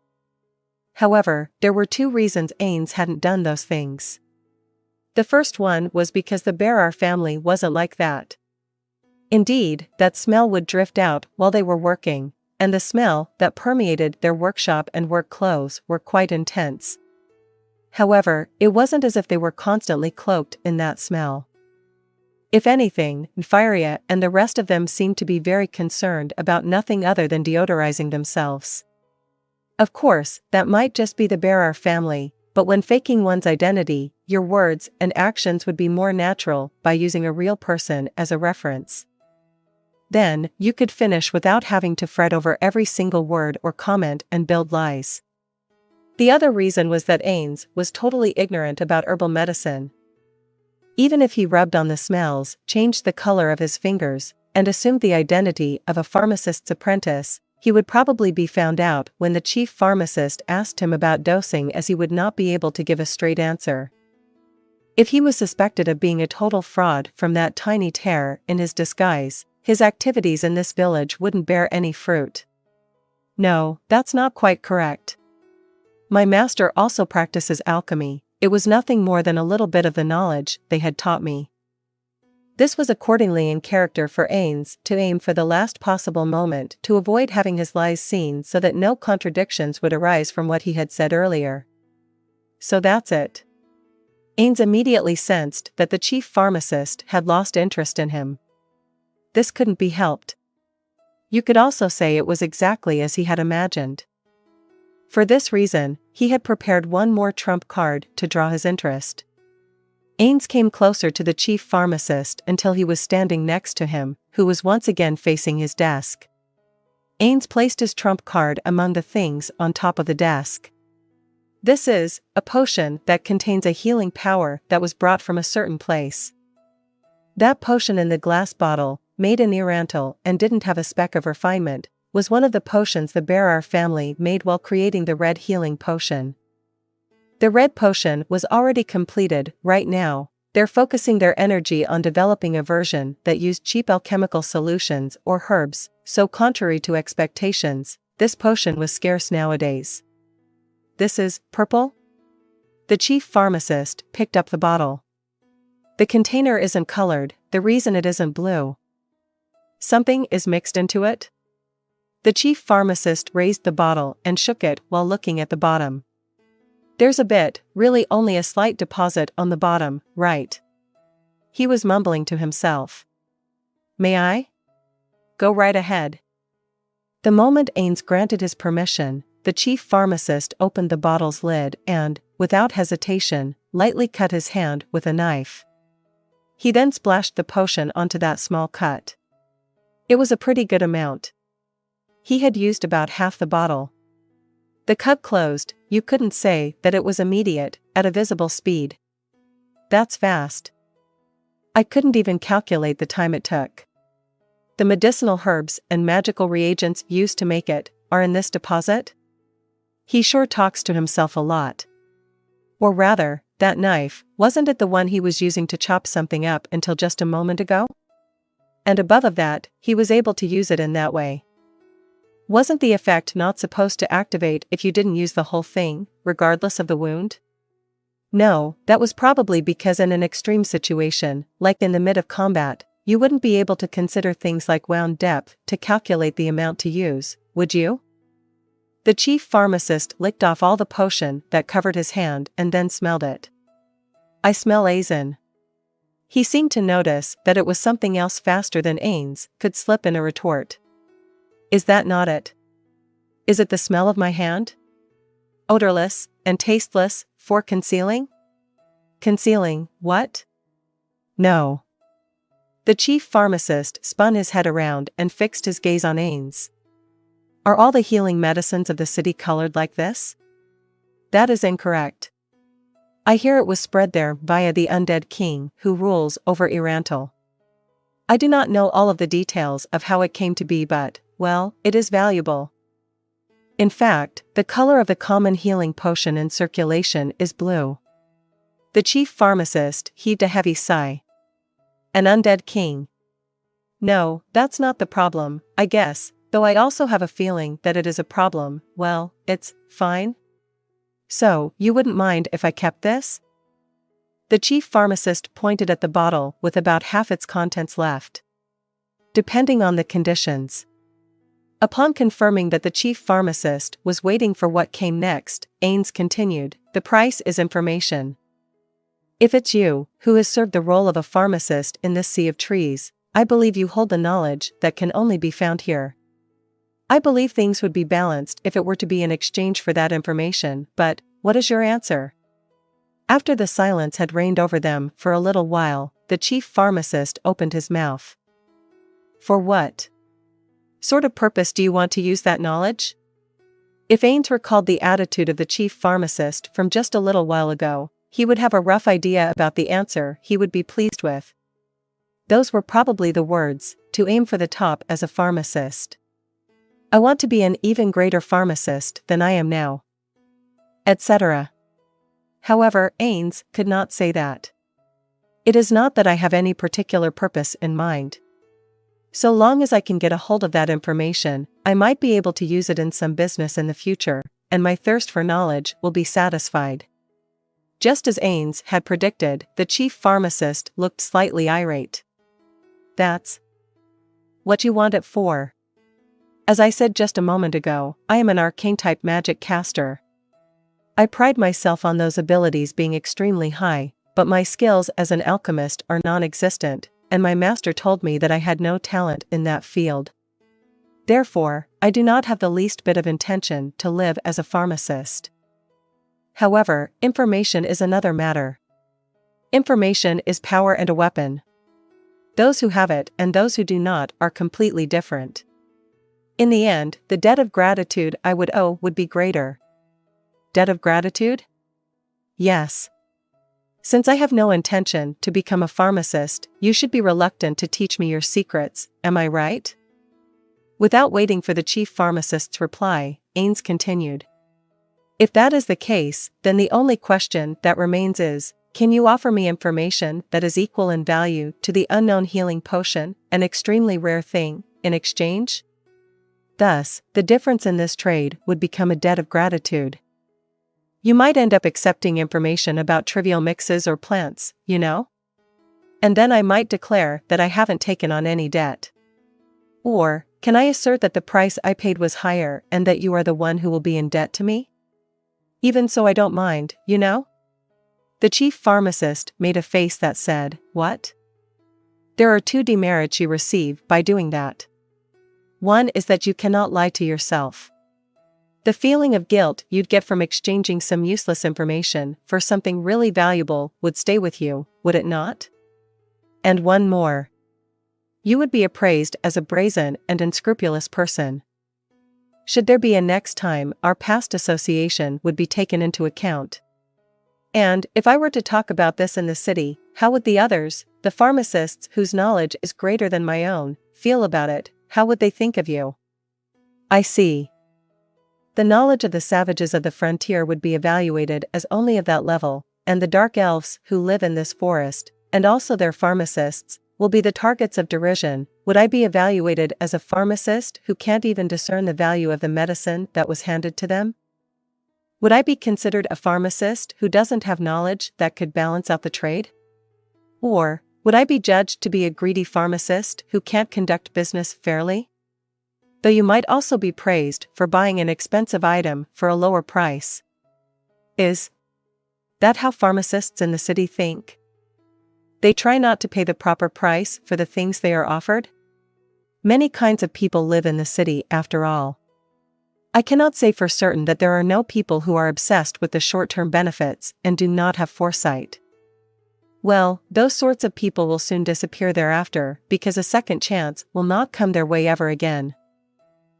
However, there were two reasons Ainz hadn't done those things. The first one was because the Bearer family wasn't like that. Indeed, that smell would drift out while they were working, and the smell that permeated their workshop and work clothes were quite intense. However, it wasn't as if they were constantly cloaked in that smell. If anything, Nfiria and the rest of them seemed to be very concerned about nothing other than deodorizing themselves. Of course, that might just be the Bearer family, but when faking one's identity, your words and actions would be more natural by using a real person as a reference. Then, you could finish without having to fret over every single word or comment and build lies. The other reason was that Ainz was totally ignorant about herbal medicine. Even if he rubbed on the smells, changed the color of his fingers, and assumed the identity of a pharmacist's apprentice, he would probably be found out when the chief pharmacist asked him about dosing, as he would not be able to give a straight answer. If he was suspected of being a total fraud from that tiny tear in his disguise, his activities in this village wouldn't bear any fruit. No, that's not quite correct. My master also practices alchemy. It was nothing more than a little bit of the knowledge they had taught me. This was accordingly in character for Ainz to aim for the last possible moment to avoid having his lies seen, so that no contradictions would arise from what he had said earlier. So that's it. Ainz immediately sensed that the chief pharmacist had lost interest in him. This couldn't be helped. You could also say it was exactly as he had imagined. For this reason, he had prepared one more trump card to draw his interest. Ainz came closer to the chief pharmacist until he was standing next to him, who was once again facing his desk. Ainz placed his trump card among the things on top of the desk. This is a potion that contains a healing power that was brought from a certain place. That potion in the glass bottle, made in Irantal and didn't have a speck of refinement, was one of the potions the Bearer family made while creating the red healing potion. The red potion was already completed. Right now, they're focusing their energy on developing a version that used cheap alchemical solutions or herbs, so contrary to expectations, this potion was scarce nowadays. This is purple? The chief pharmacist picked up the bottle. The container isn't colored. The reason it isn't blue. Something is mixed into it? The chief pharmacist raised the bottle and shook it while looking at the bottom. There's a bit, really only a slight deposit on the bottom, right? He was mumbling to himself. May I? Go right ahead. The moment Ainz granted his permission, the chief pharmacist opened the bottle's lid and, without hesitation, lightly cut his hand with a knife. He then splashed the potion onto that small cut. It was a pretty good amount. He had used about half the bottle. The cut closed. You couldn't say that it was immediate, at a visible speed. That's fast. I couldn't even calculate the time it took. The medicinal herbs and magical reagents used to make it are in this deposit? He sure talks to himself a lot. Or rather, that knife, wasn't it the one he was using to chop something up until just a moment ago? And above of that, he was able to use it in that way. Wasn't the effect not supposed to activate if you didn't use the whole thing, regardless of the wound? No, that was probably because in an extreme situation, like in the mid of combat, you wouldn't be able to consider things like wound depth to calculate the amount to use, would you? The chief pharmacist licked off all the potion that covered his hand and then smelled it. I smell Ainz. He seemed to notice that it was something else faster than Ainz could slip in a retort. Is that not it? Is it the smell of my hand? Odorless and tasteless, for concealing? Concealing what? No. The chief pharmacist spun his head around and fixed his gaze on Ainz. Are all the healing medicines of the city colored like this? That is incorrect. I hear it was spread there via the undead king who rules over Irantal. I do not know all of the details of how it came to be, but, well, it is valuable. In fact, the color of the common healing potion in circulation is blue. The chief pharmacist heaved a heavy sigh. An undead king, No, that's not the problem, I guess, though I also have a feeling that it is a problem. Well, it's fine. So, you wouldn't mind if I kept this? The chief pharmacist pointed at the bottle with about half its contents left. Depending on the conditions. Upon confirming that the chief pharmacist was waiting for what came next, Ainz continued, the price is information. If it's you, who has served the role of a pharmacist in this sea of trees, I believe you hold the knowledge that can only be found here. I believe things would be balanced if it were to be in exchange for that information, but, what is your answer? After the silence had reigned over them for a little while, the chief pharmacist opened his mouth. For what sort of purpose do you want to use that knowledge? If Ainz recalled the attitude of the chief pharmacist from just a little while ago, he would have a rough idea about the answer he would be pleased with. Those were probably the words, to aim for the top as a pharmacist. I want to be an even greater pharmacist than I am now. Etc. However, Ainz could not say that. It is not that I have any particular purpose in mind. So long as I can get a hold of that information, I might be able to use it in some business in the future, and my thirst for knowledge will be satisfied. Just as Ainz had predicted, the chief pharmacist looked slightly irate. That's what you want it for. As I said just a moment ago, I am an arcane-type magic caster. I pride myself on those abilities being extremely high, but my skills as an alchemist are non-existent, and my master told me that I had no talent in that field. Therefore, I do not have the least bit of intention to live as a pharmacist. However, information is another matter. Information is power and a weapon. Those who have it and those who do not are completely different. In the end, the debt of gratitude I would owe would be greater. Debt of gratitude? Yes. Since I have no intention to become a pharmacist, you should be reluctant to teach me your secrets, am I right? Without waiting for the chief pharmacist's reply, Ainz continued. If that is the case, then the only question that remains is, can you offer me information that is equal in value to the unknown healing potion, an extremely rare thing, in exchange? Thus, the difference in this trade would become a debt of gratitude. You might end up accepting information about trivial mixes or plants, you know? And then I might declare that I haven't taken on any debt. Or, can I assert that the price I paid was higher and that you are the one who will be in debt to me? Even so, I don't mind, you know? The chief pharmacist made a face that said, what? There are two demerits you receive by doing that. One is that you cannot lie to yourself. The feeling of guilt you'd get from exchanging some useless information for something really valuable would stay with you, would it not? And one more. You would be appraised as a brazen and unscrupulous person. Should there be a next time, our past association would be taken into account. And, if I were to talk about this in the city, how would the others, the pharmacists whose knowledge is greater than my own, feel about it? How would they think of you? I see. The knowledge of the savages of the frontier would be evaluated as only of that level, and the dark elves who live in this forest, and also their pharmacists, will be the targets of derision. Would I be evaluated as a pharmacist who can't even discern the value of the medicine that was handed to them? Would I be considered a pharmacist who doesn't have knowledge that could balance out the trade? Or, would I be judged to be a greedy pharmacist who can't conduct business fairly? Though you might also be praised for buying an expensive item for a lower price. Is that how pharmacists in the city think? They try not to pay the proper price for the things they are offered? Many kinds of people live in the city after all. I cannot say for certain that there are no people who are obsessed with the short-term benefits and do not have foresight. Well, those sorts of people will soon disappear thereafter because a second chance will not come their way ever again.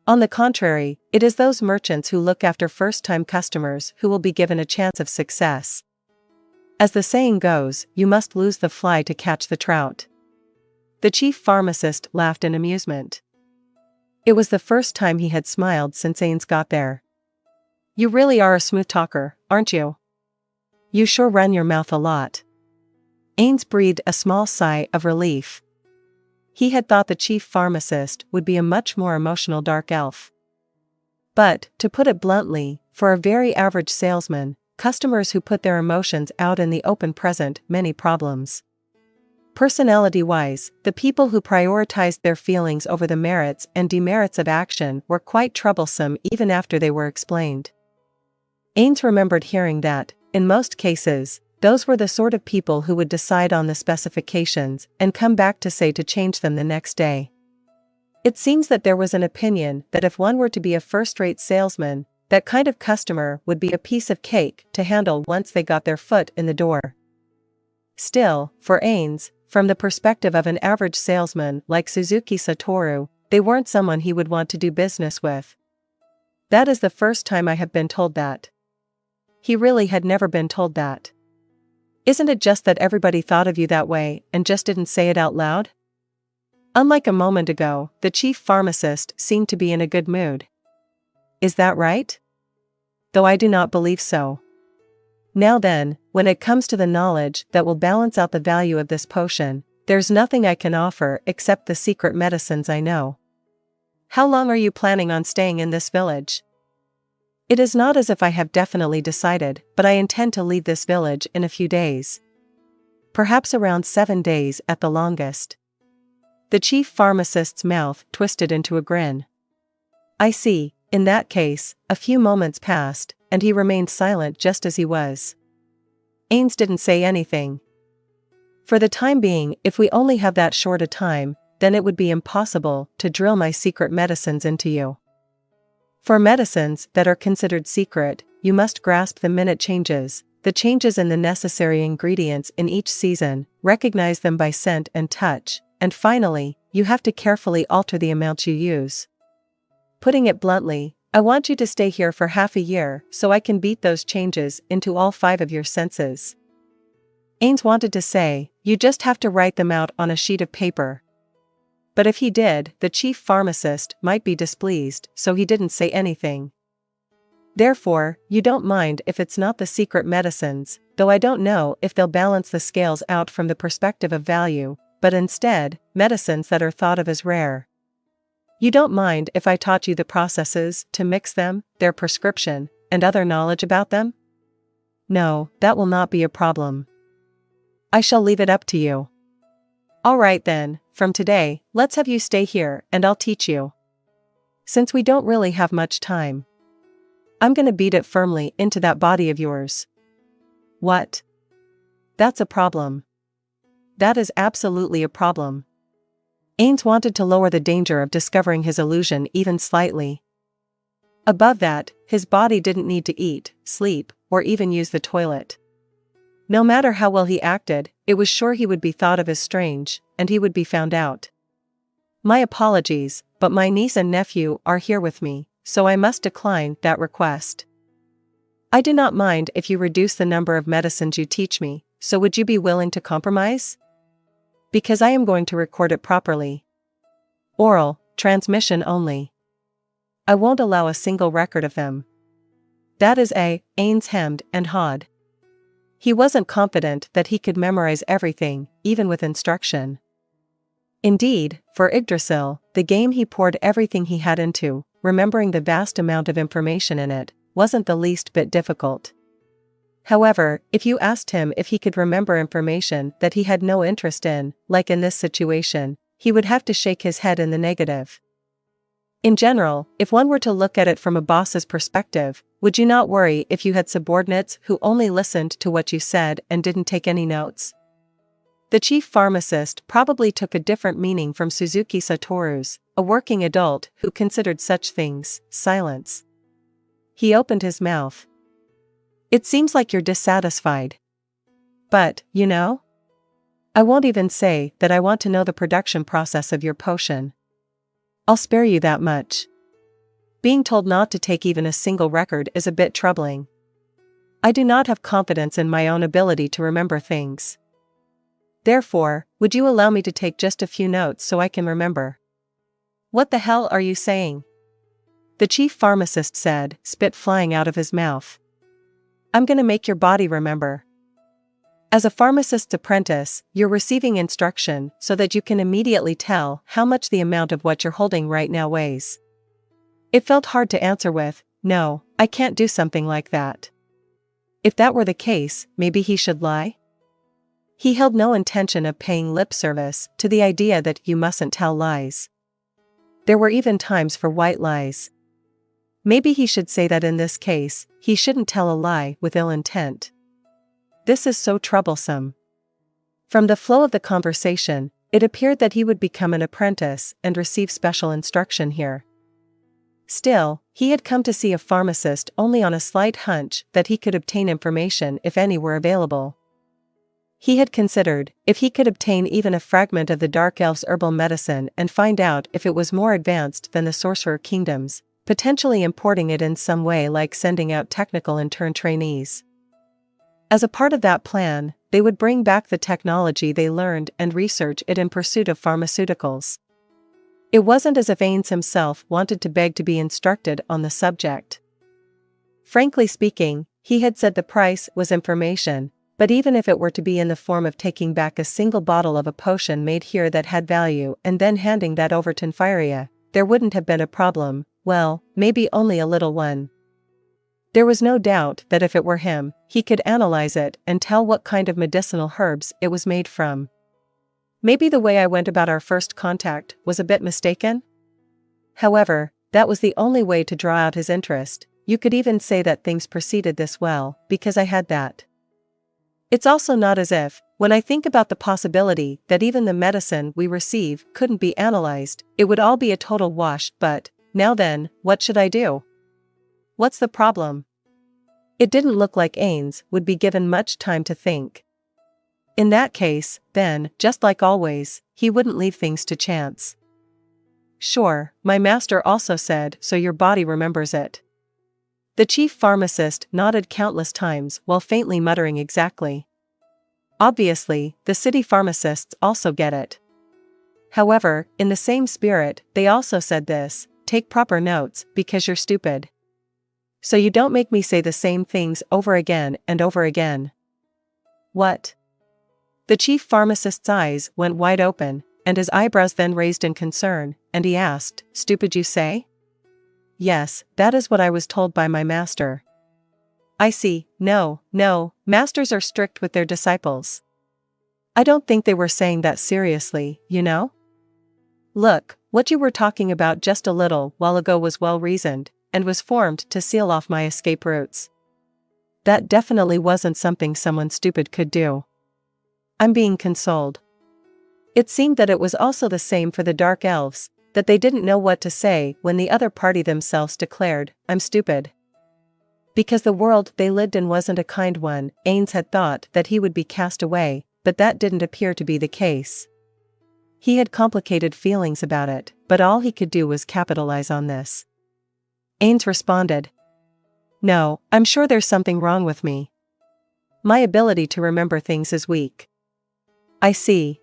On the contrary, it is those merchants who look after first-time customers who will be given a chance of success. As the saying goes, you must lose the fly to catch the trout. The chief pharmacist laughed in amusement. It was the first time he had smiled since Ainz got there. You really are a smooth talker, aren't you? You sure run your mouth a lot. Ainz breathed a small sigh of relief. He had thought the chief pharmacist would be a much more emotional dark elf. But, to put it bluntly, for a very average salesman, customers who put their emotions out in the open present many problems. Personality-wise, the people who prioritized their feelings over the merits and demerits of action were quite troublesome even after they were explained. Ainz remembered hearing that, in most cases, those were the sort of people who would decide on the specifications and come back to say to change them the next day. It seems that there was an opinion that if one were to be a first-rate salesman, that kind of customer would be a piece of cake to handle once they got their foot in the door. Still, for Ainz, from the perspective of an average salesman like Suzuki Satoru, they weren't someone he would want to do business with. That is the first time I have been told that. He really had never been told that. Isn't it just that everybody thought of you that way and just didn't say it out loud? Unlike a moment ago, the chief pharmacist seemed to be in a good mood. Is that right? Though I do not believe so. Now then, when it comes to the knowledge that will balance out the value of this potion, there's nothing I can offer except the secret medicines I know. How long are you planning on staying in this village? It is not as if I have definitely decided, but I intend to leave this village in a few days. Perhaps around 7 days at the longest. The chief pharmacist's mouth twisted into a grin. I see. In that case, a few moments passed, and he remained silent just as he was. Ainz didn't say anything. For the time being, if we only have that short a time, then it would be impossible to drill my secret medicines into you. For medicines that are considered secret, you must grasp the minute changes, the changes in the necessary ingredients in each season, recognize them by scent and touch, and finally, you have to carefully alter the amount you use. Putting it bluntly, I want you to stay here for half a year so I can beat those changes into all 5 of your senses. Ainz wanted to say, you just have to write them out on a sheet of paper. But if he did, the chief pharmacist might be displeased, so he didn't say anything. Therefore, you don't mind if it's not the secret medicines, though I don't know if they'll balance the scales out from the perspective of value, but instead, medicines that are thought of as rare. You don't mind if I taught you the processes to mix them, their prescription, and other knowledge about them? No, that will not be a problem. I shall leave it up to you. All right then, from today, let's have you stay here and I'll teach you. Since we don't really have much time. I'm gonna beat it firmly into that body of yours. What? That's a problem. That is absolutely a problem. Ainz wanted to lower the danger of discovering his illusion even slightly. Above that, his body didn't need to eat, sleep, or even use the toilet. No matter how well he acted, it was sure he would be thought of as strange, and he would be found out. My apologies, but my niece and nephew are here with me, so I must decline that request. I do not mind if you reduce the number of medicines you teach me, so would you be willing to compromise? Because I am going to record it properly. Oral, transmission only. I won't allow a single record of them. That is Ainz hemmed and hawed. He wasn't confident that he could memorize everything, even with instruction. Indeed, for Yggdrasil, the game he poured everything he had into, remembering the vast amount of information in it, wasn't the least bit difficult. However, if you asked him if he could remember information that he had no interest in, like in this situation, he would have to shake his head in the negative. In general, if one were to look at it from a boss's perspective, would you not worry if you had subordinates who only listened to what you said and didn't take any notes? The chief pharmacist probably took a different meaning from Suzuki Satoru's, a working adult who considered such things silence. He opened his mouth. It seems like you're dissatisfied. But, you know? I won't even say that I want to know the production process of your potion. I'll spare you that much. Being told not to take even a single record is a bit troubling. I do not have confidence in my own ability to remember things. Therefore, would you allow me to take just a few notes so I can remember? What the hell are you saying? The chief pharmacist said, spit flying out of his mouth. I'm gonna make your body remember. As a pharmacist's apprentice, you're receiving instruction so that you can immediately tell how much the amount of what you're holding right now weighs. It felt hard to answer with, "No, I can't do something like that." If that were the case, maybe he should lie? He held no intention of paying lip service to the idea that you mustn't tell lies. There were even times for white lies. Maybe he should say that in this case, he shouldn't tell a lie with ill intent. This is so troublesome. From the flow of the conversation, it appeared that he would become an apprentice and receive special instruction here. Still, he had come to see a pharmacist only on a slight hunch that he could obtain information if any were available. He had considered if he could obtain even a fragment of the Dark Elves' herbal medicine and find out if it was more advanced than the Sorcerer Kingdoms, potentially importing it in some way, like sending out technical intern trainees. As a part of that plan, they would bring back the technology they learned and research it in pursuit of pharmaceuticals. It wasn't as if Ainz himself wanted to beg to be instructed on the subject. Frankly speaking, he had said the price was information, but even if it were to be in the form of taking back a single bottle of a potion made here that had value and then handing that over to Nfiria, there wouldn't have been a problem, well, maybe only a little one. There was no doubt that if it were him, he could analyze it and tell what kind of medicinal herbs it was made from. Maybe the way I went about our first contact was a bit mistaken? However, that was the only way to draw out his interest. You could even say that things proceeded this well, because I had that. It's also not as if, when I think about the possibility that even the medicine we receive couldn't be analyzed, it would all be a total wash. But, now then, what should I do? What's the problem? It didn't look like Ainz would be given much time to think. In that case, then, just like always, he wouldn't leave things to chance. "Sure, my master also said so your body remembers it." The chief pharmacist nodded countless times while faintly muttering exactly. Obviously, the city pharmacists also get it. However, in the same spirit, they also said this: "Take proper notes, because you're stupid. So you don't make me say the same things over again and over again." What? The chief pharmacist's eyes went wide open, and his eyebrows then raised in concern, and he asked, "Stupid, you say?" "Yes, that is what I was told by my master." "I see. No, masters are strict with their disciples." "I don't think they were saying that seriously, you know? Look, what you were talking about just a little while ago was well reasoned, and was formed to seal off my escape routes. That definitely wasn't something someone stupid could do." I'm being consoled. It seemed that it was also the same for the Dark Elves, that they didn't know what to say when the other party themselves declared, "I'm stupid." Because the world they lived in wasn't a kind one, Ainz had thought that he would be cast away, but that didn't appear to be the case. He had complicated feelings about it, but all he could do was capitalize on this. Ainz responded, "No, I'm sure there's something wrong with me. My ability to remember things is weak." "I see."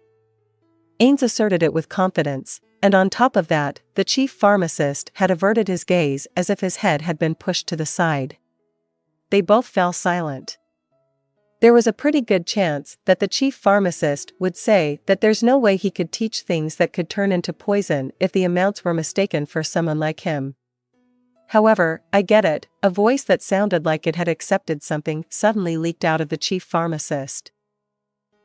Ainz asserted it with confidence, and on top of that, the chief pharmacist had averted his gaze as if his head had been pushed to the side. They both fell silent. There was a pretty good chance that the chief pharmacist would say that there's no way he could teach things that could turn into poison if the amounts were mistaken for someone like him. However, I get it, a voice that sounded like it had accepted something suddenly leaked out of the chief pharmacist.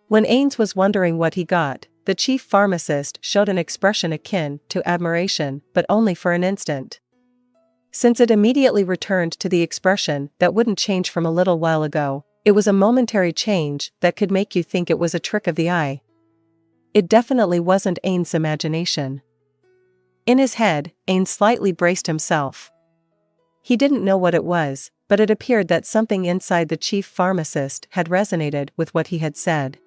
When Ainz was wondering what he got, the chief pharmacist showed an expression akin to admiration, but only for an instant. Since it immediately returned to the expression that wouldn't change from a little while ago, it was a momentary change that could make you think it was a trick of the eye. It definitely wasn't Ainz's imagination. In his head, Ainz slightly braced himself. He didn't know what it was, but it appeared that something inside the chief pharmacist had resonated with what he had said.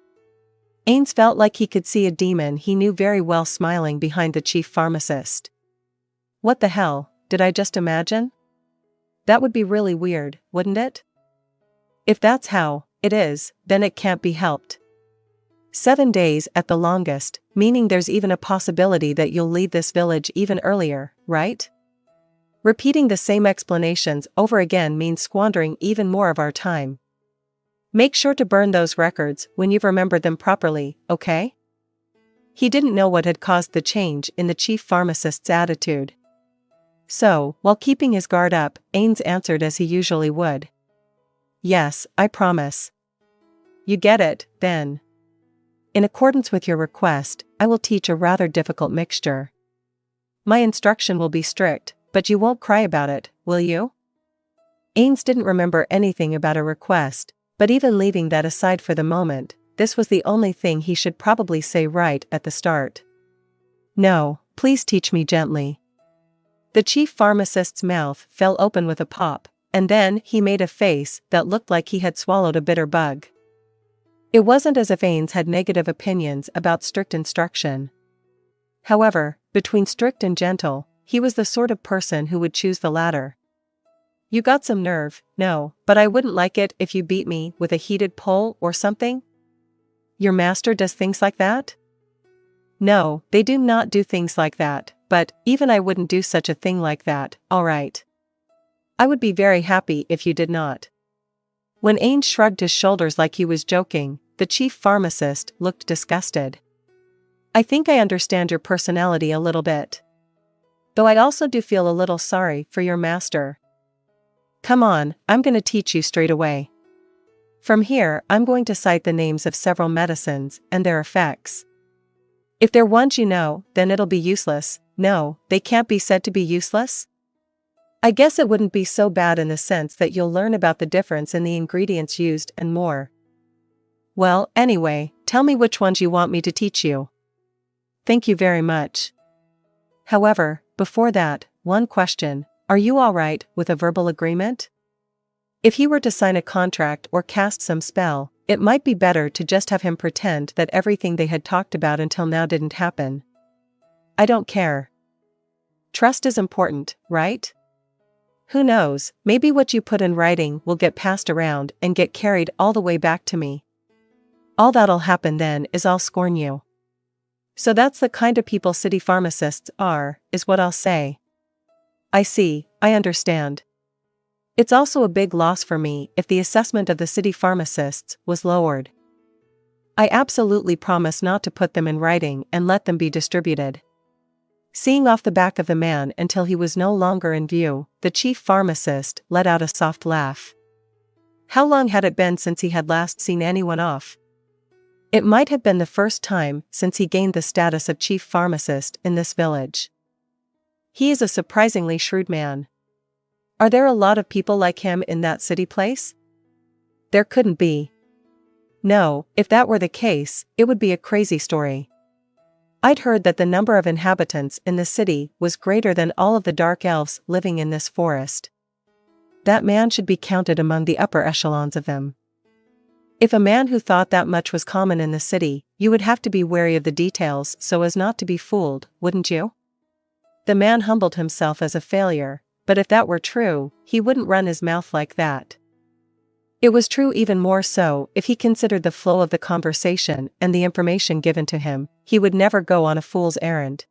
Ainz felt like he could see a demon he knew very well smiling behind the chief pharmacist. What the hell, did I just imagine? That would be really weird, wouldn't it? If that's how it is, then it can't be helped. 7 days at the longest, meaning there's even a possibility that you'll leave this village even earlier, right? Repeating the same explanations over again means squandering even more of our time. Make sure to burn those records when you've remembered them properly, okay? He didn't know what had caused the change in the chief pharmacist's attitude. So, while keeping his guard up, Ainz answered as he usually would. Yes, I promise. You get it, then. In accordance with your request, I will teach a rather difficult mixture. My instruction will be strict, but you won't cry about it, will you? Ainz didn't remember anything about a request, but even leaving that aside for the moment, this was the only thing he should probably say right at the start. No, please teach me gently. The chief pharmacist's mouth fell open with a pop, and then he made a face that looked like he had swallowed a bitter bug. It wasn't as if Ainz had negative opinions about strict instruction. However, between strict and gentle, he was the sort of person who would choose the latter. You got some nerve, no, but I wouldn't like it if you beat me with a heated pole or something? Your master does things like that? No, they do not do things like that, but even I wouldn't do such a thing like that, alright. I would be very happy if you did not. When Ainz shrugged his shoulders like he was joking, the chief pharmacist looked disgusted. I think I understand your personality a little bit. Though I also do feel a little sorry for your master. Come on, I'm going to teach you straight away. From here, I'm going to cite the names of several medicines and their effects. If they're ones you know, then it'll be useless. No, they can't be said to be useless? I guess it wouldn't be so bad in the sense that you'll learn about the difference in the ingredients used and more. Well, anyway, tell me which ones you want me to teach you. Thank you very much. However, before that, one question, are you alright with a verbal agreement? If he were to sign a contract or cast some spell, it might be better to just have him pretend that everything they had talked about until now didn't happen. I don't care. Trust is important, right? Who knows, maybe what you put in writing will get passed around and get carried all the way back to me. All that'll happen then is I'll scorn you. So that's the kind of people city pharmacists are, is what I'll say. I see, I understand. It's also a big loss for me if the assessment of the city pharmacists was lowered. I absolutely promise not to put them in writing and let them be distributed. Seeing off the back of the man until he was no longer in view, the chief pharmacist let out a soft laugh. How long had it been since he had last seen anyone off? It might have been the first time since he gained the status of chief pharmacist in this village. He is a surprisingly shrewd man. Are there a lot of people like him in that city place? There couldn't be. No, if that were the case, it would be a crazy story. I'd heard that the number of inhabitants in the city was greater than all of the dark elves living in this forest. That man should be counted among the upper echelons of them. If a man who thought that much was common in the city, you would have to be wary of the details so as not to be fooled, wouldn't you? The man humbled himself as a failure, but if that were true, he wouldn't run his mouth like that. It was true even more so if he considered the flow of the conversation and the information given to him. He would never go on a fool's errand.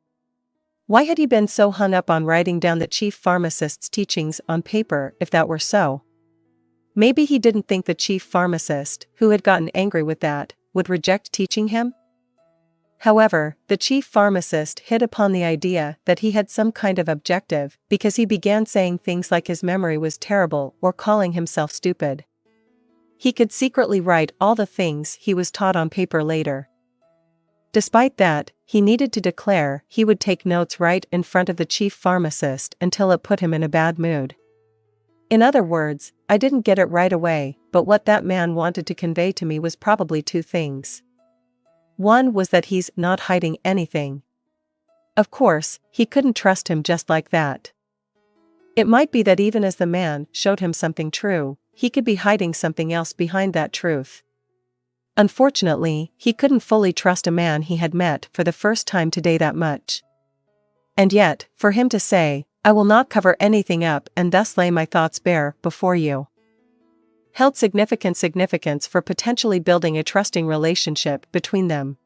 Why had he been so hung up on writing down the chief pharmacist's teachings on paper if that were so? Maybe he didn't think the chief pharmacist, who had gotten angry with that, would reject teaching him? However, the chief pharmacist hit upon the idea that he had some kind of objective because he began saying things like his memory was terrible or calling himself stupid. He could secretly write all the things he was taught on paper later. Despite that, he needed to declare he would take notes right in front of the chief pharmacist until it put him in a bad mood. In other words, I didn't get it right away, but what that man wanted to convey to me was probably two things. One was that he's not hiding anything. Of course, he couldn't trust him just like that. It might be that even as the man showed him something true, he could be hiding something else behind that truth. Unfortunately, he couldn't fully trust a man he had met for the first time today that much. And yet, for him to say, I will not cover anything up and thus lay my thoughts bare before you, held significant significance for potentially building a trusting relationship between them.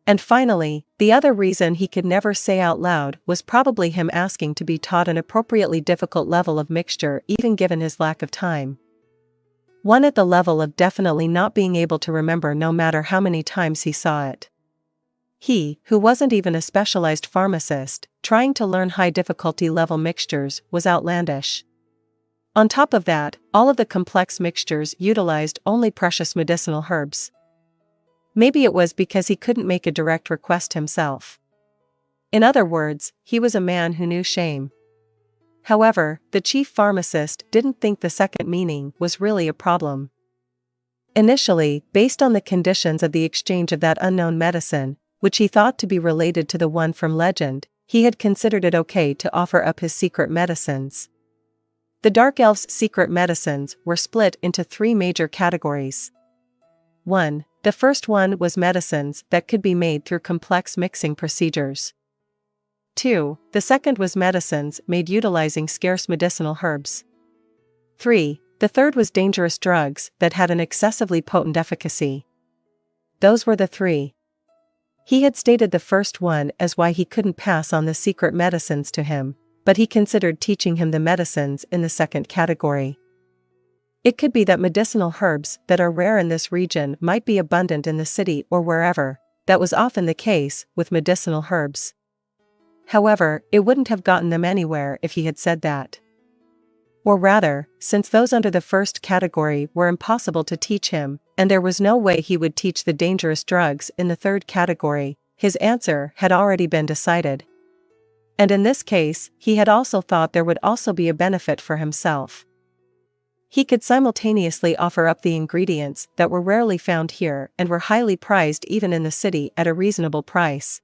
And finally, the other reason he could never say out loud was probably him asking to be taught an appropriately difficult level of mixture even given his lack of time. One at the level of definitely not being able to remember no matter how many times he saw it. He, who wasn't even a specialized pharmacist, trying to learn high difficulty level mixtures was outlandish. On top of that, all of the complex mixtures utilized only precious medicinal herbs. Maybe it was because he couldn't make a direct request himself. In other words, he was a man who knew shame. However, the chief pharmacist didn't think the second meaning was really a problem. Initially, based on the conditions of the exchange of that unknown medicine, which he thought to be related to the one from legend, he had considered it okay to offer up his secret medicines. The Dark Elf's secret medicines were split into 3 major categories. 1. The first one was medicines that could be made through complex mixing procedures. 2. The second was medicines made utilizing scarce medicinal herbs. 3. The third was dangerous drugs that had an excessively potent efficacy. Those were the 3. He had stated the first one as why he couldn't pass on the secret medicines to him, but he considered teaching him the medicines in the second category. It could be that medicinal herbs that are rare in this region might be abundant in the city or wherever. That was often the case with medicinal herbs. However, it wouldn't have gotten them anywhere if he had said that. Or rather, since those under the first category were impossible to teach him, and there was no way he would teach the dangerous drugs in the third category, his answer had already been decided. And in this case, he had also thought there would also be a benefit for himself. He could simultaneously offer up the ingredients that were rarely found here and were highly prized even in the city at a reasonable price.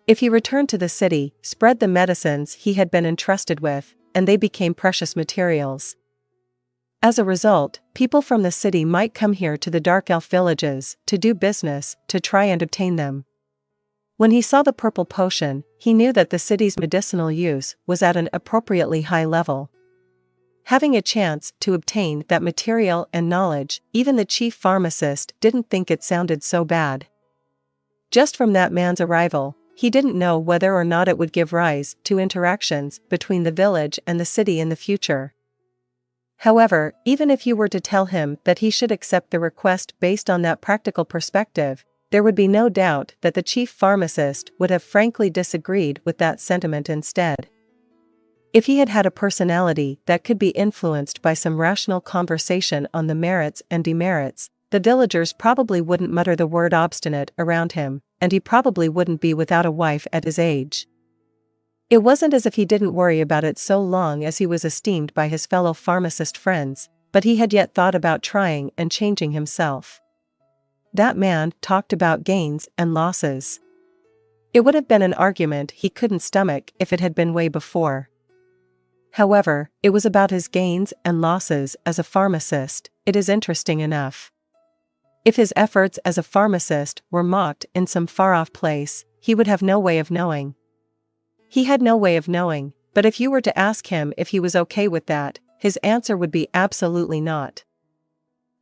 If he returned to the city, spread the medicines he had been entrusted with, and they became precious materials. As a result, people from the city might come here to the Dark Elf villages to do business, to try and obtain them. When he saw the purple potion, he knew that the city's medicinal use was at an appropriately high level. Having a chance to obtain that material and knowledge, even the chief pharmacist didn't think it sounded so bad. Just from that man's arrival, he didn't know whether or not it would give rise to interactions between the village and the city in the future. However, even if you were to tell him that he should accept the request based on that practical perspective, there would be no doubt that the chief pharmacist would have frankly disagreed with that sentiment instead. If he had had a personality that could be influenced by some rational conversation on the merits and demerits, the villagers probably wouldn't mutter the word obstinate around him, and he probably wouldn't be without a wife at his age. It wasn't as if he didn't worry about it so long as he was esteemed by his fellow pharmacist friends, but he had yet thought about trying and changing himself. That man talked about gains and losses. It would have been an argument he couldn't stomach if it had been way before. However, it was about his gains and losses as a pharmacist. It is interesting enough. If his efforts as a pharmacist were mocked in some far-off place, he would have no way of knowing. He had no way of knowing, but if you were to ask him if he was okay with that, his answer would be absolutely not.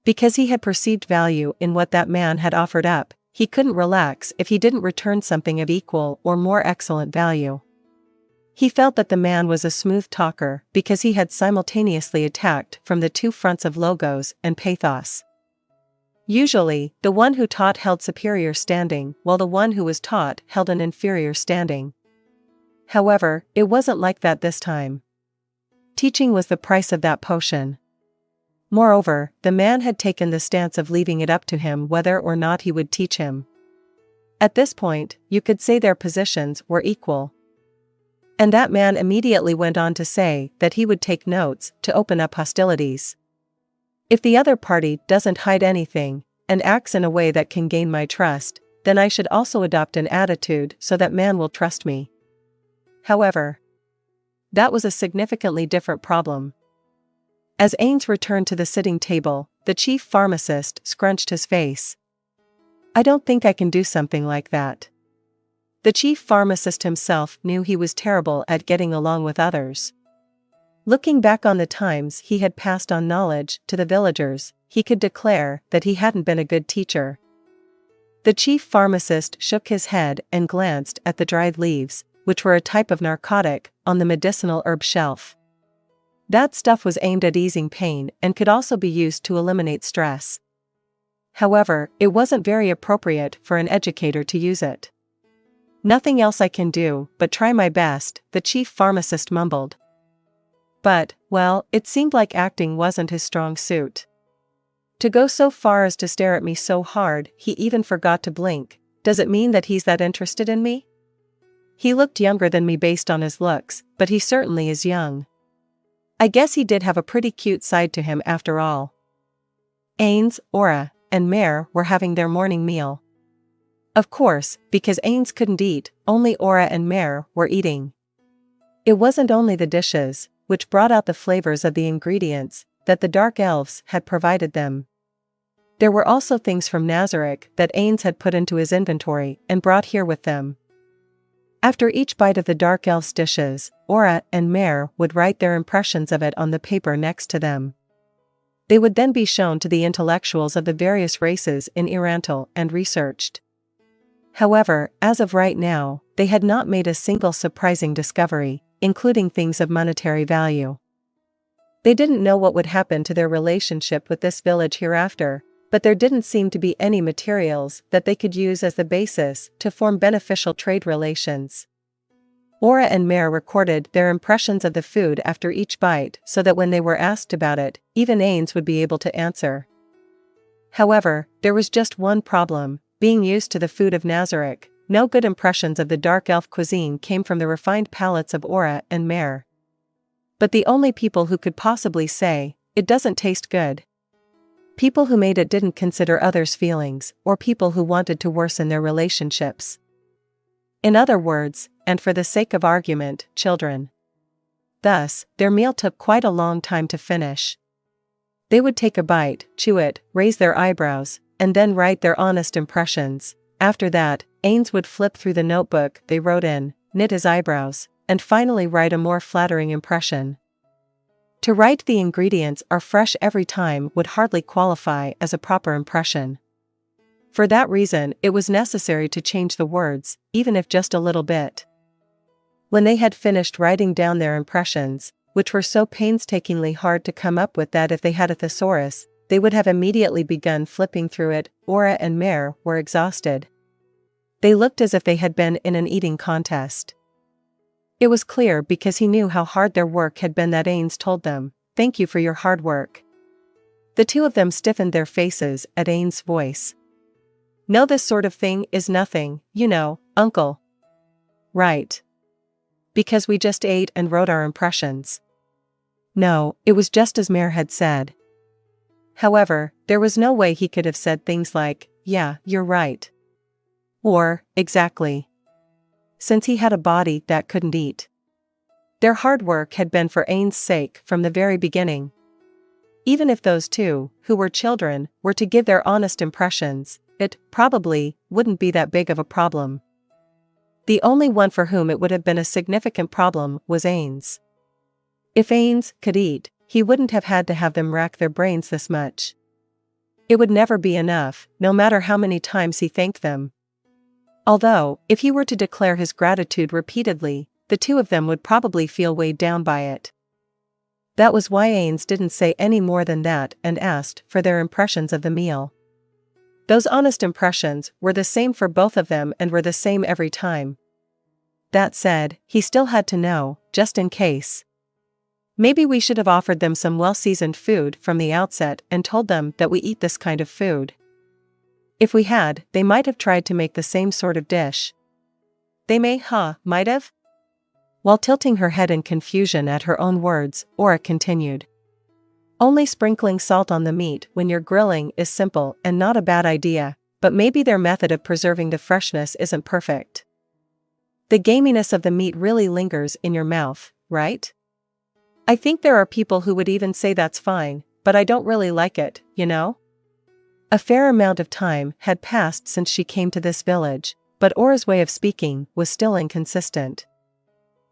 Because he had perceived value in what that man had offered up, he couldn't relax if he didn't return something of equal or more excellent value. He felt that the man was a smooth talker because he had simultaneously attacked from the 2 fronts of logos and pathos. Usually, the one who taught held superior standing, while the one who was taught held an inferior standing. However, it wasn't like that this time. Teaching was the price of that potion. Moreover, the man had taken the stance of leaving it up to him whether or not he would teach him. At this point, you could say their positions were equal. And that man immediately went on to say that he would take notes to open up hostilities. If the other party doesn't hide anything, and acts in a way that can gain my trust, then I should also adopt an attitude so that man will trust me. However, that was a significantly different problem. As Ainz returned to the sitting table, the chief pharmacist scrunched his face. I don't think I can do something like that. The chief pharmacist himself knew he was terrible at getting along with others. Looking back on the times he had passed on knowledge to the villagers, he could declare that he hadn't been a good teacher. The chief pharmacist shook his head and glanced at the dried leaves, which were a type of narcotic, on the medicinal herb shelf. That stuff was aimed at easing pain and could also be used to eliminate stress. However, it wasn't very appropriate for an educator to use it. Nothing else I can do but try my best, the chief pharmacist mumbled. But, well, it seemed like acting wasn't his strong suit. To go so far as to stare at me so hard he even forgot to blink, does it mean that he's that interested in me? He looked younger than me based on his looks, but he certainly is young. I guess he did have a pretty cute side to him after all. Ainz, Aura, and Mare were having their morning meal. Of course, because Ainz couldn't eat, only Aura and Mare were eating. It wasn't only the dishes, which brought out the flavors of the ingredients that the dark elves had provided them. There were also things from Nazarick that Ainz had put into his inventory and brought here with them. After each bite of the dark elf's dishes, Aura and Mare would write their impressions of it on the paper next to them. They would then be shown to the intellectuals of the various races in Irantal and researched. However, as of right now, they had not made a single surprising discovery, including things of monetary value. They didn't know what would happen to their relationship with this village hereafter, but there didn't seem to be any materials that they could use as the basis to form beneficial trade relations. Aura and Mare recorded their impressions of the food after each bite so that when they were asked about it, even Ainz would be able to answer. However, there was just one problem: being used to the food of Nazarick, no good impressions of the dark elf cuisine came from the refined palates of Aura and Mare. But the only people who could possibly say, "It doesn't taste good." People who made it didn't consider others' feelings, or people who wanted to worsen their relationships. In other words, and for the sake of argument, children. Thus, their meal took quite a long time to finish. They would take a bite, chew it, raise their eyebrows, and then write their honest impressions. After that, Ainz would flip through the notebook they wrote in, knit his eyebrows, and finally write a more flattering impression. To write the ingredients are fresh every time would hardly qualify as a proper impression. For that reason, it was necessary to change the words, even if just a little bit. When they had finished writing down their impressions, which were so painstakingly hard to come up with that if they had a thesaurus, they would have immediately begun flipping through it, Aura and Mare were exhausted. They looked as if they had been in an eating contest. It was clear because he knew how hard their work had been that Ainz told them, "Thank you for your hard work." The two of them stiffened their faces at Ainz's voice. "No, this sort of thing is nothing, you know, Uncle." "Right. Because we just ate and wrote our impressions." No, it was just as Mare had said. However, there was no way he could have said things like, "Yeah, you're right." Or, "Exactly." Since he had a body that couldn't eat. Their hard work had been for Ainz's sake from the very beginning. Even if those two, who were children, were to give their honest impressions, it probably wouldn't be that big of a problem. The only one for whom it would have been a significant problem was Ainz. If Ainz could eat, he wouldn't have had to have them rack their brains this much. It would never be enough, no matter how many times he thanked them. Although, if he were to declare his gratitude repeatedly, the two of them would probably feel weighed down by it. That was why Ainz didn't say any more than that and asked for their impressions of the meal. Those honest impressions were the same for both of them and were the same every time. That said, he still had to know, just in case. Maybe we should have offered them some well-seasoned food from the outset and told them that we eat this kind of food. If we had, they might have tried to make the same sort of dish. They might have? While tilting her head in confusion at her own words, Aura continued. Only sprinkling salt on the meat when you're grilling is simple and not a bad idea, but maybe their method of preserving the freshness isn't perfect. The gaminess of the meat really lingers in your mouth, right? I think there are people who would even say that's fine, but I don't really like it, you know? A fair amount of time had passed since she came to this village, but Aura's way of speaking was still inconsistent.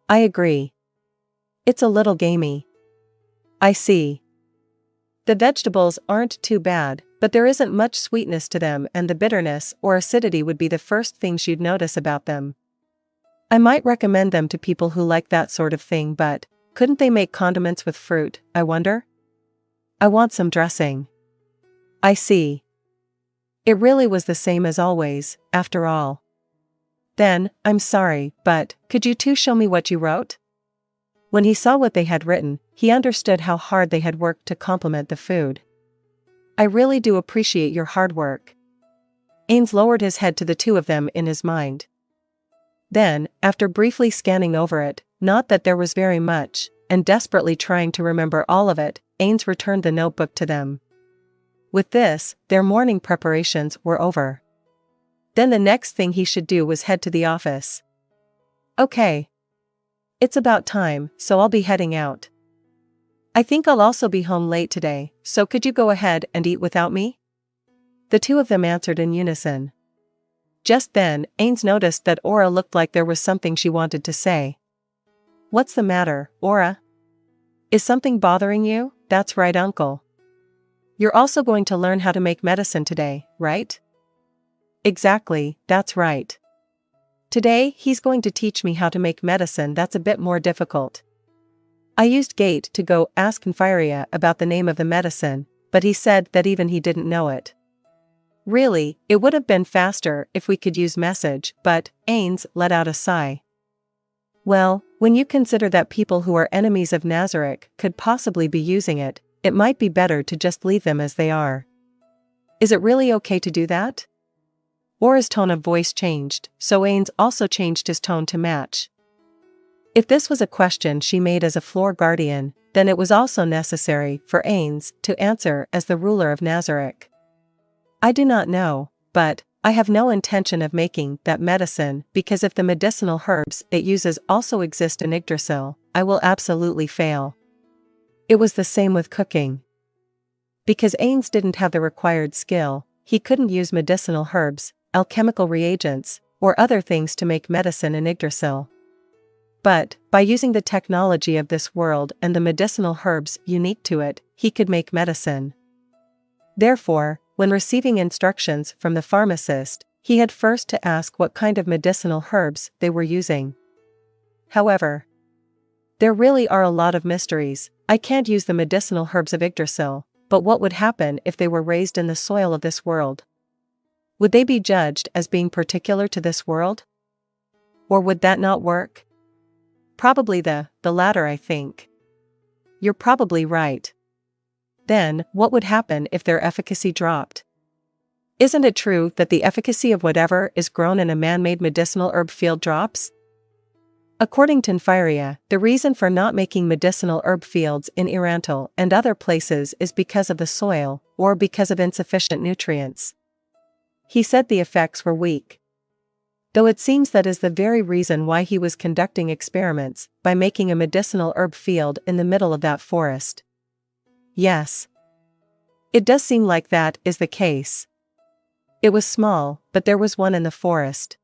I agree. It's a little gamey. I see. The vegetables aren't too bad, but there isn't much sweetness to them and the bitterness or acidity would be the first things you'd notice about them. I might recommend them to people who like that sort of thing, but couldn't they make condiments with fruit, I wonder? I want some dressing. I see. It really was the same as always, after all. Then, I'm sorry, but, could you two show me what you wrote? When he saw what they had written, he understood how hard they had worked to compliment the food. I really do appreciate your hard work. Ainz lowered his head to the two of them in his mind. Then, after briefly scanning over it, not that there was very much, and desperately trying to remember all of it, Ainz returned the notebook to them. With this, their morning preparations were over. Then the next thing he should do was head to the office. Okay. It's about time, so I'll be heading out. I think I'll also be home late today, so could you go ahead and eat without me? The two of them answered in unison. Just then, Ainz noticed that Aura looked like there was something she wanted to say. What's the matter, Aura? Is something bothering you? That's right, Uncle. You're also going to learn how to make medicine today, right? Exactly, that's right. Today, he's going to teach me how to make medicine that's a bit more difficult. I used Gate to go ask Confiria about the name of the medicine, but he said that even he didn't know it. Really, it would have been faster if we could use message, but, Ainz let out a sigh. Well, when you consider that people who are enemies of Nazarick could possibly be using it, it might be better to just leave them as they are. Is it really okay to do that? Aura's tone of voice changed, so Ainz also changed his tone to match. If this was a question she made as a floor guardian, then it was also necessary for Ainz to answer as the ruler of Nazarick. I do not know, but I have no intention of making that medicine because if the medicinal herbs it uses also exist in Yggdrasil, I will absolutely fail. It was the same with cooking. Because Ainz didn't have the required skill, he couldn't use medicinal herbs, alchemical reagents, or other things to make medicine in Yggdrasil. But, by using the technology of this world and the medicinal herbs unique to it, he could make medicine. Therefore, when receiving instructions from the pharmacist, he had first to ask what kind of medicinal herbs they were using. However, there really are a lot of mysteries. I can't use the medicinal herbs of Yggdrasil, but what would happen if they were raised in the soil of this world? Would they be judged as being particular to this world? Or would that not work? Probably the latter, I think. You're probably right. Then, what would happen if their efficacy dropped? Isn't it true that the efficacy of whatever is grown in a man-made medicinal herb field drops? According to Nfiria, the reason for not making medicinal herb fields in Irantal and other places is because of the soil, or because of insufficient nutrients. He said the effects were weak. Though it seems that is the very reason why he was conducting experiments, by making a medicinal herb field in the middle of that forest. Yes. It does seem like that is the case. It was small, but there was one in the forest.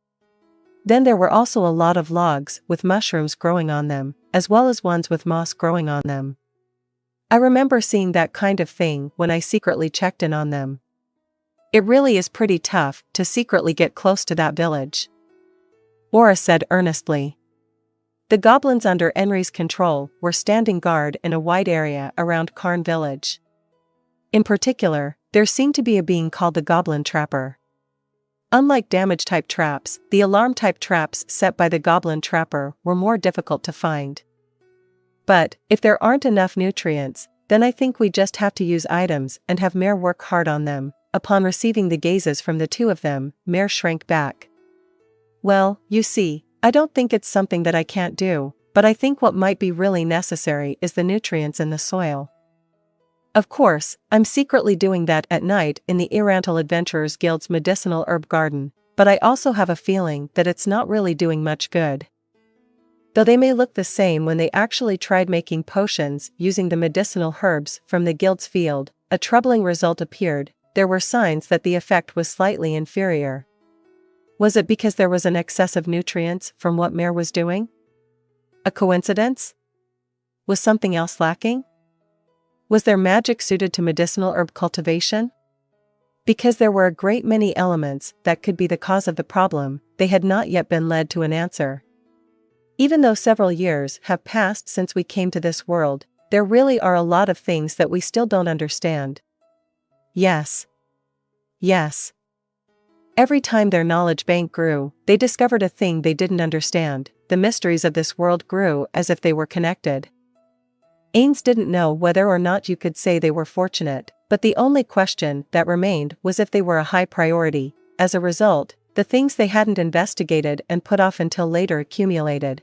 Then there were also a lot of logs with mushrooms growing on them, as well as ones with moss growing on them. I remember seeing that kind of thing when I secretly checked in on them. It really is pretty tough to secretly get close to that village. Aura said earnestly. The goblins under Enri's control were standing guard in a wide area around Karn village. In particular, there seemed to be a being called the Goblin Trapper. Unlike damage-type traps, the alarm-type traps set by the Goblin Trapper were more difficult to find. But, if there aren't enough nutrients, then I think we just have to use items and have Mare work hard on them. Upon receiving the gazes from the two of them, Mare shrank back. Well, you see, I don't think it's something that I can't do, but I think what might be really necessary is the nutrients in the soil. Of course, I'm secretly doing that at night in the Irantal Adventurers Guild's medicinal herb garden, but I also have a feeling that it's not really doing much good. Though they may look the same when they actually tried making potions using the medicinal herbs from the guild's field, a troubling result appeared. There were signs that the effect was slightly inferior. Was it because there was an excess of nutrients from what Mare was doing? A coincidence? Was something else lacking? Was their magic suited to medicinal herb cultivation? Because there were a great many elements that could be the cause of the problem, they had not yet been led to an answer. Even though several years have passed since we came to this world, there really are a lot of things that we still don't understand. Yes. Yes. Every time their knowledge bank grew, they discovered a thing they didn't understand. The mysteries of this world grew as if they were connected. Ainz didn't know whether or not you could say they were fortunate, but the only question that remained was if they were a high priority. As a result, the things they hadn't investigated and put off until later accumulated.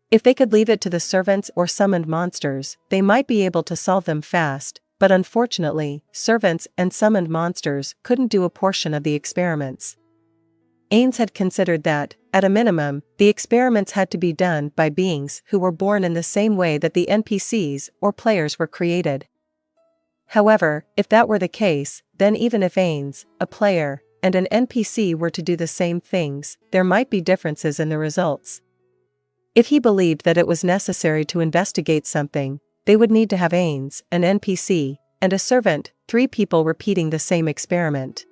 If they could leave it to the servants or summoned monsters, they might be able to solve them fast, but unfortunately, servants and summoned monsters couldn't do a portion of the experiments. Ainz had considered that, at a minimum, the experiments had to be done by beings who were born in the same way that the NPCs or players were created. However, if that were the case, then even if Ainz, a player, and an NPC were to do the same things, there might be differences in the results. If he believed that it was necessary to investigate something, they would need to have Ainz, an NPC, and a servant, 3 people repeating the same experiment.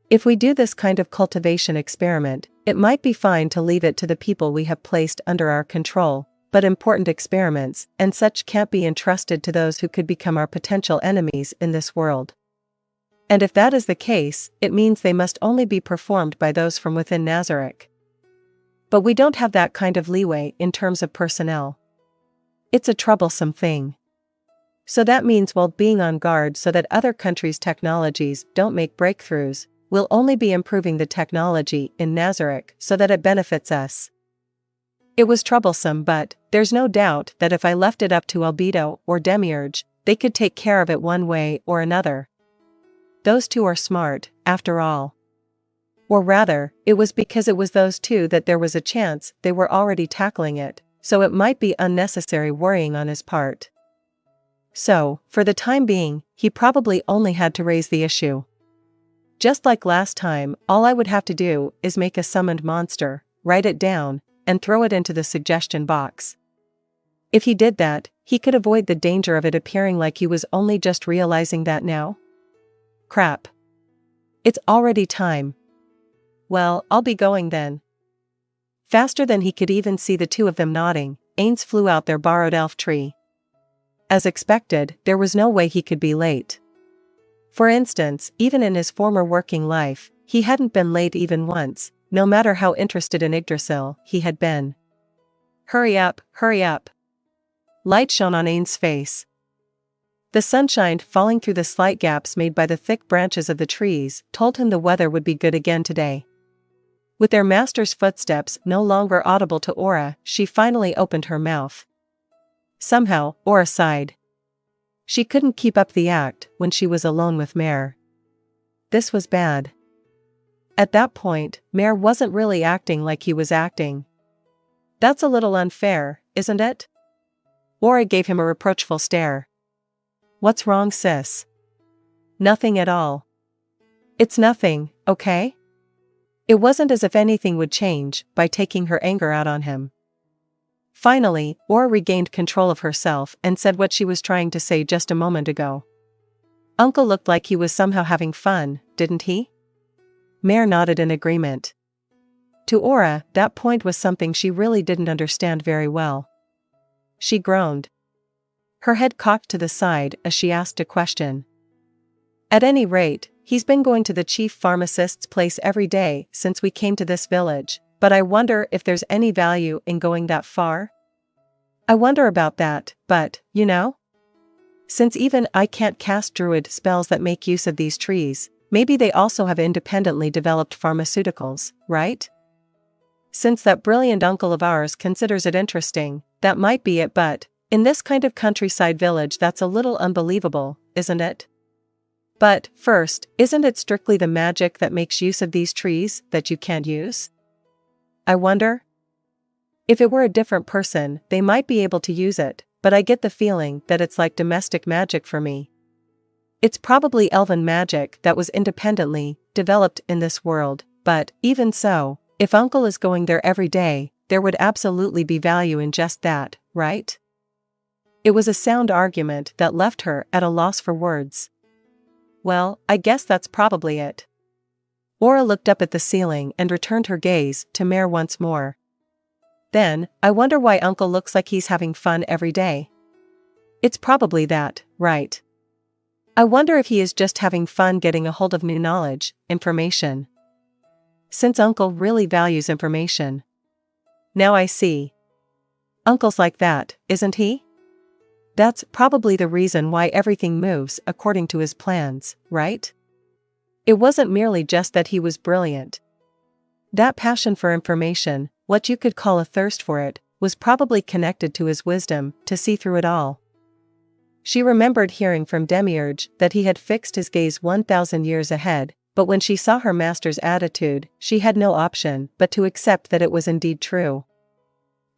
If we do this kind of cultivation experiment, it might be fine to leave it to the people we have placed under our control, but important experiments and such can't be entrusted to those who could become our potential enemies in this world. And if that is the case, it means they must only be performed by those from within Nazarick. But we don't have that kind of leeway in terms of personnel. It's a troublesome thing. So that means while being on guard so that other countries' technologies don't make breakthroughs, we'll only be improving the technology in Nazarick so that it benefits us. It was troublesome, but there's no doubt that if I left it up to Albedo or Demiurge, they could take care of it one way or another. Those two are smart, after all. Or rather, it was because it was those two that there was a chance they were already tackling it, so it might be unnecessary worrying on his part. So, for the time being, he probably only had to raise the issue. Just like last time, all I would have to do is make a summoned monster, write it down, and throw it into the suggestion box. If he did that, he could avoid the danger of it appearing like he was only just realizing that now. Crap. It's already time. Well, I'll be going then. Faster than he could even see the two of them nodding, Ainz flew out their borrowed elf tree. As expected, there was no way he could be late. For instance, even in his former working life, he hadn't been late even once, no matter how interested in Yggdrasil he had been. Hurry up, hurry up. Light shone on Ainz's face. The sunshine falling through the slight gaps made by the thick branches of the trees told him the weather would be good again today. With their master's footsteps no longer audible to Aura, she finally opened her mouth. Somehow, Aura sighed. She couldn't keep up the act when she was alone with Mare. This was bad. At that point, Mare wasn't really acting like he was acting. That's a little unfair, isn't it? Aura gave him a reproachful stare. What's wrong, sis? Nothing at all. It's nothing, okay? It wasn't as if anything would change by taking her anger out on him. Finally, Aura regained control of herself and said what she was trying to say just a moment ago. Uncle looked like he was somehow having fun, didn't he? Mare nodded in agreement. To Aura, that point was something she really didn't understand very well. She groaned. Her head cocked to the side as she asked a question. At any rate, he's been going to the chief pharmacist's place every day since we came to this village, but I wonder if there's any value in going that far? I wonder about that, but, you know? Since even I can't cast druid spells that make use of these trees, maybe they also have independently developed pharmaceuticals, right? Since that brilliant uncle of ours considers it interesting, that might be it, but in this kind of countryside village that's a little unbelievable, isn't it? But, first, isn't it strictly the magic that makes use of these trees that you can't use? I wonder? If it were a different person, they might be able to use it, but I get the feeling that it's like domestic magic for me. It's probably elven magic that was independently developed in this world, but, even so, if Uncle is going there every day, there would absolutely be value in just that, right? It was a sound argument that left her at a loss for words. Well, I guess that's probably it. Aura looked up at the ceiling and returned her gaze to Mare once more. Then, I wonder why Uncle looks like he's having fun every day. It's probably that, right? I wonder if he is just having fun getting a hold of new knowledge, information. Since Uncle really values information. Now I see. Uncle's like that, isn't he? That's probably the reason why everything moves according to his plans, right? It wasn't merely just that he was brilliant. That passion for information, what you could call a thirst for it, was probably connected to his wisdom to see through it all. She remembered hearing from Demiurge that he had fixed his gaze 1,000 years ahead, but when she saw her master's attitude, she had no option but to accept that it was indeed true.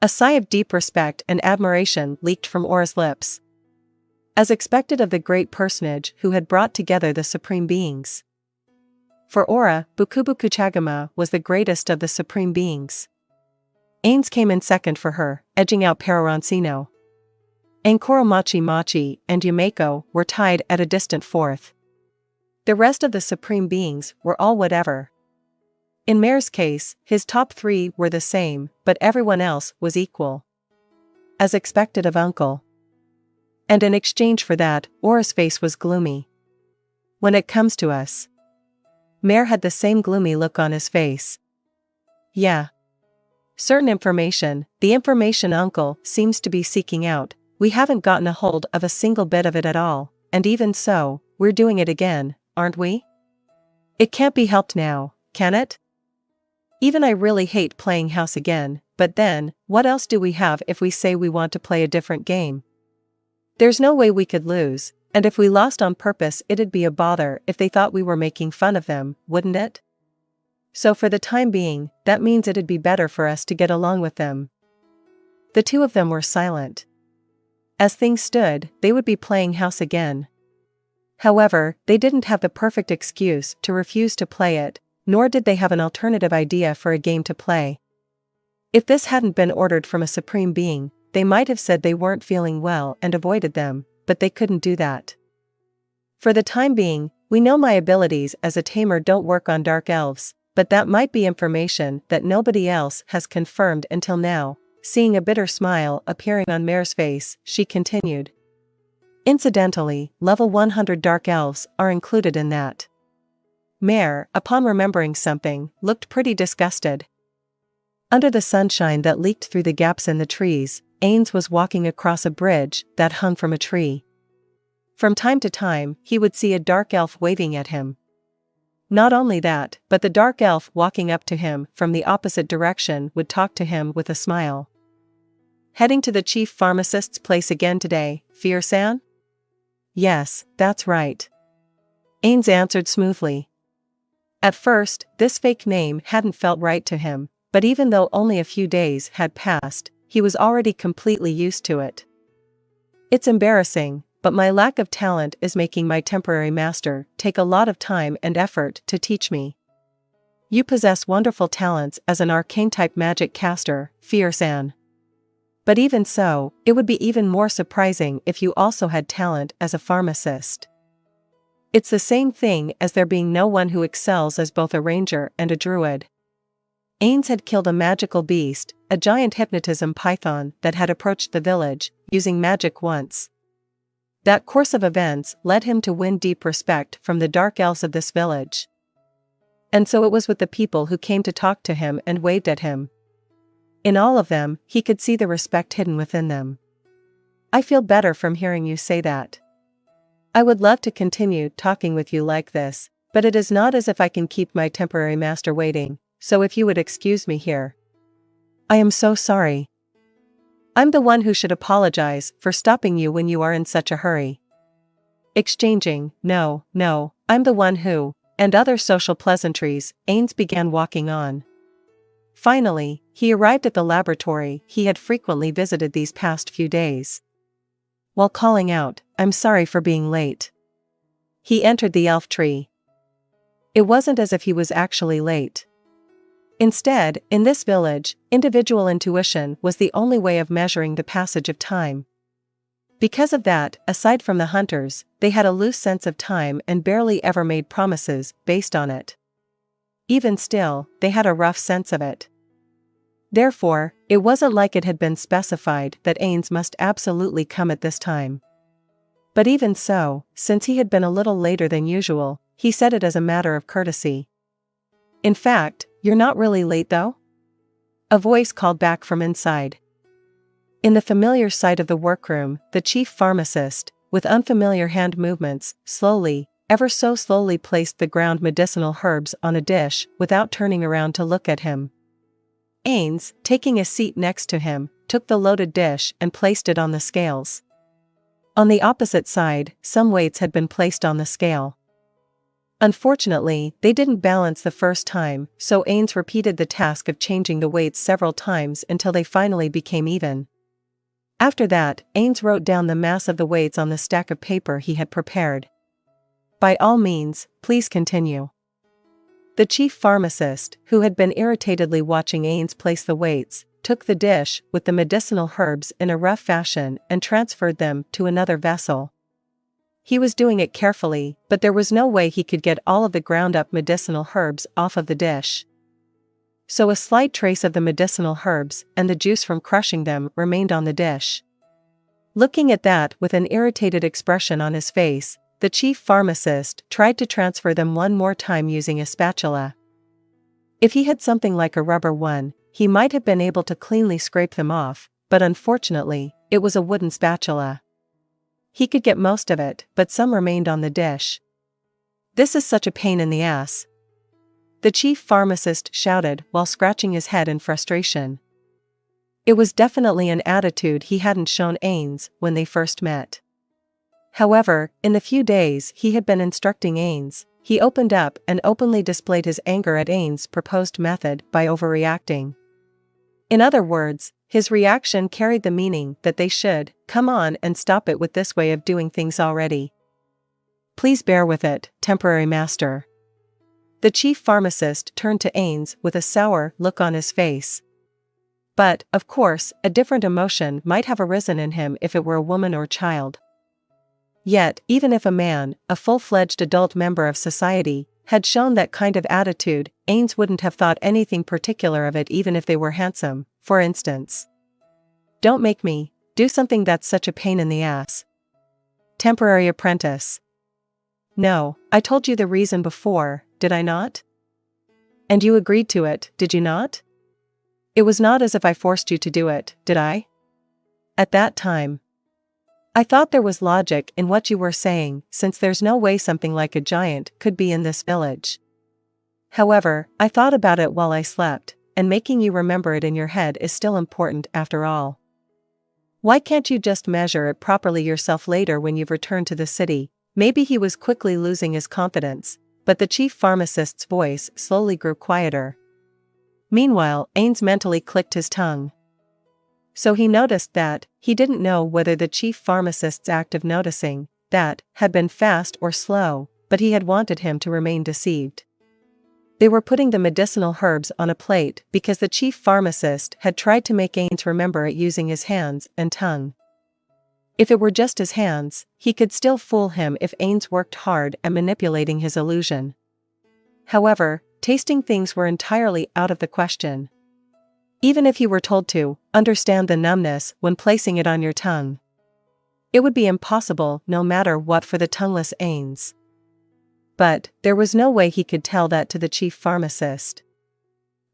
A sigh of deep respect and admiration leaked from Aura's lips. As expected of the great personage who had brought together the supreme beings. For Aura, Bukubuku Chagama was the greatest of the supreme beings. Ainz came in second for her, edging out Peroroncino. Ankoro Machi Machi and Yumeko were tied at a distant fourth. The rest of the supreme beings were all whatever. In Mare's case, his top three were the same, but everyone else was equal. As expected of Uncle. And in exchange for that, Aura's face was gloomy. When it comes to us. Mare had the same gloomy look on his face. Yeah. Certain information, the information Uncle seems to be seeking out, we haven't gotten a hold of a single bit of it at all, and even so, we're doing it again, aren't we? It can't be helped now, can it? Even I really hate playing house again, but then, what else do we have if we say we want to play a different game? There's no way we could lose, and if we lost on purpose it'd be a bother if they thought we were making fun of them, wouldn't it? So for the time being, that means it'd be better for us to get along with them. The two of them were silent. As things stood, they would be playing house again. However, they didn't have the perfect excuse to refuse to play it, nor did they have an alternative idea for a game to play. If this hadn't been ordered from a supreme being, they might have said they weren't feeling well and avoided them, but they couldn't do that. For the time being, we know my abilities as a tamer don't work on dark elves, but that might be information that nobody else has confirmed until now. Seeing a bitter smile appearing on Mare's face, she continued. Incidentally, level 100 dark elves are included in that. Mare, upon remembering something, looked pretty disgusted. Under the sunshine that leaked through the gaps in the trees, Ainz was walking across a bridge that hung from a tree. From time to time, he would see a dark elf waving at him. Not only that, but the dark elf walking up to him from the opposite direction would talk to him with a smile. Heading to the chief pharmacist's place again today, Fear-san? Yes, that's right. Ainz answered smoothly. At first, this fake name hadn't felt right to him, but even though only a few days had passed, he was already completely used to it. It's embarrassing, but my lack of talent is making my temporary master take a lot of time and effort to teach me. You possess wonderful talents as an arcane-type magic caster, Fear-san. But even so, it would be even more surprising if you also had talent as a pharmacist. It's the same thing as there being no one who excels as both a ranger and a druid. Ainz had killed a magical beast, a giant hypnotism python that had approached the village, using magic once. That course of events led him to win deep respect from the dark elves of this village. And so it was with the people who came to talk to him and waved at him. In all of them, he could see the respect hidden within them. I feel better from hearing you say that. I would love to continue talking with you like this, but it is not as if I can keep my temporary master waiting, so if you would excuse me here. I am so sorry. I'm the one who should apologize for stopping you when you are in such a hurry. Exchanging, no, I'm the one who, and other social pleasantries, Ainz began walking on. Finally, he arrived at the laboratory he had frequently visited these past few days. While calling out, "I'm sorry for being late," he entered the elf tree. It wasn't as if he was actually late. Instead, in this village, individual intuition was the only way of measuring the passage of time. Because of that, aside from the hunters, they had a loose sense of time and barely ever made promises based on it. Even still, they had a rough sense of it. Therefore, it wasn't like it had been specified that Ainz must absolutely come at this time. But even so, since he had been a little later than usual, he said it as a matter of courtesy. In fact, you're not really late though? A voice called back from inside. In the familiar sight of the workroom, the chief pharmacist, with unfamiliar hand movements, slowly, ever so slowly placed the ground medicinal herbs on a dish without turning around to look at him. Ainz, taking a seat next to him, took the loaded dish and placed it on the scales. On the opposite side, some weights had been placed on the scale. Unfortunately, they didn't balance the first time, so Ainz repeated the task of changing the weights several times until they finally became even. After that, Ainz wrote down the mass of the weights on the stack of paper he had prepared. By all means, please continue. The chief pharmacist, who had been irritatedly watching Ainz place the weights, took the dish with the medicinal herbs in a rough fashion and transferred them to another vessel. He was doing it carefully, but there was no way he could get all of the ground-up medicinal herbs off of the dish. So a slight trace of the medicinal herbs and the juice from crushing them remained on the dish. Looking at that with an irritated expression on his face, the chief pharmacist tried to transfer them one more time using a spatula. If he had something like a rubber one, he might have been able to cleanly scrape them off, but unfortunately, it was a wooden spatula. He could get most of it, but some remained on the dish. This is such a pain in the ass. The chief pharmacist shouted while scratching his head in frustration. It was definitely an attitude he hadn't shown Ainz when they first met. However, in the few days he had been instructing Ainz, he opened up and openly displayed his anger at Ainz's proposed method by overreacting. In other words, his reaction carried the meaning that they should come on and stop it with this way of doing things already. Please bear with it, temporary master. The chief pharmacist turned to Ainz with a sour look on his face. But, of course, a different emotion might have arisen in him if it were a woman or child. Yet, even if a man, a full-fledged adult member of society, had shown that kind of attitude, Ainz wouldn't have thought anything particular of it even if they were handsome, for instance. Don't make me do something that's such a pain in the ass. Temporary apprentice. No, I told you the reason before, did I not? And you agreed to it, did you not? It was not as if I forced you to do it, did I? At that time, I thought there was logic in what you were saying, since there's no way something like a giant could be in this village. However, I thought about it while I slept, and making you remember it in your head is still important after all. Why can't you just measure it properly yourself later when you've returned to the city? Maybe he was quickly losing his confidence, but the chief pharmacist's voice slowly grew quieter. Meanwhile, Ainz mentally clicked his tongue. So he noticed that, he didn't know whether the chief pharmacist's act of noticing that had been fast or slow, but he had wanted him to remain deceived. They were putting the medicinal herbs on a plate because the chief pharmacist had tried to make Ainz remember it using his hands and tongue. If it were just his hands, he could still fool him if Ainz worked hard at manipulating his illusion. However, tasting things were entirely out of the question. Even if you were told to understand the numbness when placing it on your tongue, it would be impossible no matter what for the tongueless Ainz. But there was no way he could tell that to the chief pharmacist.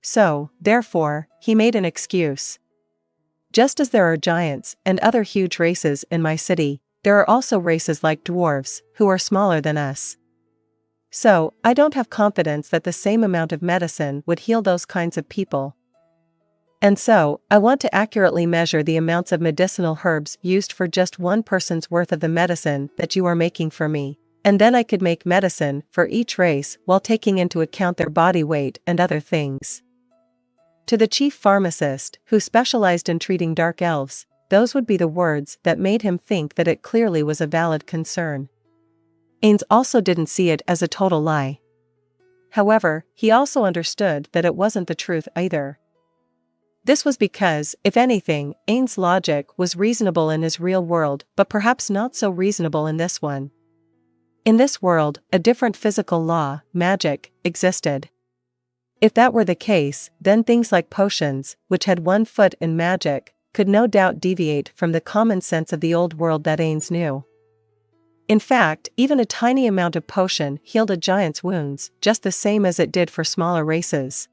So, therefore, he made an excuse. Just as there are giants and other huge races in my city, there are also races like dwarves, who are smaller than us. So, I don't have confidence that the same amount of medicine would heal those kinds of people. And so, I want to accurately measure the amounts of medicinal herbs used for just one person's worth of the medicine that you are making for me, and then I could make medicine for each race while taking into account their body weight and other things. To the chief pharmacist, who specialized in treating dark elves, those would be the words that made him think that it clearly was a valid concern. Ainz also didn't see it as a total lie. However, he also understood that it wasn't the truth either. This was because, if anything, Ainz's logic was reasonable in his real world, but perhaps not so reasonable in this one. In this world, a different physical law, magic, existed. If that were the case, then things like potions, which had one foot in magic, could no doubt deviate from the common sense of the old world that Ainz knew. In fact, even a tiny amount of potion healed a giant's wounds just the same as it did for smaller races.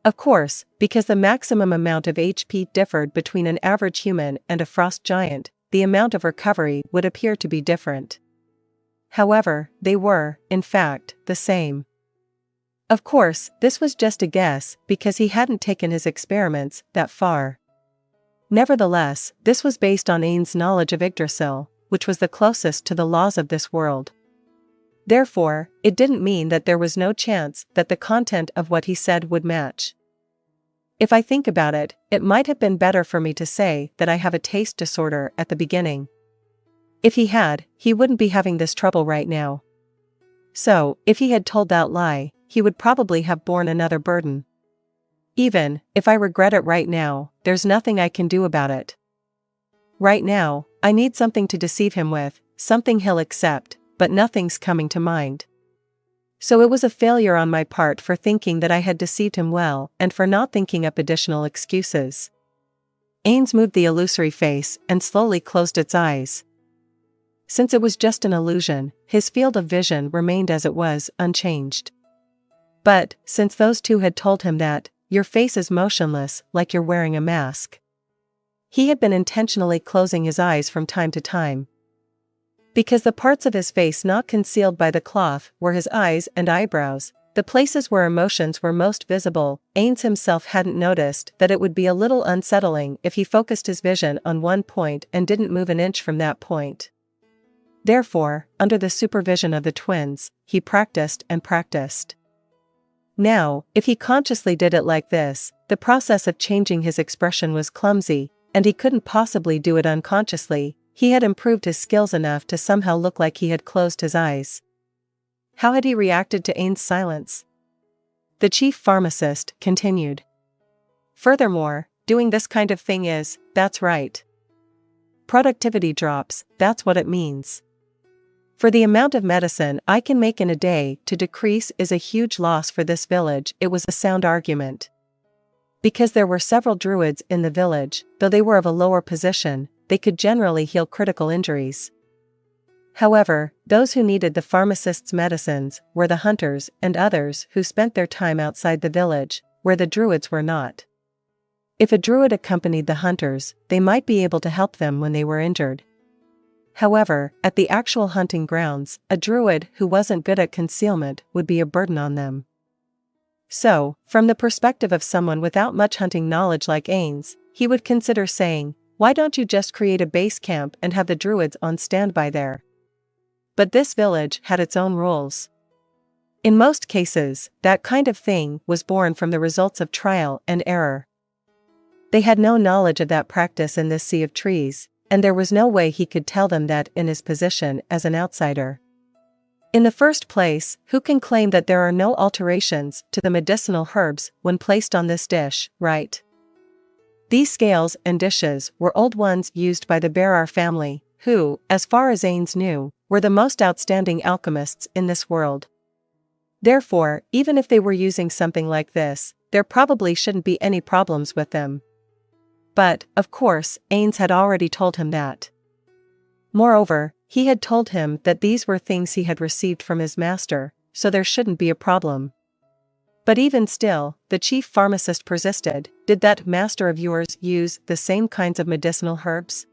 Of course, because the maximum amount of HP differed between an average human and a frost giant, the amount of recovery would appear to be different. However, they were, in fact, the same. Of course, this was just a guess because he hadn't taken his experiments that far. Nevertheless, this was based on Ainz's knowledge of Yggdrasil, which was the closest to the laws of this world. Therefore, it didn't mean that there was no chance that the content of what he said would match. If I think about it, it might have been better for me to say that I have a taste disorder at the beginning. If he had, he wouldn't be having this trouble right now. So, if he had told that lie, he would probably have borne another burden. Even if I regret it right now, there's nothing I can do about it. Right now, I need something to deceive him with, something he'll accept, but nothing's coming to mind. So it was a failure on my part for thinking that I had deceived him well and for not thinking up additional excuses. Ainz moved the illusory face and slowly closed its eyes. Since it was just an illusion, his field of vision remained as it was, unchanged. But, since those two had told him that, your face is motionless, like you're wearing a mask. He had been intentionally closing his eyes from time to time. Because the parts of his face not concealed by the cloth were his eyes and eyebrows, the places where emotions were most visible, Ainz himself hadn't noticed that it would be a little unsettling if he focused his vision on one point and didn't move an inch from that point. Therefore, under the supervision of the twins, he practiced and practiced. Now, if he consciously did it like this, the process of changing his expression was clumsy, and he couldn't possibly do it unconsciously. He had improved his skills enough to somehow look like he had closed his eyes. How had he reacted to Ainz's silence? The chief pharmacist continued. Furthermore, doing this kind of thing that's right. Productivity drops, that's what it means. For the amount of medicine I can make in a day to decrease is a huge loss for this village. It was a sound argument. Because there were several druids in the village, though they were of a lower position, they could generally heal critical injuries. However, those who needed the pharmacist's medicines were the hunters and others who spent their time outside the village, where the druids were not. If a druid accompanied the hunters, they might be able to help them when they were injured. However, at the actual hunting grounds, a druid who wasn't good at concealment would be a burden on them. So, from the perspective of someone without much hunting knowledge like Ainz, he would consider saying, "Why don't you just create a base camp and have the druids on standby there?" But this village had its own rules. In most cases, that kind of thing was born from the results of trial and error. They had no knowledge of that practice in this sea of trees, and there was no way he could tell them that in his position as an outsider. In the first place, who can claim that there are no alterations to the medicinal herbs when placed on this dish, right? These scales and dishes were old ones used by the Berar family, who, as far as Ainz knew, were the most outstanding alchemists in this world. Therefore, even if they were using something like this, there probably shouldn't be any problems with them. But, of course, Ainz had already told him that. Moreover, he had told him that these were things he had received from his master, so there shouldn't be a problem. But even still, the chief pharmacist persisted. Did that master of yours use the same kinds of medicinal herbs?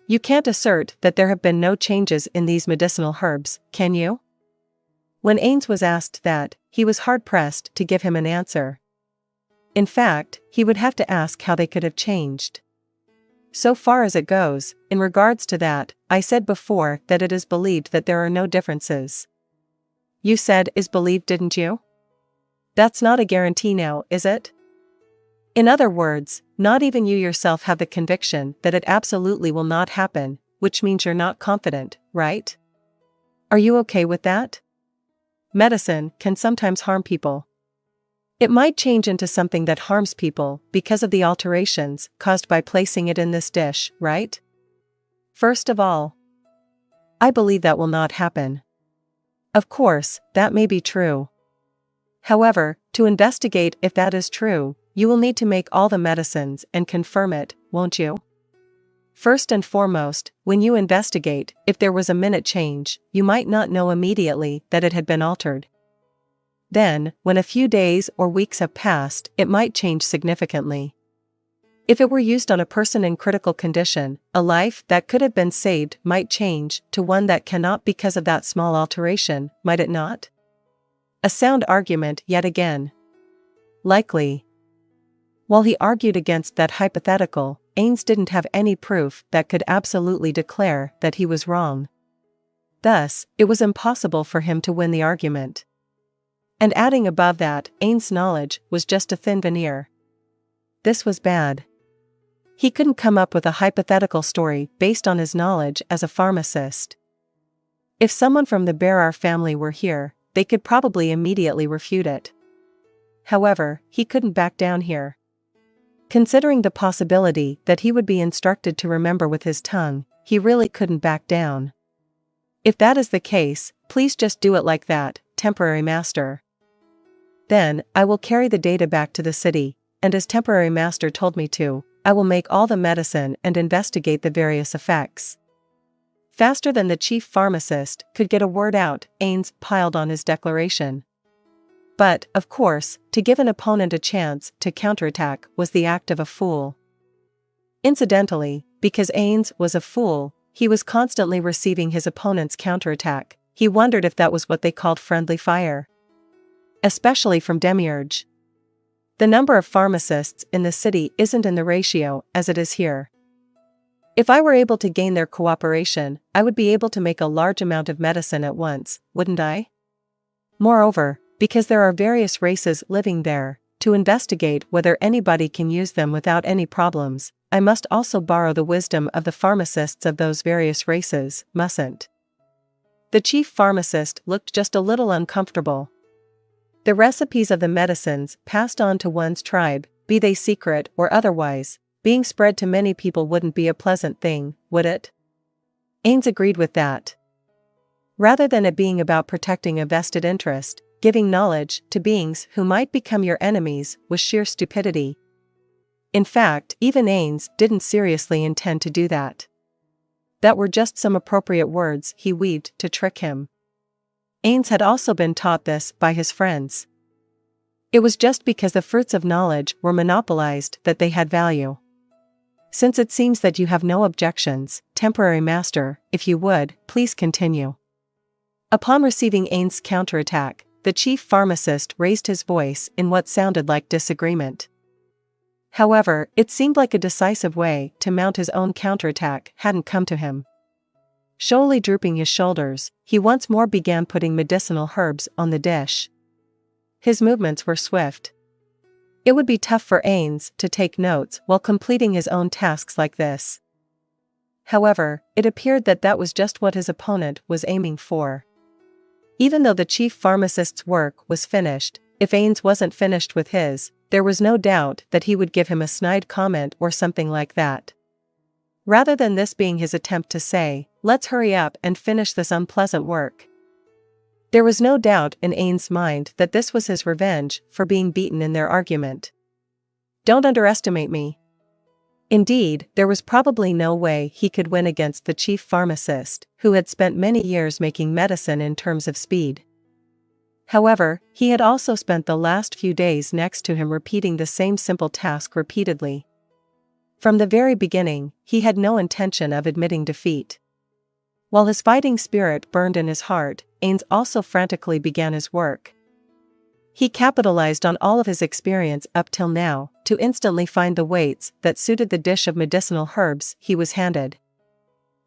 You can't assert that there have been no changes in these medicinal herbs, can you? When Ainz was asked that, he was hard-pressed to give him an answer. In fact, he would have to ask how they could have changed. So far as it goes, in regards to that, I said before that it is believed that there are no differences. You said is believed, didn't you? That's not a guarantee now, is it? In other words, not even you yourself have the conviction that it absolutely will not happen, which means you're not confident, right? Are you okay with that? Medicine can sometimes harm people. It might change into something that harms people because of the alterations caused by placing it in this dish, right? First of all, I believe that will not happen. Of course, that may be true. However, to investigate if that is true, you will need to make all the medicines and confirm it, won't you? First and foremost, when you investigate, if there was a minute change, you might not know immediately that it had been altered. Then, when a few days or weeks have passed, it might change significantly. If it were used on a person in critical condition, a life that could have been saved might change to one that cannot because of that small alteration, might it not? A sound argument yet again. Likely. While he argued against that hypothetical, Ainz didn't have any proof that could absolutely declare that he was wrong. Thus, it was impossible for him to win the argument. And adding above that, Ainz's knowledge was just a thin veneer. This was bad. He couldn't come up with a hypothetical story based on his knowledge as a pharmacist. If someone from the Berar family were here, they could probably immediately refute it. However, he couldn't back down here. Considering the possibility that he would be instructed to remember with his tongue, he really couldn't back down. If that is the case, please just do it like that, temporary master. Then, I will carry the data back to the city, and as temporary master told me to, I will make all the medicine and investigate the various effects. Faster than the chief pharmacist could get a word out, Ainz piled on his declaration. But, of course, to give an opponent a chance to counterattack was the act of a fool. Incidentally, because Ainz was a fool, he was constantly receiving his opponent's counterattack. He wondered if that was what they called friendly fire. Especially from Demiurge. The number of pharmacists in the city isn't in the ratio as it is here. If I were able to gain their cooperation, I would be able to make a large amount of medicine at once, wouldn't I? Moreover, because there are various races living there, to investigate whether anybody can use them without any problems, I must also borrow the wisdom of the pharmacists of those various races, mustn't? The chief pharmacist looked just a little uncomfortable. The recipes of the medicines passed on to one's tribe, be they secret or otherwise, being spread to many people wouldn't be a pleasant thing, would it? Ainz agreed with that. Rather than it being about protecting a vested interest, giving knowledge to beings who might become your enemies was sheer stupidity. In fact, even Ainz didn't seriously intend to do that. That were just some appropriate words he weaved to trick him. Ainz had also been taught this by his friends. It was just because the fruits of knowledge were monopolized that they had value. Since it seems that you have no objections, temporary master, if you would, please continue. Upon receiving Ainz's counterattack, the chief pharmacist raised his voice in what sounded like disagreement. However, it seemed like a decisive way to mount his own counterattack hadn't come to him. Showily drooping his shoulders, he once more began putting medicinal herbs on the dish. His movements were swift. It would be tough for Ainz to take notes while completing his own tasks like this. However, it appeared that that was just what his opponent was aiming for. Even though the chief pharmacist's work was finished, if Ainz wasn't finished with his, there was no doubt that he would give him a snide comment or something like that. Rather than this being his attempt to say, "Let's hurry up and finish this unpleasant work." There was no doubt in Ainz's mind that this was his revenge for being beaten in their argument. Don't underestimate me. Indeed, there was probably no way he could win against the chief pharmacist, who had spent many years making medicine in terms of speed. However, he had also spent the last few days next to him repeating the same simple task repeatedly. From the very beginning, he had no intention of admitting defeat. While his fighting spirit burned in his heart, Ainz also frantically began his work. He capitalized on all of his experience up till now, to instantly find the weights that suited the dish of medicinal herbs he was handed.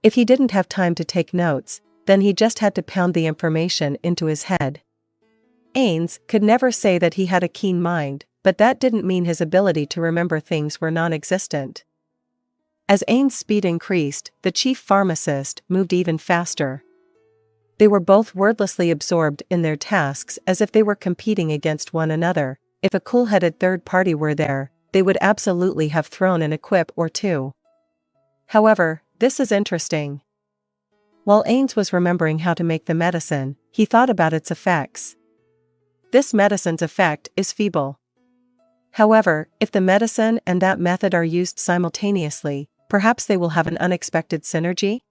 If he didn't have time to take notes, then he just had to pound the information into his head. Ainz could never say that he had a keen mind, but that didn't mean his ability to remember things were non-existent. As Ainz's speed increased, the chief pharmacist moved even faster. They were both wordlessly absorbed in their tasks as if they were competing against one another. If a cool-headed third party were there, they would absolutely have thrown an equip or two. However, this is interesting. While Ainz was remembering how to make the medicine, he thought about its effects. this medicine's effect is feeble. However, if the medicine and that method are used simultaneously, perhaps they will have an unexpected synergy?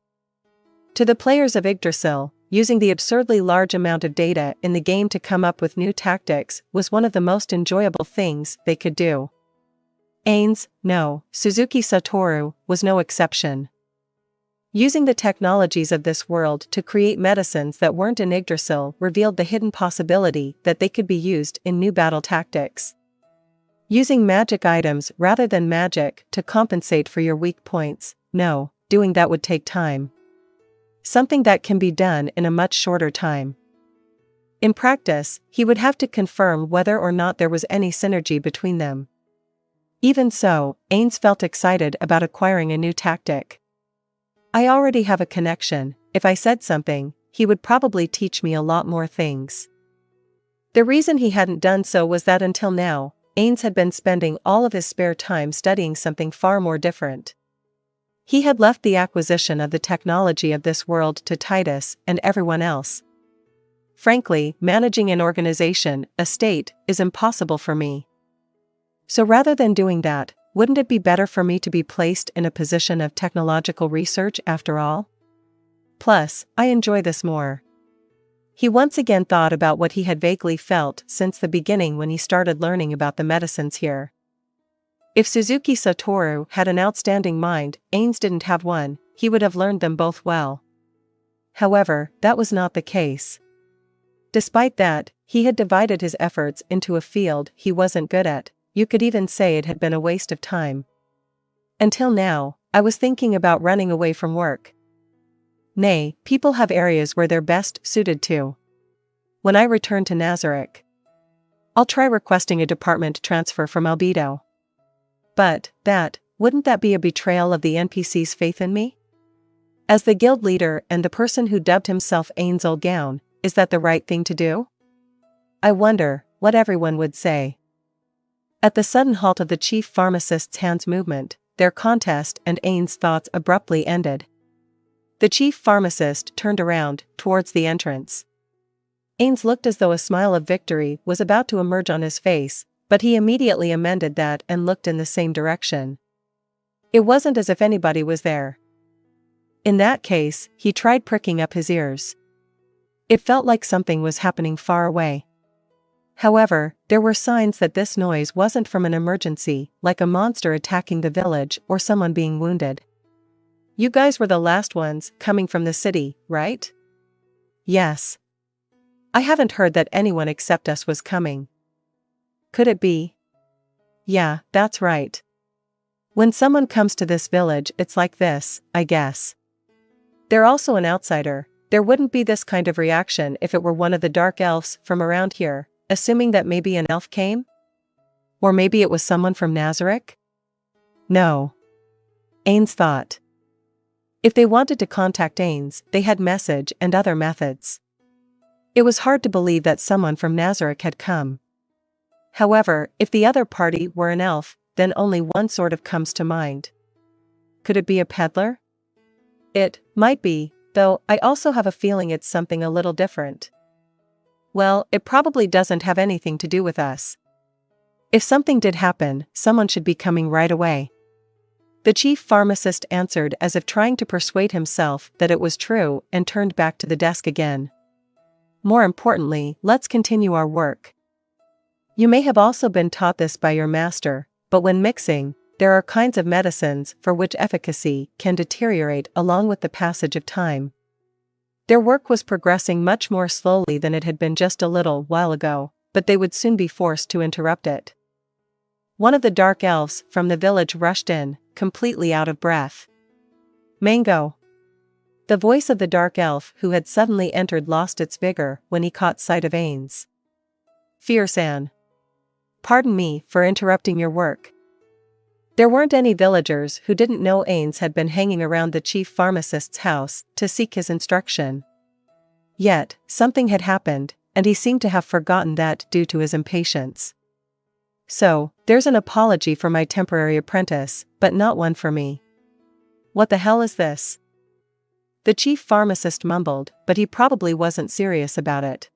To the players of Yggdrasil, using the absurdly large amount of data in the game to come up with new tactics was one of the most enjoyable things they could do. Ainz, no, Suzuki Satoru, was no exception. Using the technologies of this world to create medicines that weren't in Yggdrasil revealed the hidden possibility that they could be used in new battle tactics. Using magic items rather than magic to compensate for your weak points, no, doing that would take time. Something that can be done in a much shorter time. In practice, he would have to confirm whether or not there was any synergy between them. Even so, Ainz felt excited about acquiring a new tactic. I already have a connection. If I said something, he would probably teach me a lot more things. The reason he hadn't done so was that until now, Ainz had been spending all of his spare time studying something far more different. He had left the acquisition of the technology of this world to Titus and everyone else. Frankly, managing an organization, a state, is impossible for me. So rather than doing that, wouldn't it be better for me to be placed in a position of technological research after all? Plus, I enjoy this more. He once again thought about what he had vaguely felt since the beginning when he started learning about the medicines here. If Suzuki Satoru had an outstanding mind, Ainz didn't have one, he would have learned them both well. However, that was not the case. Despite that, he had divided his efforts into a field he wasn't good at. You could even say it had been a waste of time. Until now, I was thinking about running away from work. Nay, people have areas where they're best suited to. When I return to Nazareth, I'll try requesting a department transfer from Albedo. But, wouldn't that be a betrayal of the NPC's faith in me? As the guild leader and the person who dubbed himself Ainz Ooal Gown, is that the right thing to do? I wonder what everyone would say. At the sudden halt of the chief pharmacist's hands movement, their contest and Ainz's thoughts abruptly ended. The chief pharmacist turned around, towards the entrance. Ainz looked as though a smile of victory was about to emerge on his face, but he immediately amended that and looked in the same direction. It wasn't as if anybody was there. In that case, he tried pricking up his ears. It felt like something was happening far away. However, there were signs that this noise wasn't from an emergency, like a monster attacking the village or someone being wounded. You guys were the last ones coming from the city, right? Yes. I haven't heard that anyone except us was coming. Could it be? Yeah, that's right. When someone comes to this village, it's like this, I guess. They're also an outsider. There wouldn't be this kind of reaction if it were one of the dark elves from around here, assuming that maybe an elf came? Or maybe it was someone from Nazareth? No. Ainz thought. If they wanted to contact Ainz, they had message and other methods. It was hard to believe that someone from Nazareth had come. However, if the other party were an elf, then only one sort of comes to mind. Could it be a peddler? It might be, though I also have a feeling it's something a little different. Well, it probably doesn't have anything to do with us. If something did happen, someone should be coming right away. The chief pharmacist answered as if trying to persuade himself that it was true and turned back to the desk again. More importantly, let's continue our work. You may have also been taught this by your master, but when mixing, there are kinds of medicines for which efficacy can deteriorate along with the passage of time. Their work was progressing much more slowly than it had been just a little while ago, but they would soon be forced to interrupt it. One of the dark elves from the village rushed in, completely out of breath. Mango. The voice of the dark elf who had suddenly entered lost its vigor when he caught sight of Ainz. Fiersan. Pardon me for interrupting your work. There weren't any villagers who didn't know Ainz had been hanging around the chief pharmacist's house to seek his instruction. Yet, something had happened, and he seemed to have forgotten that due to his impatience. So, there's an apology for my temporary apprentice, but not one for me. What the hell is this? The chief pharmacist mumbled, but he probably wasn't serious about it.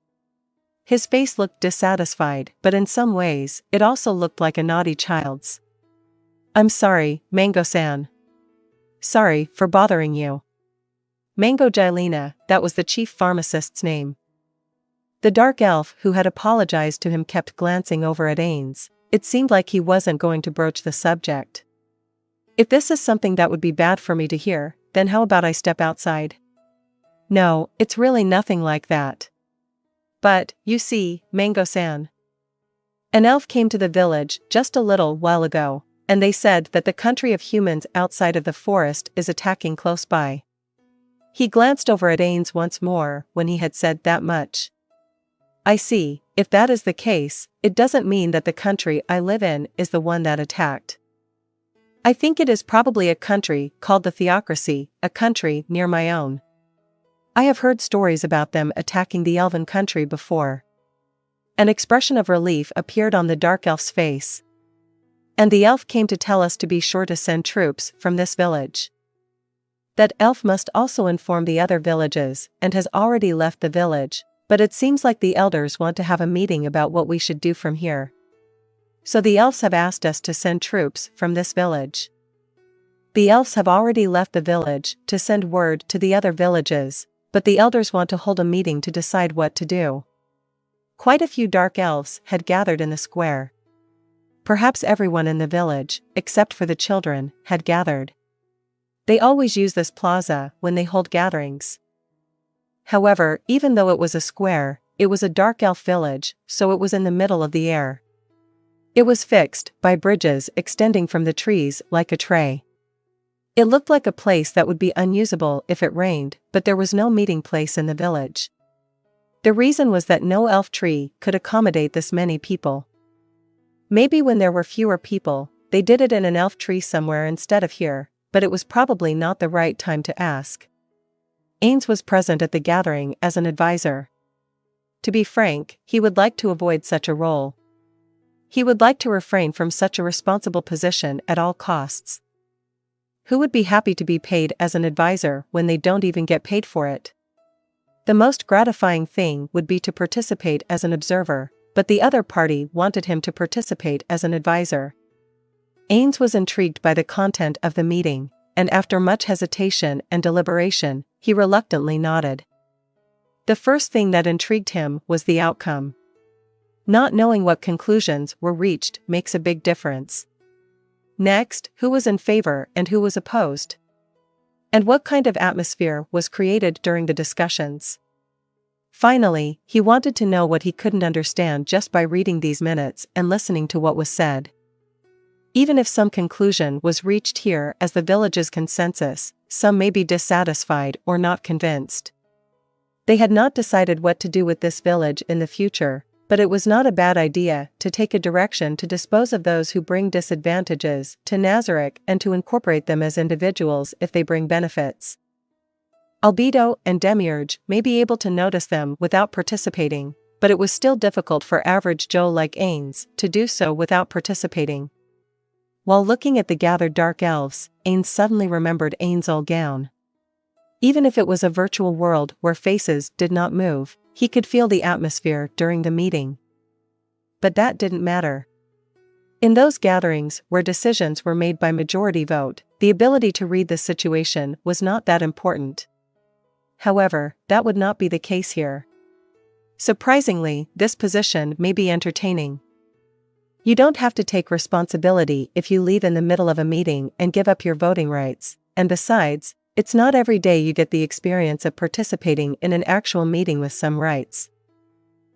His face looked dissatisfied, but in some ways, it also looked like a naughty child's. "I'm sorry, Mango-san. Sorry for bothering you." Mango Gilena, that was the chief pharmacist's name. The dark elf who had apologized to him kept glancing over at Ainz. It seemed like he wasn't going to broach the subject. "If this is something that would be bad for me to hear, then how about I step outside?" "No, it's really nothing like that. But, you see, Mango-san. An elf came to the village just a little while ago, and they said that the country of humans outside of the forest is attacking close by." He glanced over at Ainz once more when he had said that much. "I see, if that is the case, it doesn't mean that the country I live in is the one that attacked. I think it is probably a country called the Theocracy, a country near my own. I have heard stories about them attacking the elven country before." An expression of relief appeared on the dark elf's face. "And the elf came to tell us to be sure to send troops from this village. That elf must also inform the other villages, and has already left the village, but it seems like the elders want to have a meeting about what we should do from here. So the elves have asked us to send troops from this village. The elves have already left the village to send word to the other villages, but the elders want to hold a meeting to decide what to do." Quite a few dark elves had gathered in the square. Perhaps everyone in the village, except for the children, had gathered. They always use this plaza when they hold gatherings. However, even though it was a square, it was a dark elf village, so it was in the middle of the air. It was fixed by bridges extending from the trees like a tray. It looked like a place that would be unusable if it rained, but there was no meeting place in the village. The reason was that no elf tree could accommodate this many people. Maybe when there were fewer people, they did it in an elf tree somewhere instead of here, but it was probably not the right time to ask. Ainz was present at the gathering as an advisor. To be frank, he would like to avoid such a role. He would like to refrain from such a responsible position at all costs. Who would be happy to be paid as an advisor when they don't even get paid for it? The most gratifying thing would be to participate as an observer, but the other party wanted him to participate as an advisor. Ainz was intrigued by the content of the meeting, and after much hesitation and deliberation, he reluctantly nodded. The first thing that intrigued him was the outcome. Not knowing what conclusions were reached makes a big difference. Next, who was in favor and who was opposed? And what kind of atmosphere was created during the discussions? Finally, he wanted to know what he couldn't understand just by reading these minutes and listening to what was said. Even if some conclusion was reached here as the village's consensus, some may be dissatisfied or not convinced. They had not decided what to do with this village in the future, but it was not a bad idea to take a direction to dispose of those who bring disadvantages to Nazarick and to incorporate them as individuals if they bring benefits. Albedo and Demiurge may be able to notice them without participating, but it was still difficult for average Joe like Ainz to do so without participating. While looking at the gathered dark elves, Ainz suddenly remembered Ainz Ooal Gown. Even if it was a virtual world where faces did not move, he could feel the atmosphere during the meeting. But that didn't matter. In those gatherings where decisions were made by majority vote, the ability to read the situation was not that important. However, that would not be the case here. Surprisingly, this position may be entertaining. You don't have to take responsibility if you leave in the middle of a meeting and give up your voting rights, and besides, it's not every day you get the experience of participating in an actual meeting with some rights.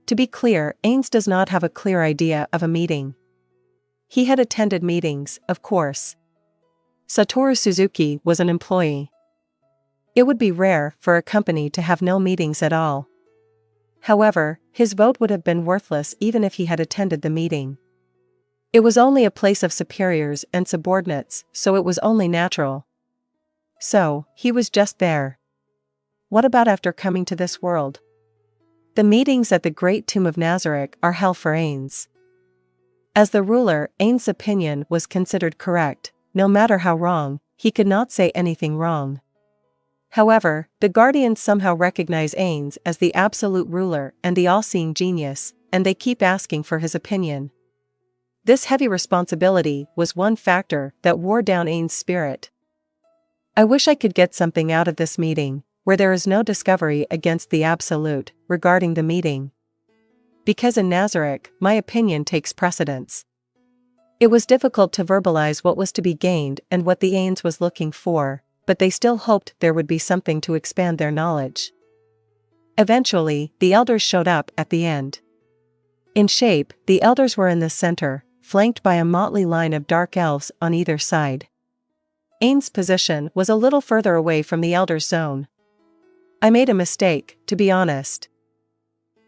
To be clear, Ainz does not have a clear idea of a meeting. He had attended meetings, of course. Satoru Suzuki was an employee. It would be rare for a company to have no meetings at all. However, his vote would have been worthless even if he had attended the meeting. It was only a place of superiors and subordinates, so it was only natural. So, he was just there. What about after coming to this world? The meetings at the Great Tomb of Nazarick are hell for Ainz. As the ruler, Ainz's opinion was considered correct. No matter how wrong, he could not say anything wrong. However, the Guardians somehow recognize Ainz as the absolute ruler and the all-seeing genius, and they keep asking for his opinion. This heavy responsibility was one factor that wore down Ainz's spirit. I wish I could get something out of this meeting, where there is no discovery against the absolute, regarding the meeting. Because in Nazarick, my opinion takes precedence. It was difficult to verbalize what was to be gained and what the Ainz was looking for, but they still hoped there would be something to expand their knowledge. Eventually, the elders showed up at the end. In shape, the elders were in the center, flanked by a motley line of dark elves on either side. Ainz's position was a little further away from the elders' zone. I made a mistake, to be honest.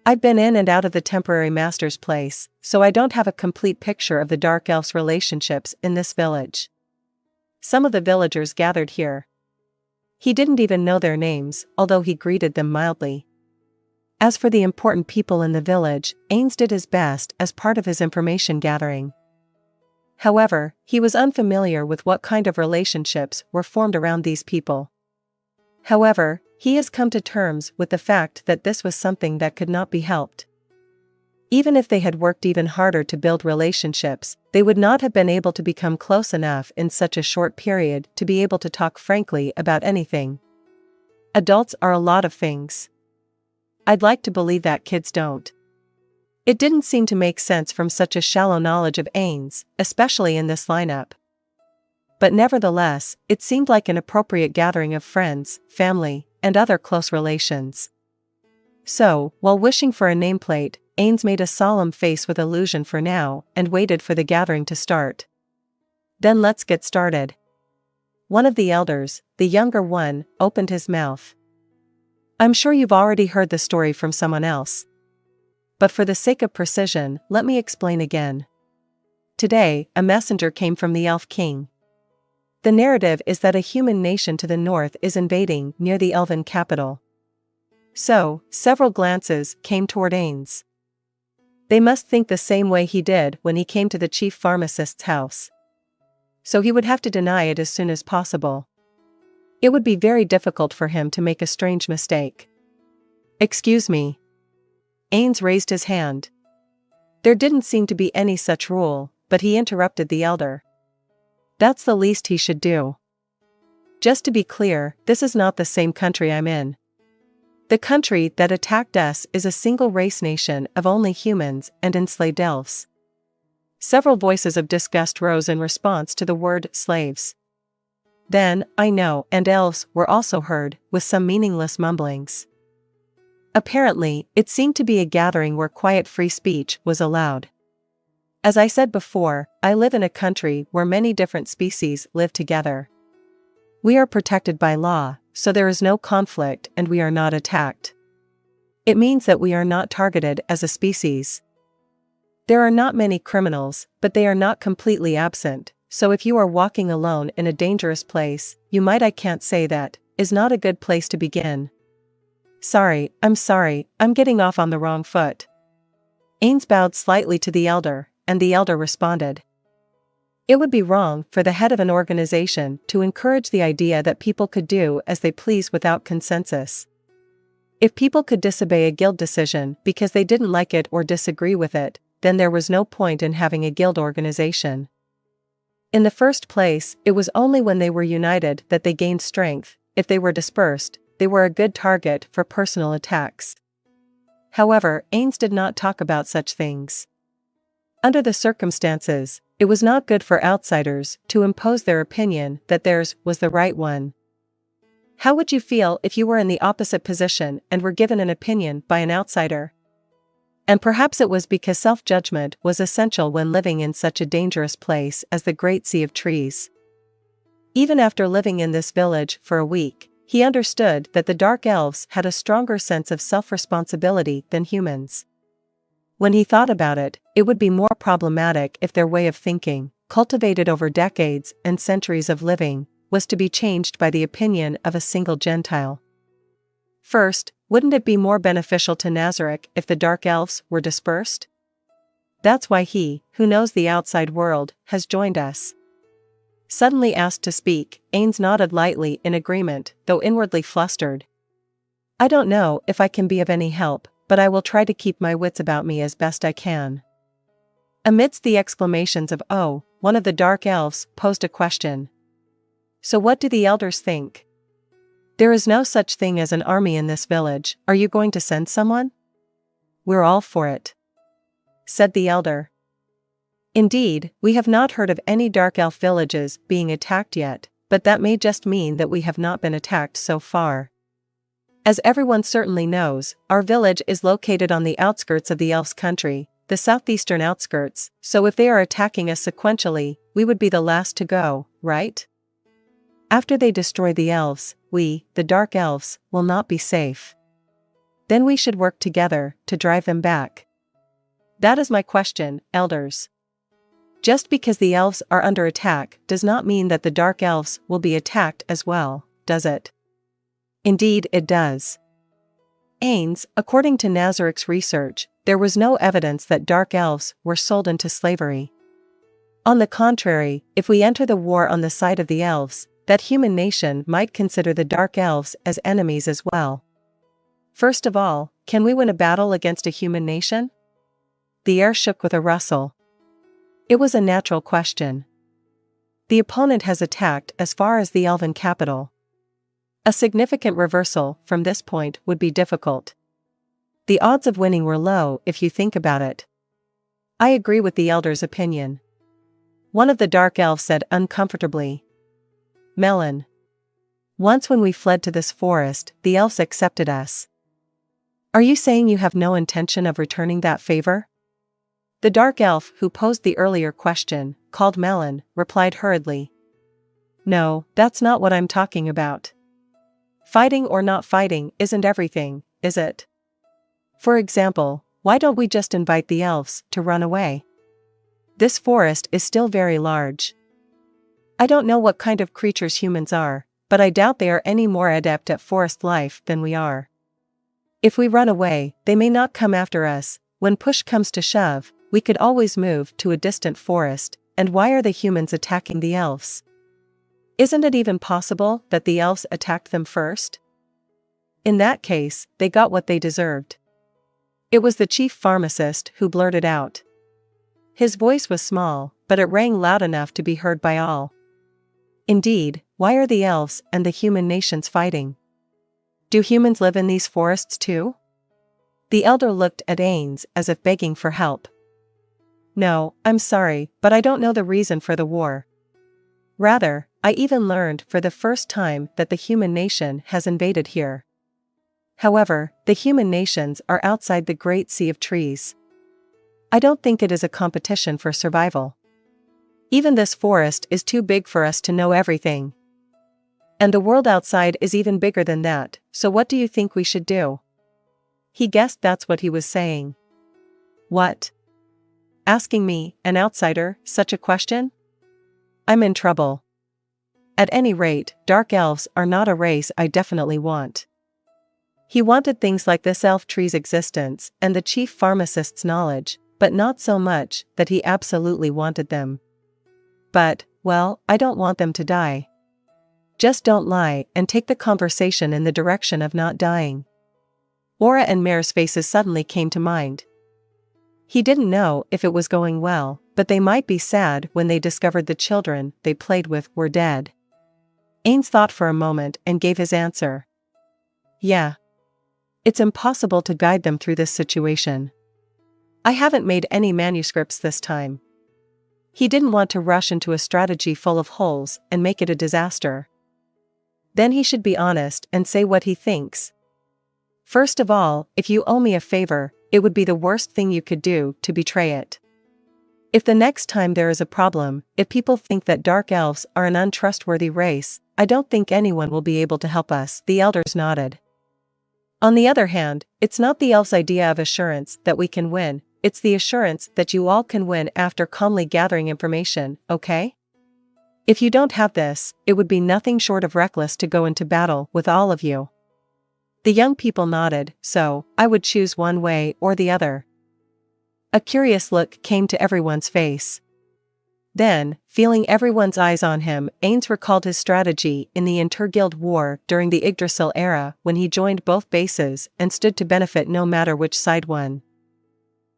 I've been in and out of the temporary master's place, so I don't have a complete picture of the dark elves' relationships in this village. Some of the villagers gathered here. He didn't even know their names, although he greeted them mildly. As for the important people in the village, Ainz did his best as part of his information gathering. However, he was unfamiliar with what kind of relationships were formed around these people. However, he has come to terms with the fact that this was something that could not be helped. Even if they had worked even harder to build relationships, they would not have been able to become close enough in such a short period to be able to talk frankly about anything. Adults are a lot of things. I'd like to believe that kids don't. It didn't seem to make sense from such a shallow knowledge of Ainz, especially in this lineup. But nevertheless, it seemed like an appropriate gathering of friends, family, and other close relations. So, while wishing for a nameplate, Ainz made a solemn face with illusion for now and waited for the gathering to start. Then let's get started. One of the elders, the younger one, opened his mouth. I'm sure you've already heard the story from someone else. But for the sake of precision, let me explain again. Today, a messenger came from the Elf King. The narrative is that a human nation to the north is invading near the elven capital. So, several glances came toward Ainz. They must think the same way he did when he came to the chief pharmacist's house. So he would have to deny it as soon as possible. It would be very difficult for him to make a strange mistake. Excuse me. Ainz raised his hand. There didn't seem to be any such rule, but he interrupted the elder. That's the least he should do. Just to be clear, this is not the same country I'm in. The country that attacked us is a single race nation of only humans and enslaved elves. Several voices of disgust rose in response to the word slaves. Then, I know, and elves were also heard, with some meaningless mumblings. Apparently, it seemed to be a gathering where quiet free speech was allowed. As I said before, I live in a country where many different species live together. We are protected by law, so there is no conflict and we are not attacked. It means that we are not targeted as a species. There are not many criminals, but they are not completely absent, so if you are walking alone in a dangerous place, you might I can't say that, is not a good place to begin. Sorry, I'm getting off on the wrong foot. Ainz bowed slightly to the elder, and the elder responded. It would be wrong for the head of an organization to encourage the idea that people could do as they please without consensus. If people could disobey a guild decision because they didn't like it or disagree with it, then there was no point in having a guild organization. In the first place, it was only when they were united that they gained strength. If they were dispersed, they were a good target for personal attacks. However, Ainz did not talk about such things. Under the circumstances, it was not good for outsiders to impose their opinion that theirs was the right one. How would you feel if you were in the opposite position and were given an opinion by an outsider? And perhaps it was because self-judgment was essential when living in such a dangerous place as the Great Sea of Trees. Even after living in this village for a week, he understood that the Dark Elves had a stronger sense of self-responsibility than humans. When he thought about it, it would be more problematic if their way of thinking, cultivated over decades and centuries of living, was to be changed by the opinion of a single Gentile. First, wouldn't it be more beneficial to Nazarick if the Dark Elves were dispersed? That's why he, who knows the outside world, has joined us. suddenly asked to speak. Ainz nodded lightly in agreement, though inwardly flustered. I don't know if I can be of any help, but I will try to keep my wits about me as best I can. Amidst the exclamations of "Oh," one of the dark elves posed a question. So what do the elders think? There is no such thing as an army in this village. Are you going to send someone? We're all for it, said the elder. Indeed, we have not heard of any dark elf villages being attacked yet, but that may just mean that we have not been attacked so far. As everyone certainly knows, our village is located on the outskirts of the elves' country, the southeastern outskirts, so if they are attacking us sequentially, we would be the last to go, right? After they destroy the elves, we, the dark elves, will not be safe. Then we should work together to drive them back. That is my question, elders. Just because the elves are under attack does not mean that the dark elves will be attacked as well, does it? Indeed it does. Ainz, according to Nazarik's research, there was no evidence that dark elves were sold into slavery. On the contrary, if we enter the war on the side of the elves, that human nation might consider the dark elves as enemies as well. First of all, can we win a battle against a human nation? The air shook with a rustle. It was a natural question. The opponent has attacked as far as the elven capital. A significant reversal from this point would be difficult. The odds of winning were low if you think about it. I agree with the elder's opinion. One of the dark elves said uncomfortably. Melon. Once when we fled to this forest, the elves accepted us. Are you saying you have no intention of returning that favor? The dark elf who posed the earlier question, called Melon, replied hurriedly. No, that's not what I'm talking about. Fighting or not fighting isn't everything, is it? For example, why don't we just invite the elves to run away? This forest is still very large. I don't know what kind of creatures humans are, but I doubt they are any more adept at forest life than we are. If we run away, they may not come after us. When push comes to shove, we could always move to a distant forest, and why are the humans attacking the elves? Isn't it even possible that the elves attacked them first? In that case, they got what they deserved. It was the chief pharmacist who blurted out. His voice was small, but it rang loud enough to be heard by all. Indeed, why are the elves and the human nations fighting? Do humans live in these forests too? The elder looked at Ainz as if begging for help. No, I'm sorry, but I don't know the reason for the war. Rather, I even learned for the first time that the human nation has invaded here. However, the human nations are outside the Great Sea of Trees. I don't think it is a competition for survival. Even this forest is too big for us to know everything. And the world outside is even bigger than that, so what do you think we should do? He guessed that's what he was saying. What? Asking me, an outsider, such a question? I'm in trouble. At any rate, dark elves are not a race I definitely want. He wanted things like this elf tree's existence and the chief pharmacist's knowledge, but not so much that he absolutely wanted them. But, well, I don't want them to die. Just don't lie and take the conversation in the direction of not dying. Aura and Mare's faces suddenly came to mind. He didn't know if it was going well, but they might be sad when they discovered the children they played with were dead. Ainz thought for a moment and gave his answer. Yeah. It's impossible to guide them through this situation. I haven't made any manuscripts this time. He didn't want to rush into a strategy full of holes and make it a disaster. Then he should be honest and say what he thinks. First of all, if you owe me a favor, it would be the worst thing you could do to betray it. If the next time there is a problem, if people think that dark elves are an untrustworthy race, I don't think anyone will be able to help us. The elders nodded. On the other hand, it's not the elves' idea of assurance that we can win, it's the assurance that you all can win after calmly gathering information, okay? If you don't have this, it would be nothing short of reckless to go into battle with all of you. The young people nodded, so, I would choose one way or the other. A curious look came to everyone's face. Then, feeling everyone's eyes on him, Ainz recalled his strategy in the Interguild War during the Yggdrasil era when he joined both bases and stood to benefit no matter which side won.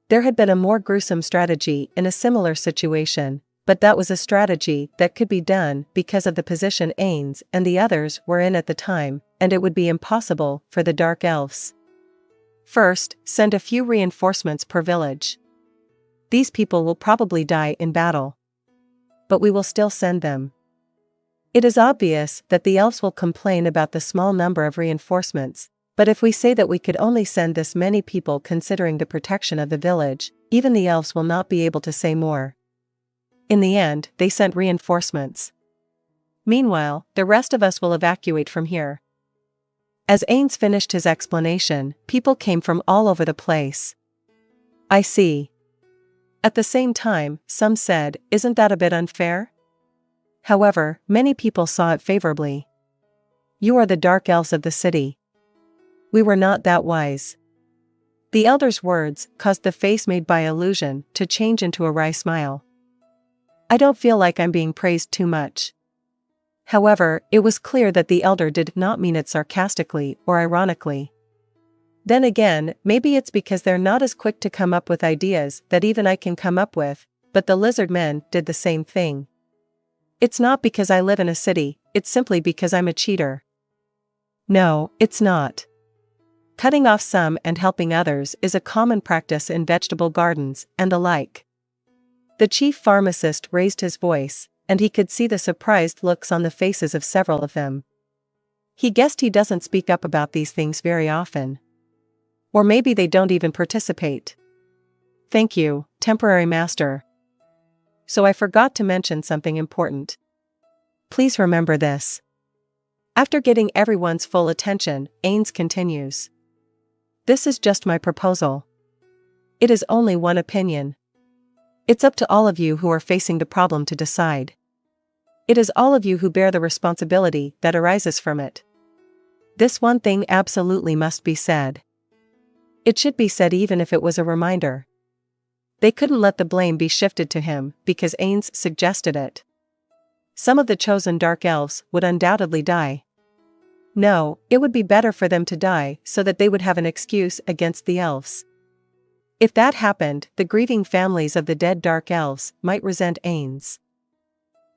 There had been a more gruesome strategy in a similar situation, but that was a strategy that could be done because of the position Ainz and the others were in at the time, and it would be impossible for the Dark Elves. First, send a few reinforcements per village. These people will probably die in battle. But we will still send them. It is obvious that the elves will complain about the small number of reinforcements, but if we say that we could only send this many people considering the protection of the village, even the elves will not be able to say more. In the end, they sent reinforcements. Meanwhile, the rest of us will evacuate from here. As Ainz finished his explanation, people came from all over the place. I see. At the same time, some said, isn't that a bit unfair? However, many people saw it favorably. You are the Dark Elves of the city. We were not that wise. The elder's words caused the face made by illusion to change into a wry smile. I don't feel like I'm being praised too much. However, it was clear that the elder did not mean it sarcastically or ironically. Then again, maybe it's because they're not as quick to come up with ideas that even I can come up with, but the lizard men did the same thing. It's not because I live in a city, it's simply because I'm a cheater. No, it's not. Cutting off some and helping others is a common practice in vegetable gardens and the like. The chief pharmacist raised his voice, and he could see the surprised looks on the faces of several of them. He guessed he doesn't speak up about these things very often. Or maybe they don't even participate. Thank you, temporary master. So I forgot to mention something important. Please remember this. After getting everyone's full attention, Ainz continues. This is just my proposal. It is only one opinion. It's up to all of you who are facing the problem to decide. It is all of you who bear the responsibility that arises from it. This one thing absolutely must be said. It should be said even if it was a reminder. They couldn't let the blame be shifted to him because Ainz suggested it. Some of the chosen Dark Elves would undoubtedly die. No, it would be better for them to die so that they would have an excuse against the elves. If that happened, the grieving families of the dead Dark Elves might resent Ainz.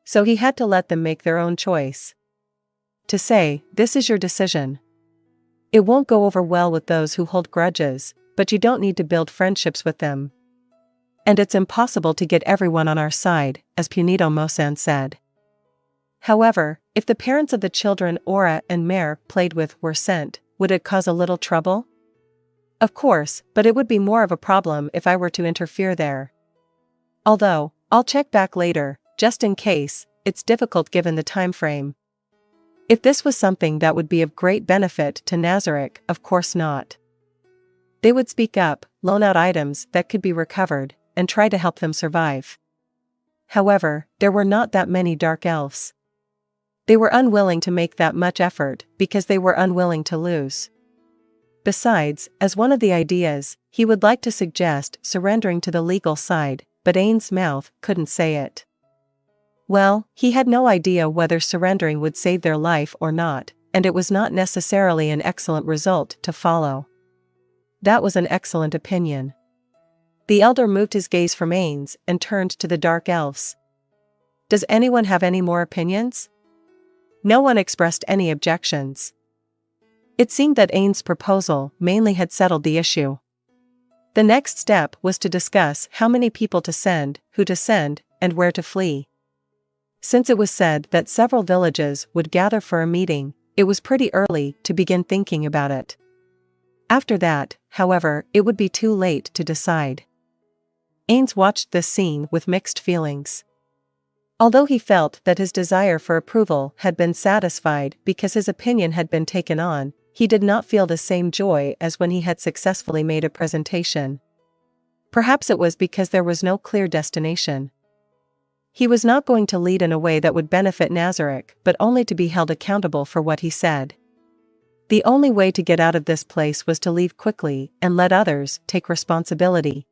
So he had to let them make their own choice. To say, this is your decision. It won't go over well with those who hold grudges, but you don't need to build friendships with them. And it's impossible to get everyone on our side, as Punito Mosan said. However, if the parents of the children Aura and Mare played with were sent, would it cause a little trouble? Of course, but it would be more of a problem if I were to interfere there. Although, I'll check back later, just in case, it's difficult given the time frame. If this was something that would be of great benefit to Nazarick, of course not. They would speak up, loan out items that could be recovered, and try to help them survive. However, there were not that many Dark Elves. They were unwilling to make that much effort because they were unwilling to lose. Besides, as one of the ideas, he would like to suggest surrendering to the legal side, but Ainz's mouth couldn't say it. Well, he had no idea whether surrendering would save their life or not, and it was not necessarily an excellent result to follow. That was an excellent opinion. The elder moved his gaze from Ainz and turned to the Dark Elves. Does anyone have any more opinions? No one expressed any objections. It seemed that Ainz's proposal mainly had settled the issue. The next step was to discuss how many people to send, who to send, and where to flee. Since it was said that several villages would gather for a meeting, it was pretty early to begin thinking about it. After that, however, it would be too late to decide. Ainz watched this scene with mixed feelings. Although he felt that his desire for approval had been satisfied because his opinion had been taken on, he did not feel the same joy as when he had successfully made a presentation. Perhaps it was because there was no clear destination. He was not going to lead in a way that would benefit Nazarick, but only to be held accountable for what he said. The only way to get out of this place was to leave quickly and let others take responsibility.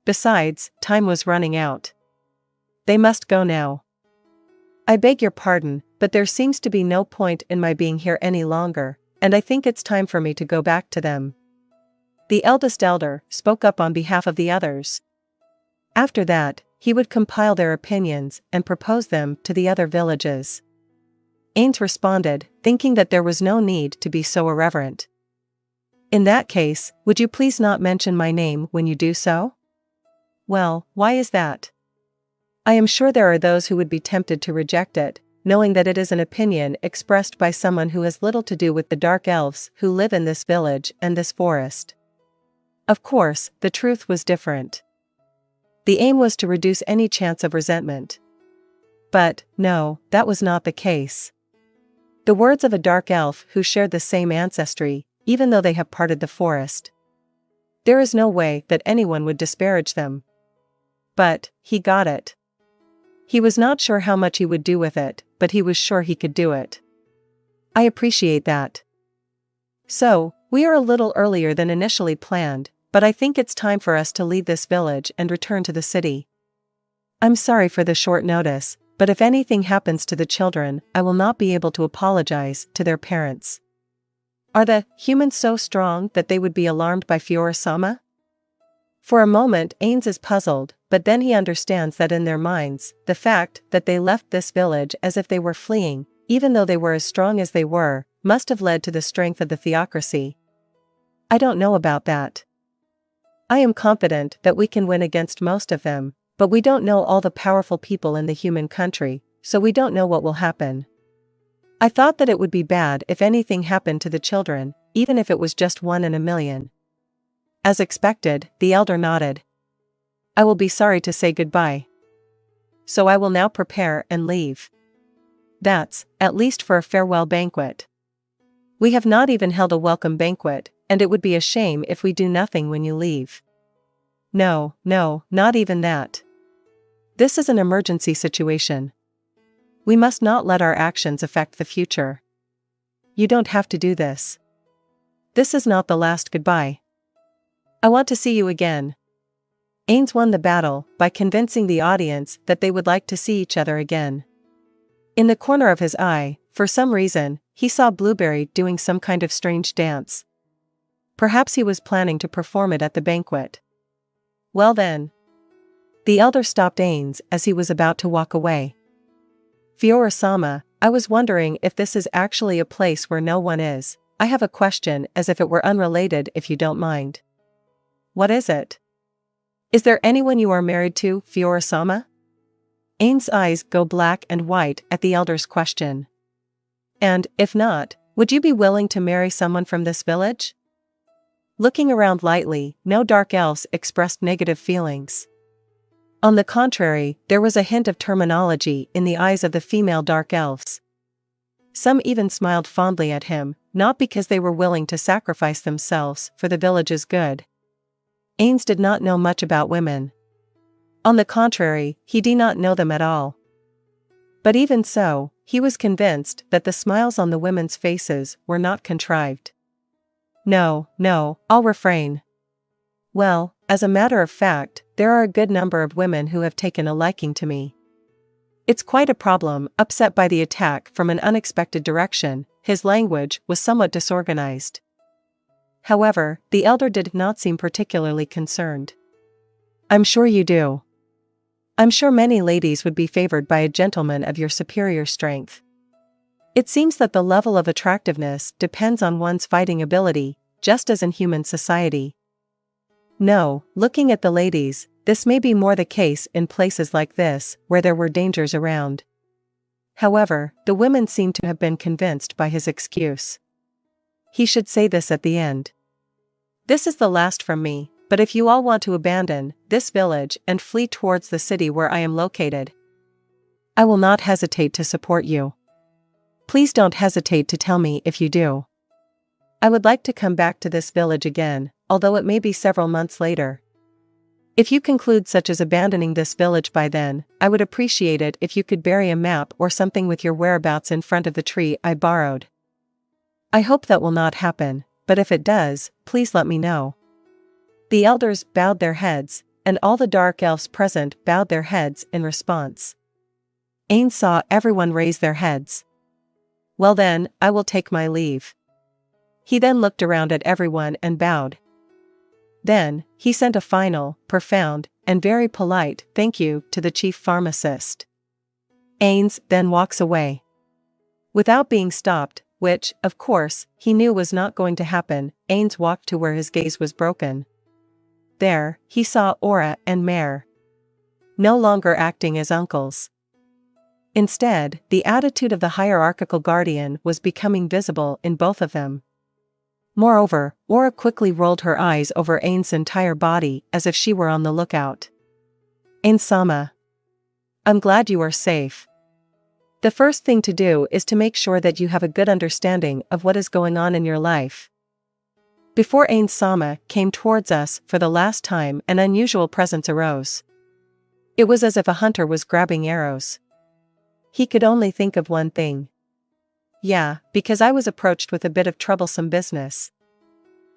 Besides, time was running out. They must go now. I beg your pardon, but there seems to be no point in my being here any longer, and I think it's time for me to go back to them. The eldest elder spoke up on behalf of the others. After that, he would compile their opinions and propose them to the other villages. Ainz responded, thinking that there was no need to be so irreverent. In that case, would you please not mention my name when you do so? Well, why is that? I am sure there are those who would be tempted to reject it, knowing that it is an opinion expressed by someone who has little to do with the dark elves who live in this village and this forest. Of course, the truth was different. The aim was to reduce any chance of resentment. But, no, that was not the case. The words of a dark elf who shared the same ancestry, even though they have parted the forest. There is no way that anyone would disparage them. But, he got it. He was not sure how much he would do with it, but he was sure he could do it. I appreciate that. So, we are a little earlier than initially planned, but I think it's time for us to leave this village and return to the city. I'm sorry for the short notice, but if anything happens to the children, I will not be able to apologize to their parents. Are the humans so strong that they would be alarmed by Fiora-sama? For a moment Ainz is puzzled, but then he understands that in their minds, the fact that they left this village as if they were fleeing, even though they were as strong as they were, must have led to the strength of the theocracy. I don't know about that. I am confident that we can win against most of them, but we don't know all the powerful people in the human country, so we don't know what will happen. I thought that it would be bad if anything happened to the children, even if it was just 1 in a million. As expected, the elder nodded. I will be sorry to say goodbye. So I will now prepare and leave. That's, at least for a farewell banquet. We have not even held a welcome banquet, and it would be a shame if we do nothing when you leave. No, not even that. This is an emergency situation. We must not let our actions affect the future. You don't have to do this. This is not the last goodbye. I want to see you again. Ainz won the battle by convincing the audience that they would like to see each other again. In the corner of his eye, for some reason, he saw Blueberry doing some kind of strange dance. Perhaps he was planning to perform it at the banquet. Well then. The elder stopped Ainz as he was about to walk away. Fiora-sama, I was wondering if this is actually a place where no one is. I have a question as if it were unrelated if you don't mind. What is it? Is there anyone you are married to, Fiora-sama? Ainz's eyes go black and white at the elder's question. And, if not, would you be willing to marry someone from this village? Looking around lightly, no dark elves expressed negative feelings. On the contrary, there was a hint of terminology in the eyes of the female dark elves. Some even smiled fondly at him, not because they were willing to sacrifice themselves for the village's good. Ainz did not know much about women. On the contrary, he did not know them at all. But even so, he was convinced that the smiles on the women's faces were not contrived. No, I'll refrain. Well, as a matter of fact, there are a good number of women who have taken a liking to me. It's quite a problem. Upset by the attack from an unexpected direction, his language was somewhat disorganized. However, the elder did not seem particularly concerned. I'm sure you do. I'm sure many ladies would be favored by a gentleman of your superior strength. It seems that the level of attractiveness depends on one's fighting ability, just as in human society. No, looking at the ladies, this may be more the case in places like this, where there were dangers around. However, the women seem to have been convinced by his excuse. He should say this at the end. This is the last from me, but if you all want to abandon this village and flee towards the city where I am located, I will not hesitate to support you. Please don't hesitate to tell me if you do. I would like to come back to this village again, although it may be several months later. If you conclude such as abandoning this village by then, I would appreciate it if you could bury a map or something with your whereabouts in front of the tree I borrowed. I hope that will not happen, but if it does, please let me know. The elders bowed their heads, and all the dark elves present bowed their heads in response. Ainz saw everyone raise their heads. Well then, I will take my leave. He then looked around at everyone and bowed. Then, he sent a final, profound, and very polite thank you to the chief pharmacist. Ainz then walks away. Without being stopped, which, of course, he knew was not going to happen, Ainz walked to where his gaze was broken. There, he saw Aura and Mare. No longer acting as uncles. Instead, the attitude of the hierarchical guardian was becoming visible in both of them. Moreover, Aura quickly rolled her eyes over Ainz's entire body as if she were on the lookout. Ainz-sama. I'm glad you are safe. The first thing to do is to make sure that you have a good understanding of what is going on in your life. Before Ainz-sama came towards us for the last time, an unusual presence arose. It was as if a hunter was grabbing arrows. He could only think of one thing. Yeah, because I was approached with a bit of troublesome business.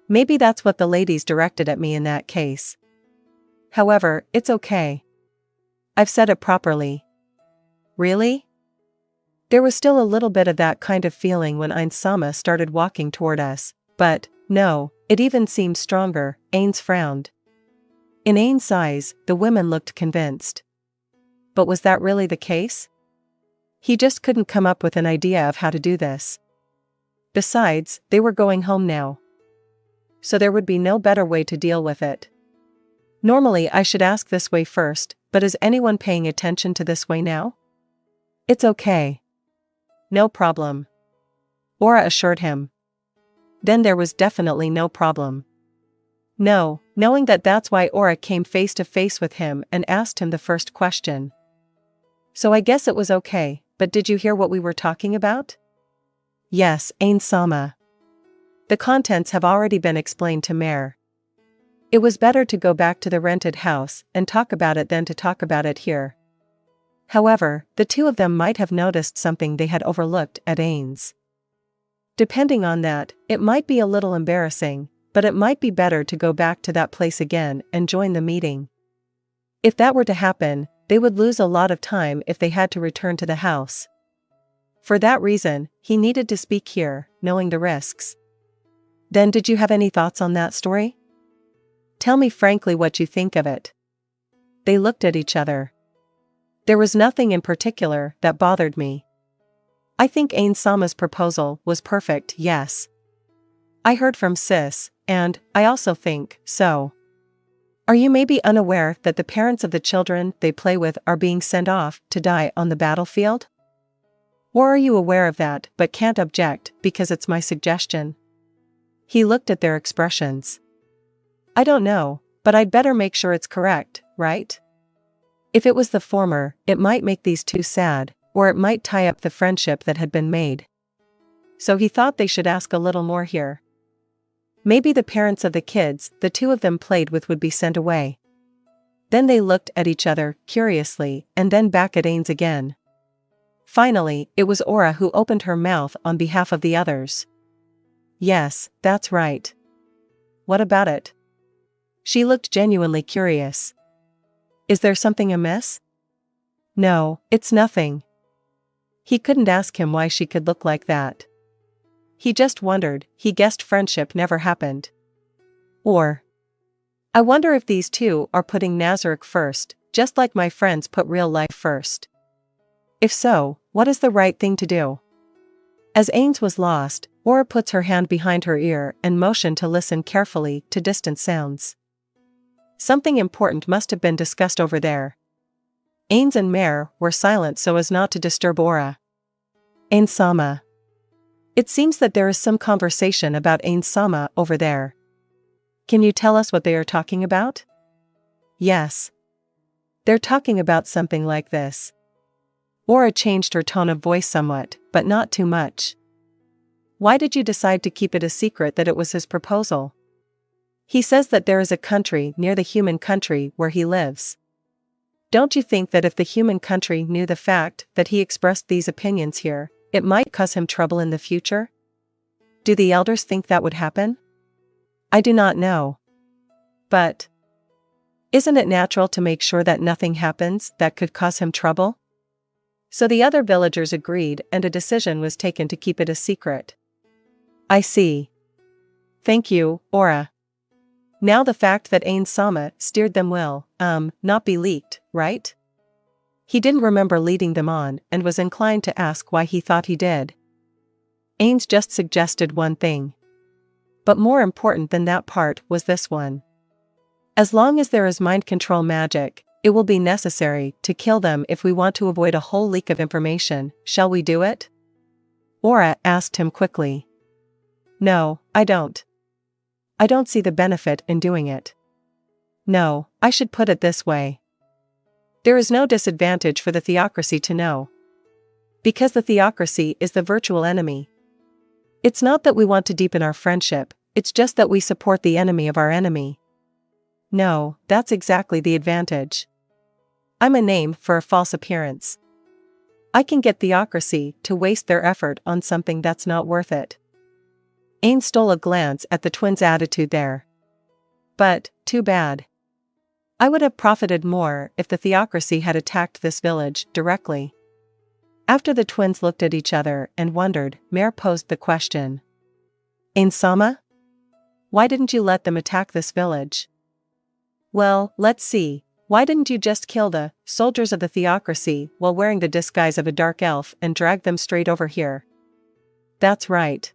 Maybe that's what the ladies directed at me in that case. However, it's okay. I've said it properly. Really? There was still a little bit of that kind of feeling when Ainz-sama started walking toward us, but, no, it even seemed stronger. Ainz frowned. In Ainz's eyes, the women looked convinced. But was that really the case? He just couldn't come up with an idea of how to do this. Besides, they were going home now. So there would be no better way to deal with it. Normally I should ask this way first, but is anyone paying attention to this way now? It's okay. No problem. Aura assured him. Then there was definitely no problem. No, knowing that that's why Aura came face to face with him and asked him the first question. So I guess it was okay, but did you hear what we were talking about? Yes, Ainz-sama. The contents have already been explained to Mare. It was better to go back to the rented house and talk about it than to talk about it here. However, the two of them might have noticed something they had overlooked at Ainz. Depending on that, it might be a little embarrassing, but it might be better to go back to that place again and join the meeting. If that were to happen, they would lose a lot of time if they had to return to the house. For that reason, he needed to speak here, knowing the risks. Then did you have any thoughts on that story? Tell me frankly what you think of it. They looked at each other. There was nothing in particular that bothered me. I think Ainz-sama's proposal was perfect, yes. I heard from Sis, and I also think so. Are you maybe unaware that the parents of the children they play with are being sent off to die on the battlefield? Or are you aware of that but can't object because it's my suggestion? He looked at their expressions. I don't know, but I'd better make sure it's correct, right? If it was the former, it might make these two sad, or it might tie up the friendship that had been made. So he thought they should ask a little more here. Maybe the parents of the kids the two of them played with would be sent away. Then they looked at each other curiously and then back at Ainz again. Finally, it was Aura who opened her mouth on behalf of the others. Yes, that's right. What about it? She looked genuinely curious. Is there something amiss? No, it's nothing. He couldn't ask him why she could look like that. He just wondered, he guessed friendship never happened. Or, I wonder if these two are putting Nazarick first, just like my friends put real life first. If so, what is the right thing to do? As Ainz was lost, Aura puts her hand behind her ear and motioned to listen carefully to distant sounds. Something important must have been discussed over there. Ainz and Mare were silent so as not to disturb Aura. Ainz-sama. It seems that there is some conversation about Ainz-sama over there. Can you tell us what they are talking about? Yes. They're talking about something like this. Aura changed her tone of voice somewhat, but not too much. Why did you decide to keep it a secret that it was his proposal? He says that there is a country near the human country where he lives. Don't you think that if the human country knew the fact that he expressed these opinions here, it might cause him trouble in the future? Do the elders think that would happen? I do not know. But Isn't it natural to make sure that nothing happens that could cause him trouble? So the other villagers agreed and a decision was taken to keep it a secret. I see. Thank you, Aura. Now the fact that Ainz steered them will, not be leaked, right? He didn't remember leading them on and was inclined to ask why he thought he did. Ainz just suggested one thing. But more important than that part was this one. As long as there is mind control magic, it will be necessary to kill them if we want to avoid a whole leak of information. Shall we do it? Aura asked him quickly. No, I don't. I don't see the benefit in doing it. No, I should put it this way. There is no disadvantage for the theocracy to know. Because the theocracy is the virtual enemy. It's not that we want to deepen our friendship, it's just that we support the enemy of our enemy. No, that's exactly the advantage. I'm a name for a false appearance. I can get theocracy to waste their effort on something that's not worth it. Ainz stole a glance at the twins' attitude there. But, too bad. I would have profited more if the theocracy had attacked this village directly. After the twins looked at each other and wondered, Mare posed the question. Ainz, why didn't you let them attack this village? Well, let's see, why didn't you just kill the soldiers of the theocracy while wearing the disguise of a dark elf and drag them straight over here? That's right.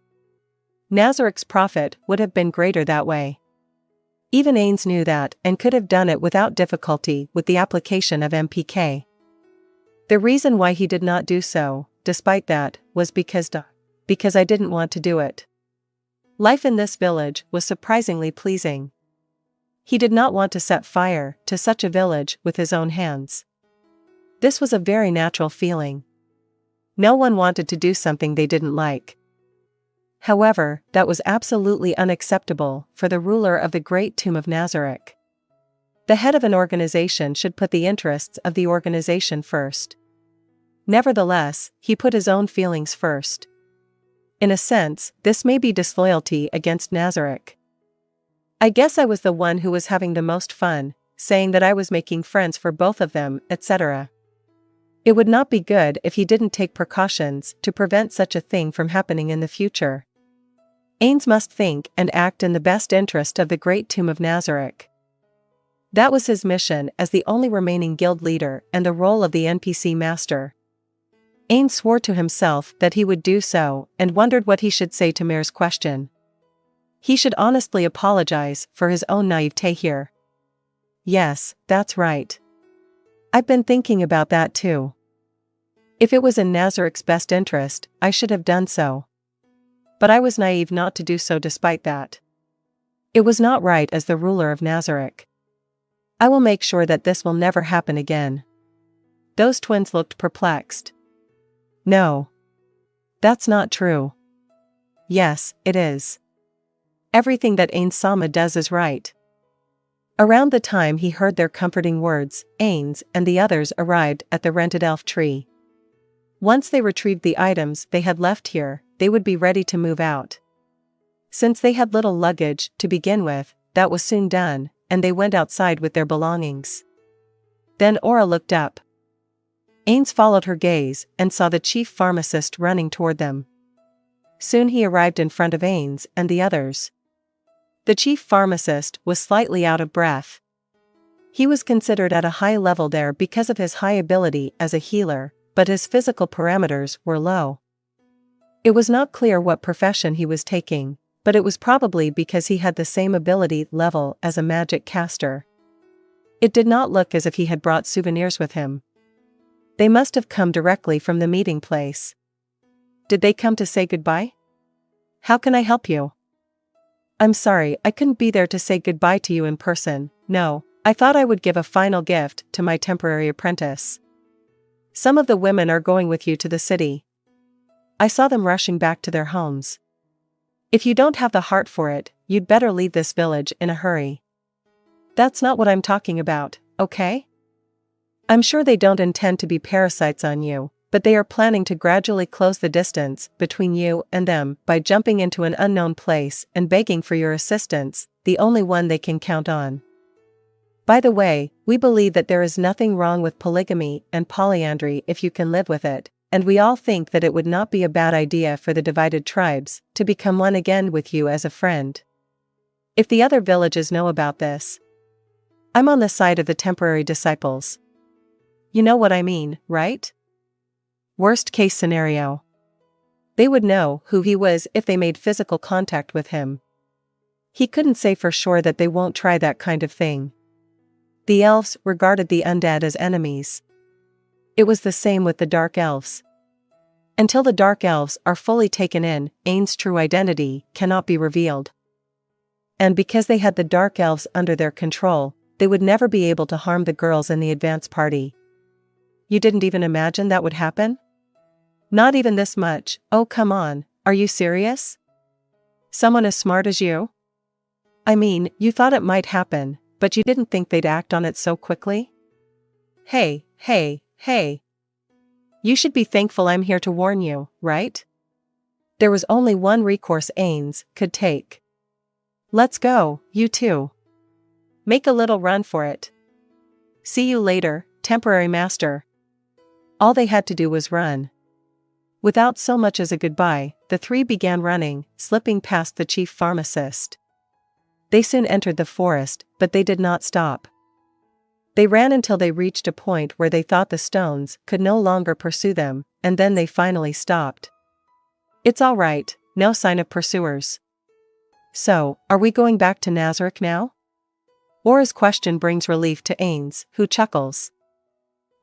Nazarik's profit would have been greater that way. Even Ainz knew that and could have done it without difficulty with the application of MPK. The reason why he did not do so, despite that, was because I didn't want to do it. Life in this village was surprisingly pleasing. He did not want to set fire to such a village with his own hands. This was a very natural feeling. No one wanted to do something they didn't like. However, that was absolutely unacceptable for the ruler of the Great Tomb of Nazarik. The head of an organization should put the interests of the organization first. Nevertheless, he put his own feelings first. In a sense, this may be disloyalty against Nazarik. I guess I was the one who was having the most fun, saying that I was making friends for both of them, etc. It would not be good if he didn't take precautions to prevent such a thing from happening in the future. Ainz must think and act in the best interest of the Great Tomb of Nazarik. That was his mission as the only remaining guild leader and the role of the NPC master. Ainz swore to himself that he would do so and wondered what he should say to Mare's question. He should honestly apologize for his own naivete here. Yes, that's right. I've been thinking about that too. If it was in Nazarik's best interest, I should have done so. But I was naive not to do so despite that. It was not right as the ruler of Nazarik. I will make sure that this will never happen again. Those twins looked perplexed. No. That's not true. Yes, it is. Everything that Ainz does is right. Around the time he heard their comforting words, Ainz and the others arrived at the rented elf tree. Once they retrieved the items they had left here, they would be ready to move out. Since they had little luggage to begin with, that was soon done, and they went outside with their belongings. Then Aura looked up. Ainz followed her gaze and saw the chief pharmacist running toward them. Soon he arrived in front of Ainz and the others. The chief pharmacist was slightly out of breath. He was considered at a high level there because of his high ability as a healer, but his physical parameters were low. It was not clear what profession he was taking, but it was probably because he had the same ability level as a magic caster. It did not look as if he had brought souvenirs with him. They must have come directly from the meeting place. Did they come to say goodbye? How can I help you? I'm sorry, I couldn't be there to say goodbye to you in person. No, I thought I would give a final gift to my temporary apprentice. Some of the women are going with you to the city. I saw them rushing back to their homes. If you don't have the heart for it, you'd better leave this village in a hurry. That's not what I'm talking about, okay? I'm sure they don't intend to be parasites on you, but they are planning to gradually close the distance between you and them by jumping into an unknown place and begging for your assistance, the only one they can count on. By the way, we believe that there is nothing wrong with polygamy and polyandry if you can live with it, and we all think that it would not be a bad idea for the divided tribes to become one again with you as a friend. If the other villages know about this, I'm on the side of the temporary disciples. You know what I mean, right? Worst case scenario. They would know who he was if they made physical contact with him. He couldn't say for sure that they won't try that kind of thing. The elves regarded the undead as enemies. It was the same with the dark elves. Until the dark elves are fully taken in, Ainz's true identity cannot be revealed. And because they had the dark elves under their control, they would never be able to harm the girls in the advance party. You didn't even imagine that would happen? Not even this much. Oh, come on, are you serious? Someone as smart as you? I mean, you thought it might happen, but you didn't think they'd act on it so quickly? Hey. You should be thankful I'm here to warn you, right? There was only one recourse Ainz could take. Let's go, you two. Make a little run for it. See you later, temporary master. All they had to do was run. Without so much as a goodbye, the three began running, slipping past the chief pharmacist. They soon entered the forest, but they did not stop. They ran until they reached a point where they thought the stones could no longer pursue them, and then they finally stopped. It's all right, no sign of pursuers. So, are we going back to Nazarick now? Aura's question brings relief to Ainz, who chuckles.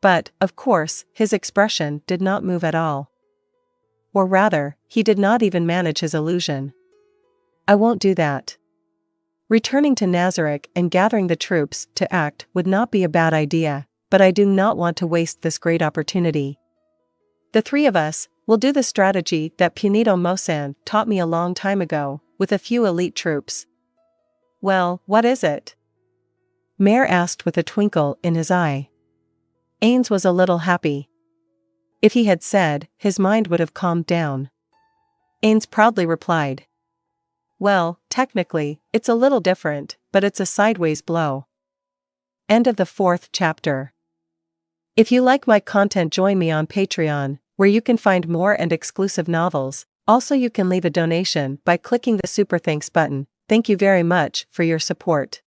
But, of course, his expression did not move at all. Or rather, he did not even manage his illusion. I won't do that. Returning to Nazarick and gathering the troops to act would not be a bad idea, but I do not want to waste this great opportunity. The three of us will do the strategy that Punito Mosan taught me a long time ago, with a few elite troops. Well, what is it? Mare asked with a twinkle in his eye. Ainz was a little happy. If he had said, his mind would have calmed down. Ainz proudly replied. Well, technically, it's a little different, but it's a sideways blow. End of the 4th chapter. If you like my content, join me on Patreon, where you can find more and exclusive novels. Also, you can leave a donation by clicking the Super Thanks button. Thank you very much for your support.